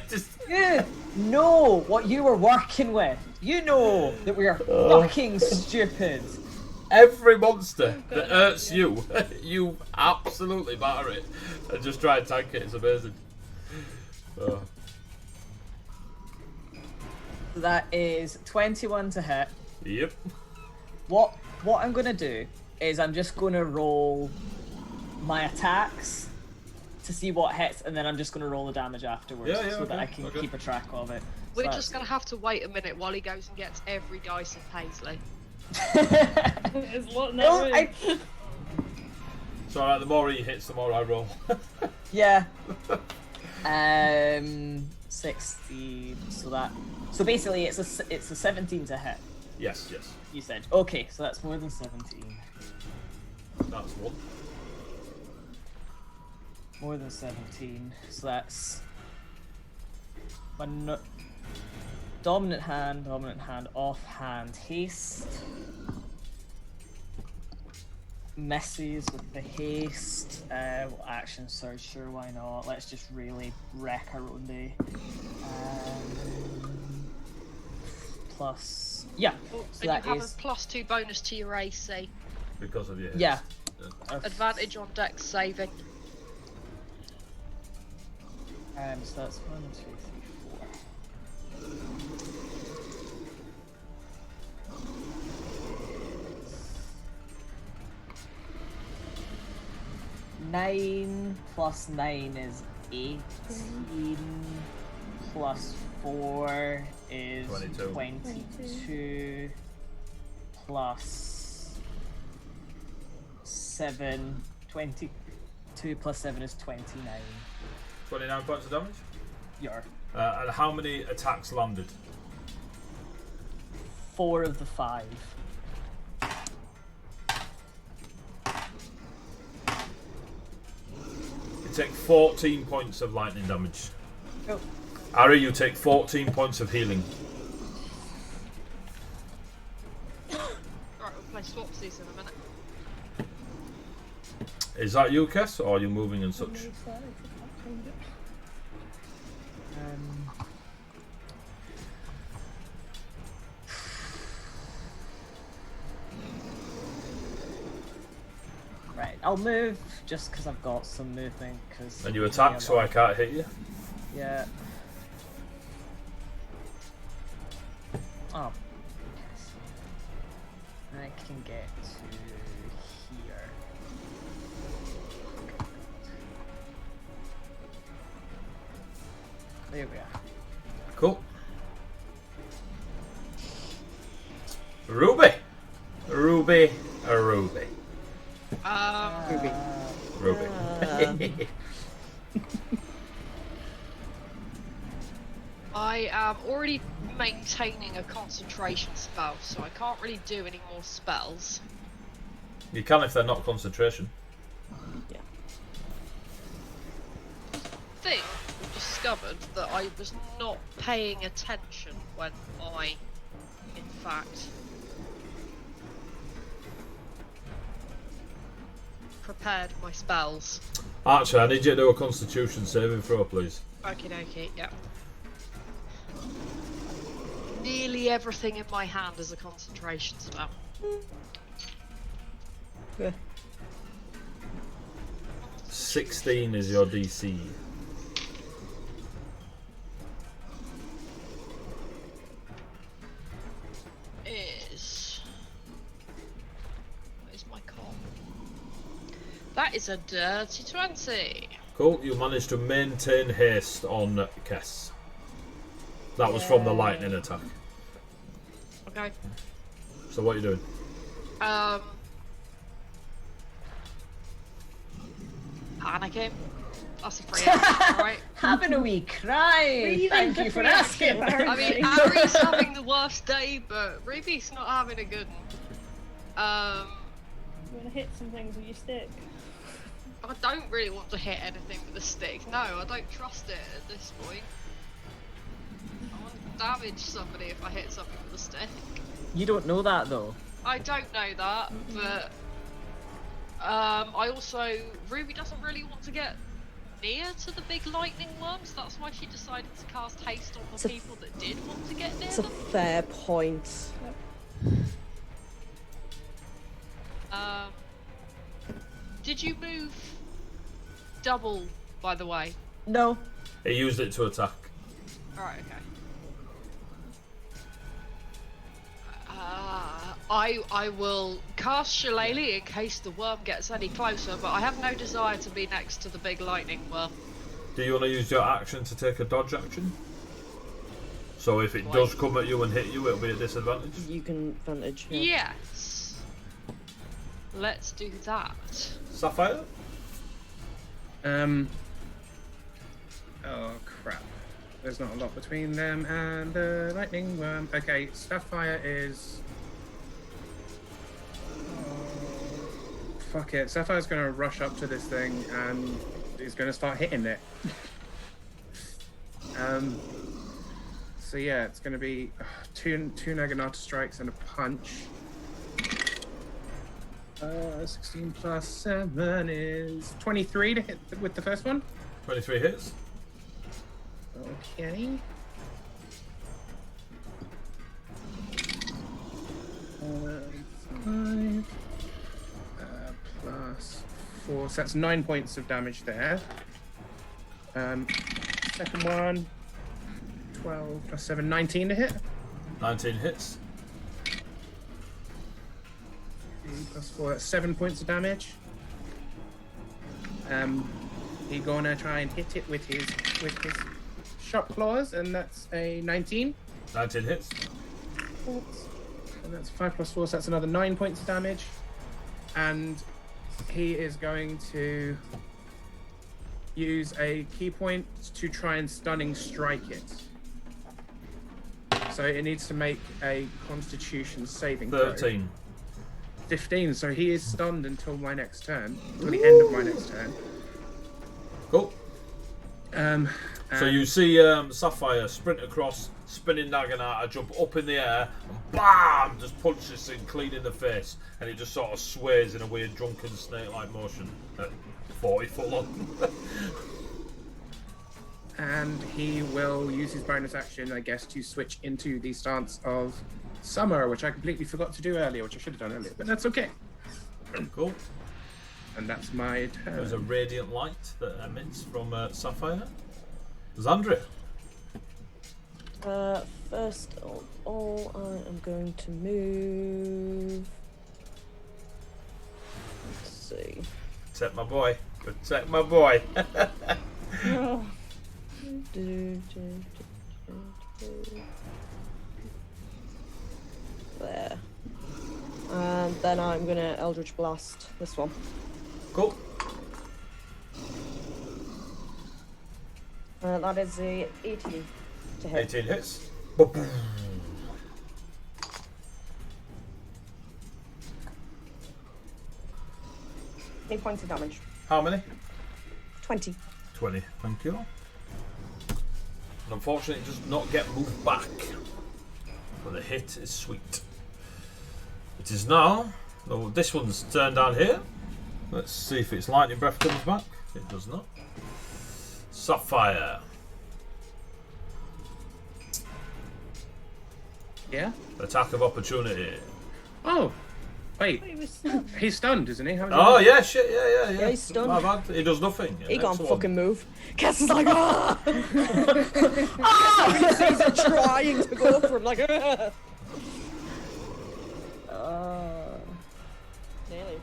Just... You know what you were working with. You know that we are fucking stupid. Every monster that hurts you, you absolutely batter it and just try and tank it. It's amazing. Oh. That is 21 to hit. Yep. What I'm gonna do is I'm just gonna roll my attacks to see what hits, and then I'm just gonna roll the damage afterwards, so that I can keep a track of it. We're just gonna have to wait a minute while he goes and gets every dice of Paisley. It's not No, I- It's alright, the more he hits, the more I roll. Yeah. 16. So basically, it's a 17 to hit. Yes. You said. Okay, so that's more than 17. That's one. More than 17. So that's one. Dominant hand, offhand, haste. Misses with the haste. Action surge, sure, why not? Let's just really wreck our own day. Plus, yeah. Oh, So and that you have is a +2 bonus to your AC. Because of your hits. yeah. Advantage on dex saving. So that's 1, 2, 3, 4. 9 plus 9 is 18. Plus 4 is 22. 22. Plus 7. 22 plus 7 is 29. 29 points of damage. Your And how many attacks landed? 4 of the 5. You take 14 points of lightning damage. Oh. Ari, you take 14 points of healing. Right, we'll play swapsies in a minute. Is that you, Kess, or are you moving and such? Right, I'll move just because I've got some movement. And you attack, so I can't hit you. Yeah. Oh. I can get to here. There we are. Cool. Ruby! Ruby. Ruby. Ruby. I am already maintaining a concentration spell, so I can't really do any more spells. You can if they're not concentration. Yeah. I think I discovered that I was not paying attention when I, in fact, prepared my spells. Actually, I need you to do a constitution saving throw, please. Okie dokie, yeah. Nearly everything in my hand is a concentration spell. Yeah. 16 is your DC. Where's my con? That is a dirty 20. Cool, you managed to maintain haste on Kess. That was from the lightning attack. Okay. So what are you doing? Panicking. That's a free action, right? Having a wee cry. Thank you for asking. I mean, Ari's having the worst day, but Ruby's not having a good one. You wanna hit some things with your stick? I don't really want to hit anything with a stick. No, I don't trust it at this point. I want to damage somebody if I hit something with a stick. You don't know that though. I don't know that, but I also Ruby doesn't really want to get near to the big lightning worms. That's why she decided to cast haste on the people that did want to get near It's a them. fair point. Did you move double, by the way? No. He used it to attack. Alright, okay. I will cast Shillelagh in case the worm gets any closer, but I have no desire to be next to the big lightning worm. Do you want to use your action to take a dodge action? So if it does come at you and hit you, it'll be a disadvantage. You can advantage. Yeah. Yes. Let's do that. Sapphire? Oh crap. There's not a lot between them and the lightning worm. Okay, Sapphire is. Fuck it. Sapphire's gonna rush up to this thing and he's gonna start hitting it. So yeah, it's gonna be two Naginata strikes and a punch. 16 plus 7 is 23 to hit with the first one. 23 hits. Okay. Five. Plus 4, so that's 9 points of damage there. Second one, 12 plus 7, 19 to hit. 19 hits. 3 plus 4, that's 7 points of damage. He's gonna try and hit it with his sharp claws, and that's a 19. 19 hits. And that's 5 plus 4, so that's another 9 points of damage. And he is going to use a key point to try and stunning strike it. So it needs to make a Constitution saving throw. 13. 15. So he is stunned until my next turn, until the end of my next turn. Cool. So And you see Sapphire sprint across, spinning Naginata, jump up in the air, and BAM! Just punch this thing clean in the face, and it just sort of sways in a weird drunken snake-like motion at 40 foot long. And he will use his bonus action, I guess, to switch into the stance of Summer, which I completely forgot to do earlier, which I should have done earlier, but that's okay. Cool. And that's my turn. There's a radiant light that emits from Sapphire. Zandria. First of all, I am going to move. Let's see. Protect my boy. Protect my boy. There. And then I'm gonna Eldritch Blast this one. Cool. That is a 18 to hit. 18 hits. 8 points of damage. How many? 20. 20. Thank you. And unfortunately, it does not get moved back. But the hit is sweet. It is now. Oh, this one's turned down here. Let's see if its lightning breath comes back. It does not. Sapphire. Yeah? Attack of opportunity. Oh! Wait, He was stunned. he's stunned, isn't he? How's Oh, he- yeah, shit, yeah. Yeah, he's stunned. My bad. He does nothing. He can't Excellent. fucking move. Cass is like, ah! Ah! He's trying to go for him, like, ah! Nearly.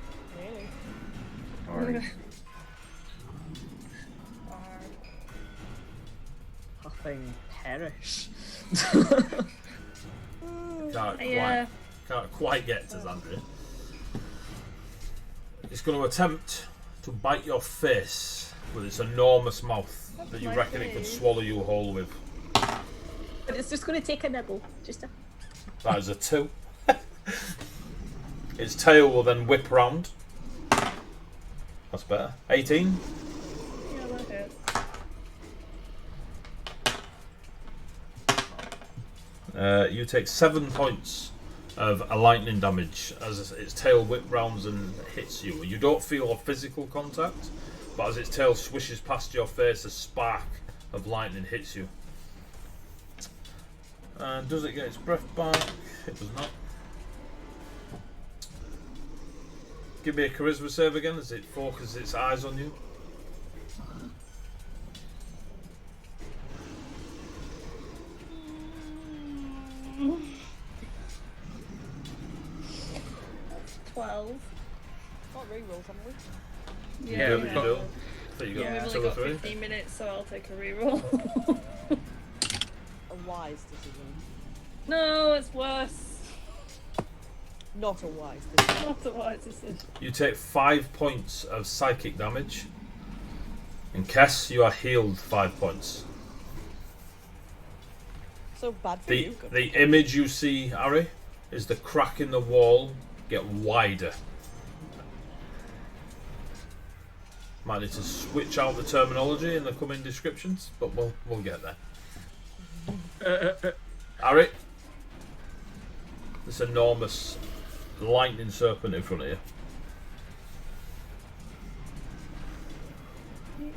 Alright. Huffing perish. Can't quite get to Zandria. It's going to attempt to bite your face with its enormous mouth that you my reckon it could face. swallow you whole with. But it's just going to take a nibble. Just a... That is a 2. Its tail will then whip round. That's better. 18. Yeah, that hit. You take 7 points of a lightning damage as its tail whip rounds and hits you. You don't feel a physical contact, but as its tail swishes past your face, a spark of lightning hits you. And does it get its breath back? It does not. Give me a charisma save again as it focuses its eyes on you. Not rerolls, haven't we? Yeah, you we've do. got- I think you got We've only 2 or got 3. 15 minutes, so I'll take a reroll. Oh wise decision. No, it's worse. Not a wise decision. Not a wise decision. You take 5 points of psychic damage. And Kess, you are healed 5 points. So bad for The you. Good. the image you see, Harry, is the crack in the wall get wider. Might need to switch out the terminology in the coming descriptions, but we'll get there. Harry, this enormous lightning serpent in front of you.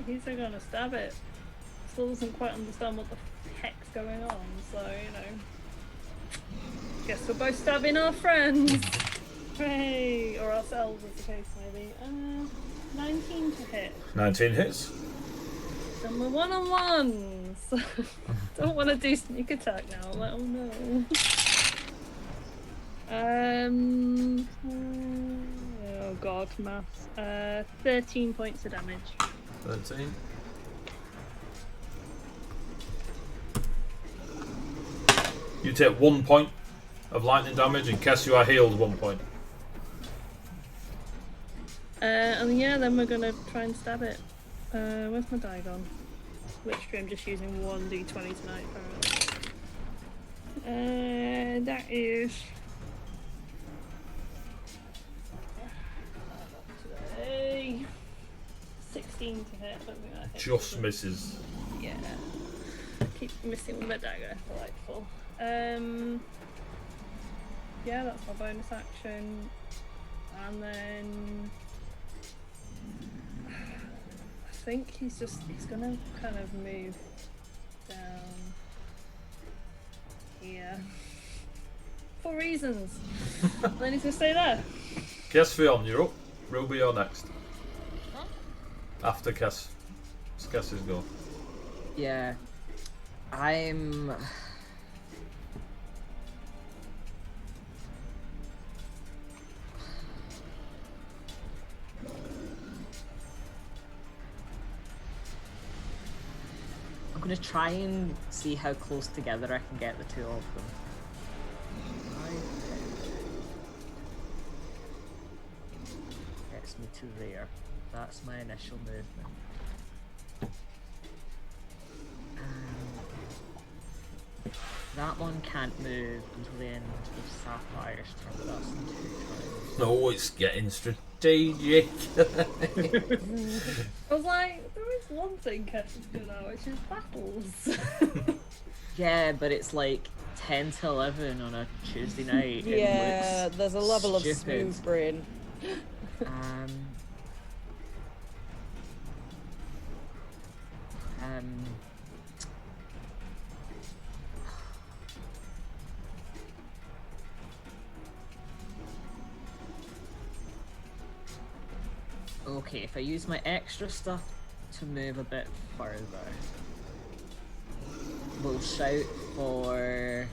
He's gonna stab it. Still doesn't quite understand what the heck's going on, so you know. Guess we're both stabbing our friends. Hooray! Or ourselves, as the case may be. 19 to hit. 19 hits. And we're one-on-ones. Don't want to do sneak attack now. Let them know. Oh god, maths. 13 points of damage. 13. You take 1 point of lightning damage, and Kess, you are healed 1 point. And yeah, then we're gonna try and stab it. Where's my die gone? Literally, I'm just using 1d20 tonight, apparently. That is... 16 to hit. I don't think that hits. Just misses. Yeah. Keep missing with my dagger. Delightful. Yeah, that's my bonus action. And then... I think he's gonna kind of move down here. For reasons. Then he's gonna stay there. Kess Fion, you're up. Ruby, you're next. After Kess. It's Kess's go. Yeah. I'm gonna try and see how close together I can get the two of them. Gets me to there. That's my initial movement. That one can't move until the end of Sapphire's turn, but that's in 2 turns. No, it's getting strategic. I was like, there is one thing Kess is good at, which is battles. Yeah, but it's like 10 to 11 on a Tuesday night. It Yeah, looks there's a level of stupid. smooth brain. Okay, if I use my extra stuff to move a bit further, we'll shout for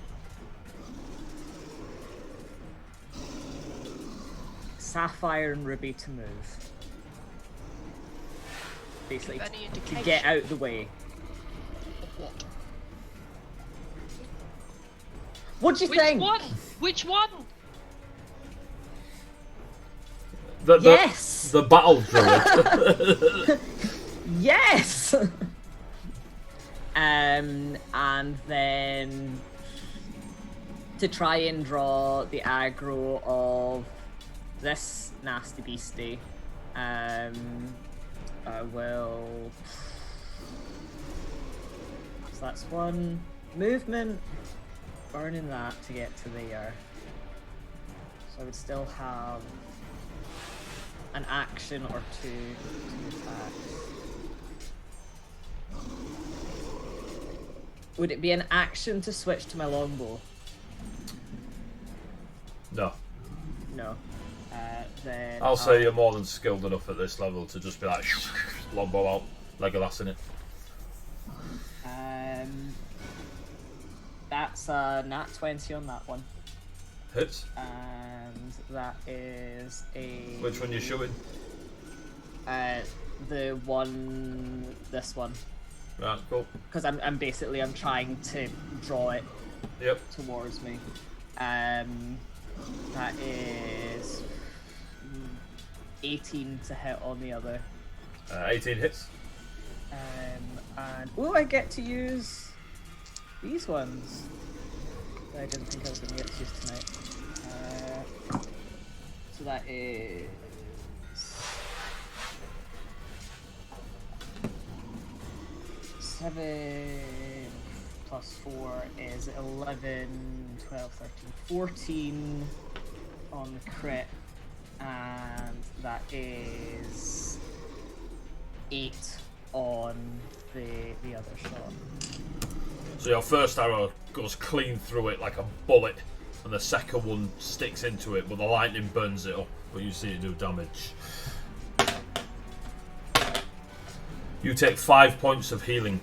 Sapphire and Ruby to move. Basically, Any to indication get out the way. of what? What do you Which think? one? Which one? Yes! The battle druid. Yes! And then to try and draw the aggro of this nasty beastie, I will. So that's one movement, burning that to get to there. So I would still have an action or two to attack. Would it be an action to switch to my longbow? No. No. Then I'll say you're more than skilled enough at this level to just be like, longbow out, Legolas in it. That's a nat 20 on that one. Hits. And that is a... Which one you shooting? The one... This one. Right, cool. Because I'm basically trying to draw it Yep. towards me. That is 18 to hit on the other. 18 hits. And I get to use these ones that I didn't think I was going to get to use tonight. So that is 7 plus 4 is 11, 12, 13, 14 on the crit, and that is 8 on the other shot. So your first arrow goes clean through it like a bullet, and the second one sticks into it, but the lightning burns it up, but you see it do damage. You take 5 points of healing,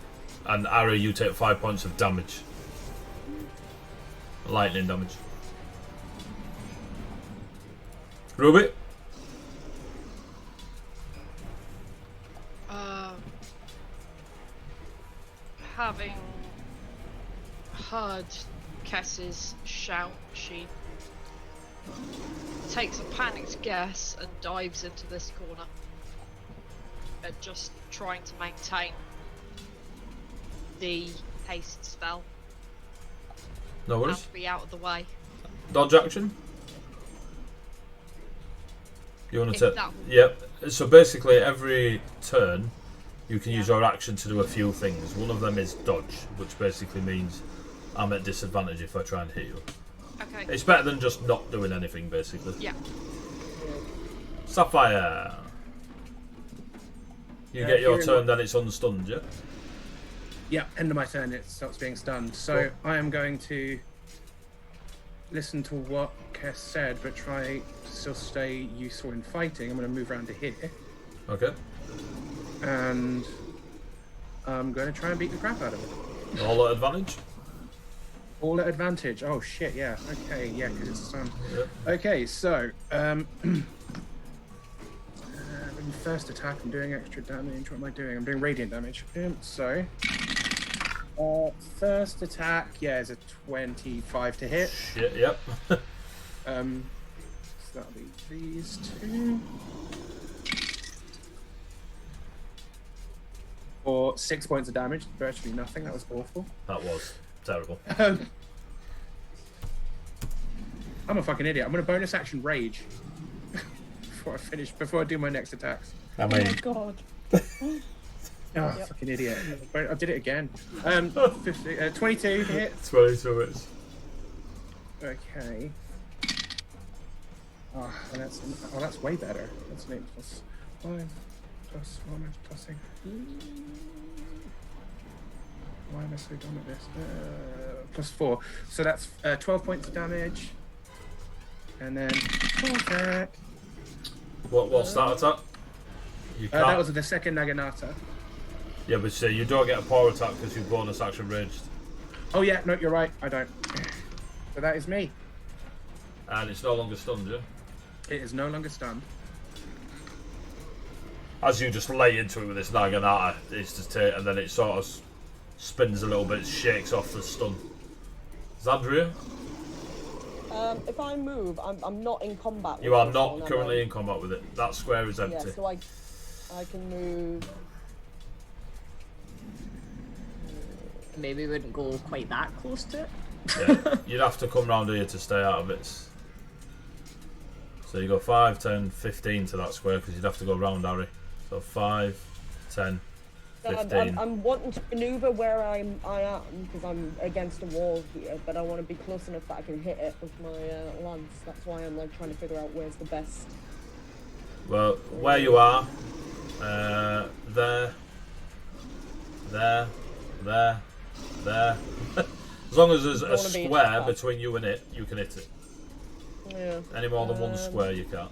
and Ari, you take 5 points of damage. Lightning damage. Ruby? Having heard Kess's shout, she takes a panicked guess and dives into this corner. And just trying to maintain the haste spell. No Have worries. to be out of the way. Dodge action? You want If to that- Yep. So basically every turn you can use your action to do a few things. One of them is dodge, which basically means I'm at disadvantage if I try and hit you. Okay. It's better than just not doing anything, basically. Yeah. Sapphire. You get your Kieran- turn, then it's unstunned, yeah? Yeah, end of my turn, it stops being stunned. So I am going to listen to what Kess said, but try to still stay useful in fighting. I'm going to move around to here, Okay. and I'm going to try and beat the crap out of it. All at advantage? All at advantage. Oh shit, yeah. Okay, yeah, because it's stunned. Yep. Okay, so first attack, I'm doing extra damage. What am I doing? I'm doing radiant damage. First attack, yeah, is a 25 to hit. Shit, yep. So that'll be these two. For 6 points of damage, virtually nothing. That was awful. That was terrible. I'm a fucking idiot. I'm gonna bonus action rage before I do my next attacks. I Oh mean, my god. Oh, fucking idiot. I did it again. 22 to hit. 22 hits. Okay. That's way better. That's an 8 plus 5 plus 1 plus 6. Why am I so dumb at this? Plus 4. So that's 12 points of damage. And then full attack. What's that attack? You can't. That was the second Naginata. Yeah, but see, you don't get a power attack because you bonus action raged. Oh yeah, no, you're right. I don't. So that is me. And it's no longer stunned, yeah? It is no longer stunned. As you just lay into it with this Naginata, it's just and then it sort of spins a little bit, shakes off the stun. Zandria? If I move, I'm not in combat with You are this not one, am currently I? in combat with it. That square is empty. Yeah, so I can move. Maybe we wouldn't go quite that close to it. Yeah, you'd have to come round here to stay out of it. So you go 5, 10, 15 to that square because you'd have to go round Harry. So 5, 10, No, 15. I'm wanting to maneuver where I am because I'm against a wall here, but I want to be close enough that I can hit it with my lance. That's why I'm like trying to figure out where's the best. Well, where you are, there. As long as there's a wanna be square top. between you and it, you can hit it. Yeah. Any more than one square, you can't.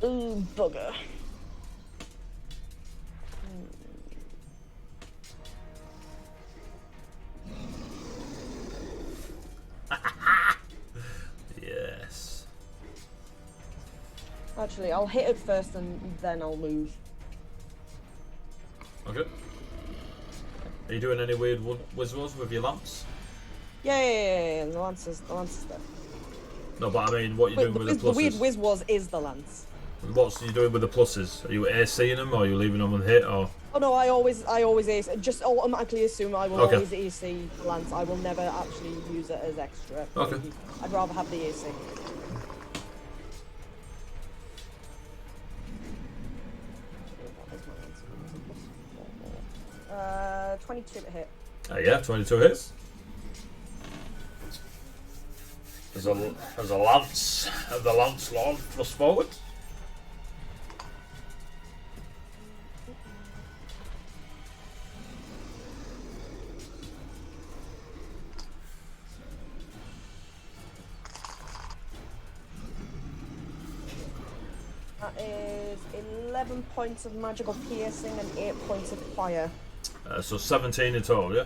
Ooh, bugger. Yes. Actually, I'll hit it first and then I'll move. Okay. Are you doing any weird whizzles with your lamps? Yeah. The lance is there. No, but I mean, what are you doing with the The weird pluses? whiz was is the lance. What's you doing with the pluses? Are you ACing them, or are you leaving them on hit, or? Oh no, I always AC. Just automatically assume I will Okay. always AC the lance. I will never actually use it as extra. Okay. I'd rather have the AC. 22 to hit. Yeah, 22 hits. There's a lance of the lance lord thrust forward. That is 11 points of magical piercing and 8 points of fire. So 17 in total, yeah?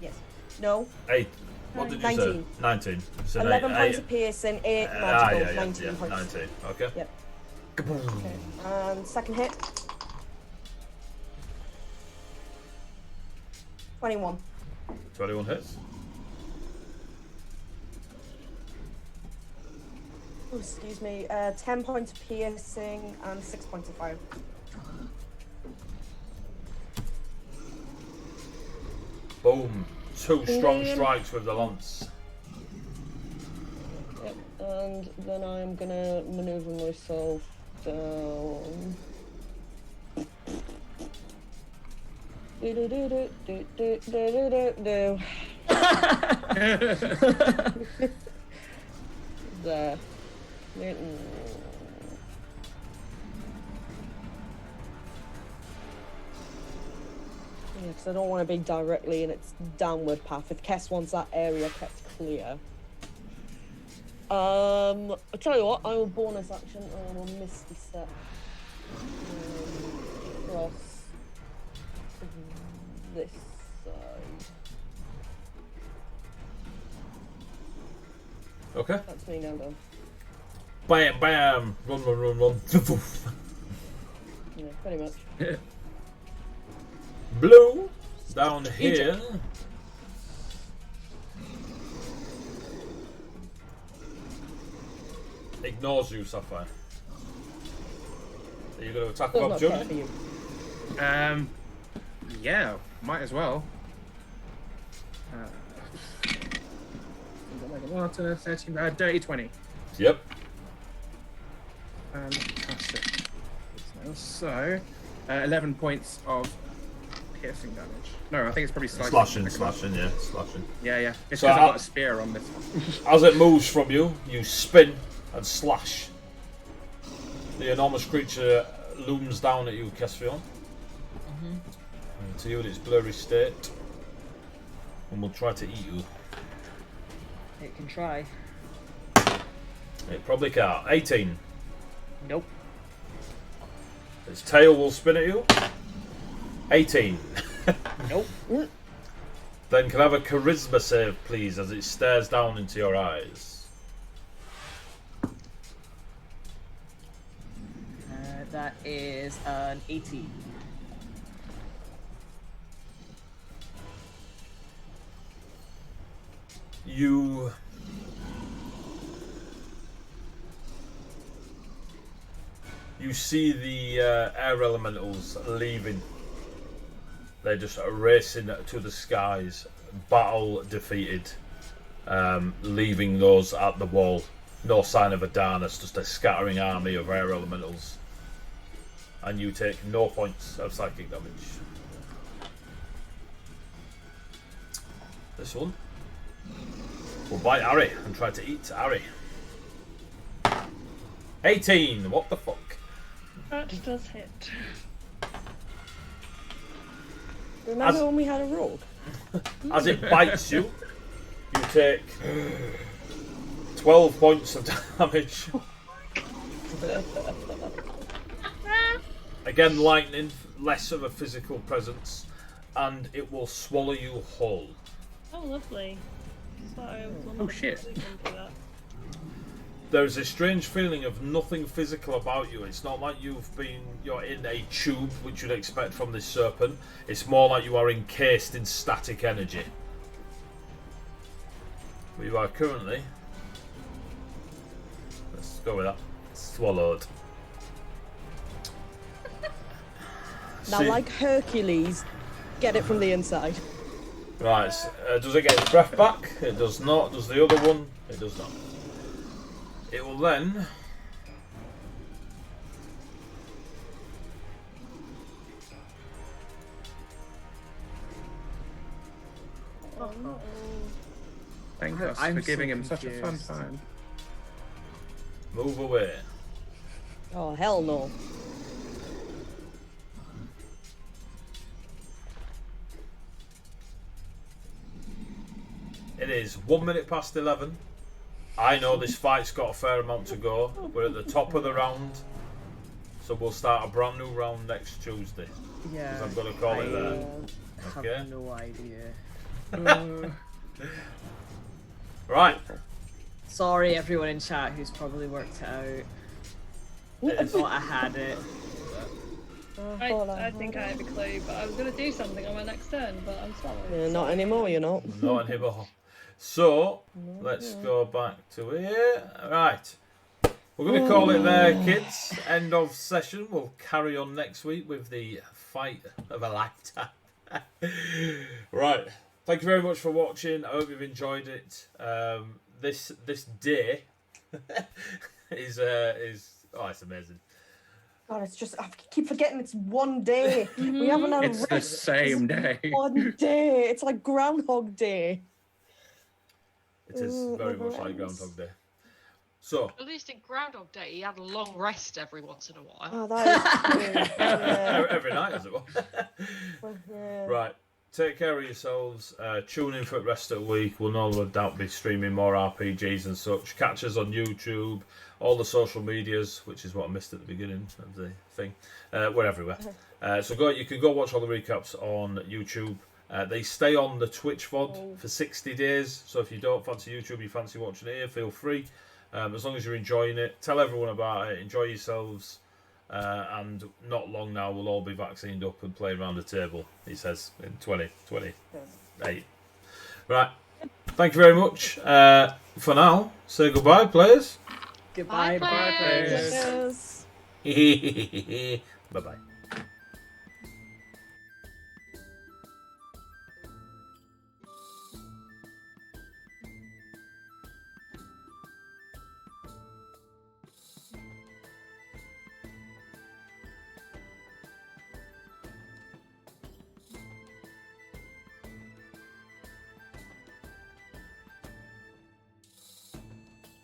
Yes. No. 8. What did you 19. say? 19. So 11 points eight. of piercing, 8 magical, yeah, 19 points. 19. Okay. Yep. Okay. And second hit. 21. 21 hits. Oh, excuse me. 10 points of piercing and 6 points of fire. Boom. 2 strong Bam. strikes with the lance. Yep. And then I'm gonna maneuver myself down. Do. There. Yeah, because I don't want to be directly in its downward path. If Kess wants that area kept clear. I'll tell you what, I will bonus action and I will Misty Step across this side. Okay. That's me now, though. Bam, bam. Run, run, run, run. Yeah, pretty much. Blue. Down here. Ignores you, Sapphire. Are you going to attack Does of not care opportunity? for you. Yeah, might as well. Water, 13, dirty 20. Yep. Fantastic. So, 11 points of piercing damage. No, I think it's probably Slashing, yeah, slashing. Yeah. It's So because I've got a spear on this one. As it moves from you, you spin and slash. The enormous creature looms down at you, Caspian. And to you in its blurry state. And will try to eat you. It can try. It probably can't. 18. Nope. Its tail will spin at you. 18. Nope. Then can I have a charisma save, please, as it stares down into your eyes? That is an 18. You see the air elementals leaving. They're just racing to the skies, battle defeated, leaving those at the wall. No sign of a Darnus, just a scattering army of air elementals. And you take no points of psychic damage. This one will bite Harry and try to eat Harry. 18, what the fuck? That does hit. Remember when we had a rogue? As it bites you, you take 12 points of damage. Again, lightning, less of a physical presence, and it will swallow you whole. Oh, lovely. So I was Oh, shit. that. there's a strange feeling of nothing physical about you. It's not like you're in a tube, which you'd expect from this serpent. It's more like you are encased in static energy. But you are currently, let's go with that, swallowed. Now, See- like Hercules, get it from the inside. Right, does it get its breath back? It does not. Does the other one? It does not. It will then... Thank us I'm for so giving him such a fun confused. time. move away. Oh, hell no. It is 1 minute past 11. I know this fight's got a fair amount to go. We're at the top of the round. So we'll start a brand new round next Tuesday. Yeah. I'm going to call it there. I Okay. have no idea. Right. Sorry, everyone in chat who's probably worked it out. I thought I had it. I think I have a clue, but I was going to do something on my next turn, but I'm sorry. Yeah, not anymore, you know. Not anymore. So, let's go back to here. Right. We're going to call it there, kids. End of session. We'll carry on next week with the fight of a lifetime. Right. Thank you very much for watching. I hope you've enjoyed it. This day is oh, it's amazing. God, it's just, I keep forgetting it's one day. We haven't had a It's the rest. same day. One day. It's like Groundhog Day. It is very much like Groundhog Day. So, At least in Groundhog Day, he had a long rest every once in a while. Oh, that is true. Yeah. every night as it was. Yeah. Right. Take care of yourselves. Tune in for the rest of the week. We'll no doubt be streaming more RPGs and such. Catch us on YouTube, all the social medias, which is what I missed at the beginning of the thing. We're everywhere. So you can go watch all the recaps on YouTube. They stay on the Twitch VOD for 60 days. So if you don't fancy YouTube, you fancy watching it here, feel free. As long as you're enjoying it, tell everyone about it. Enjoy yourselves. And not long now, we'll all be vaccinated up and playing around the table, he says, in 2028. Right. Thank you very much. For now, say goodbye, players. Goodbye, Bye, players. players. Yes. Bye-bye.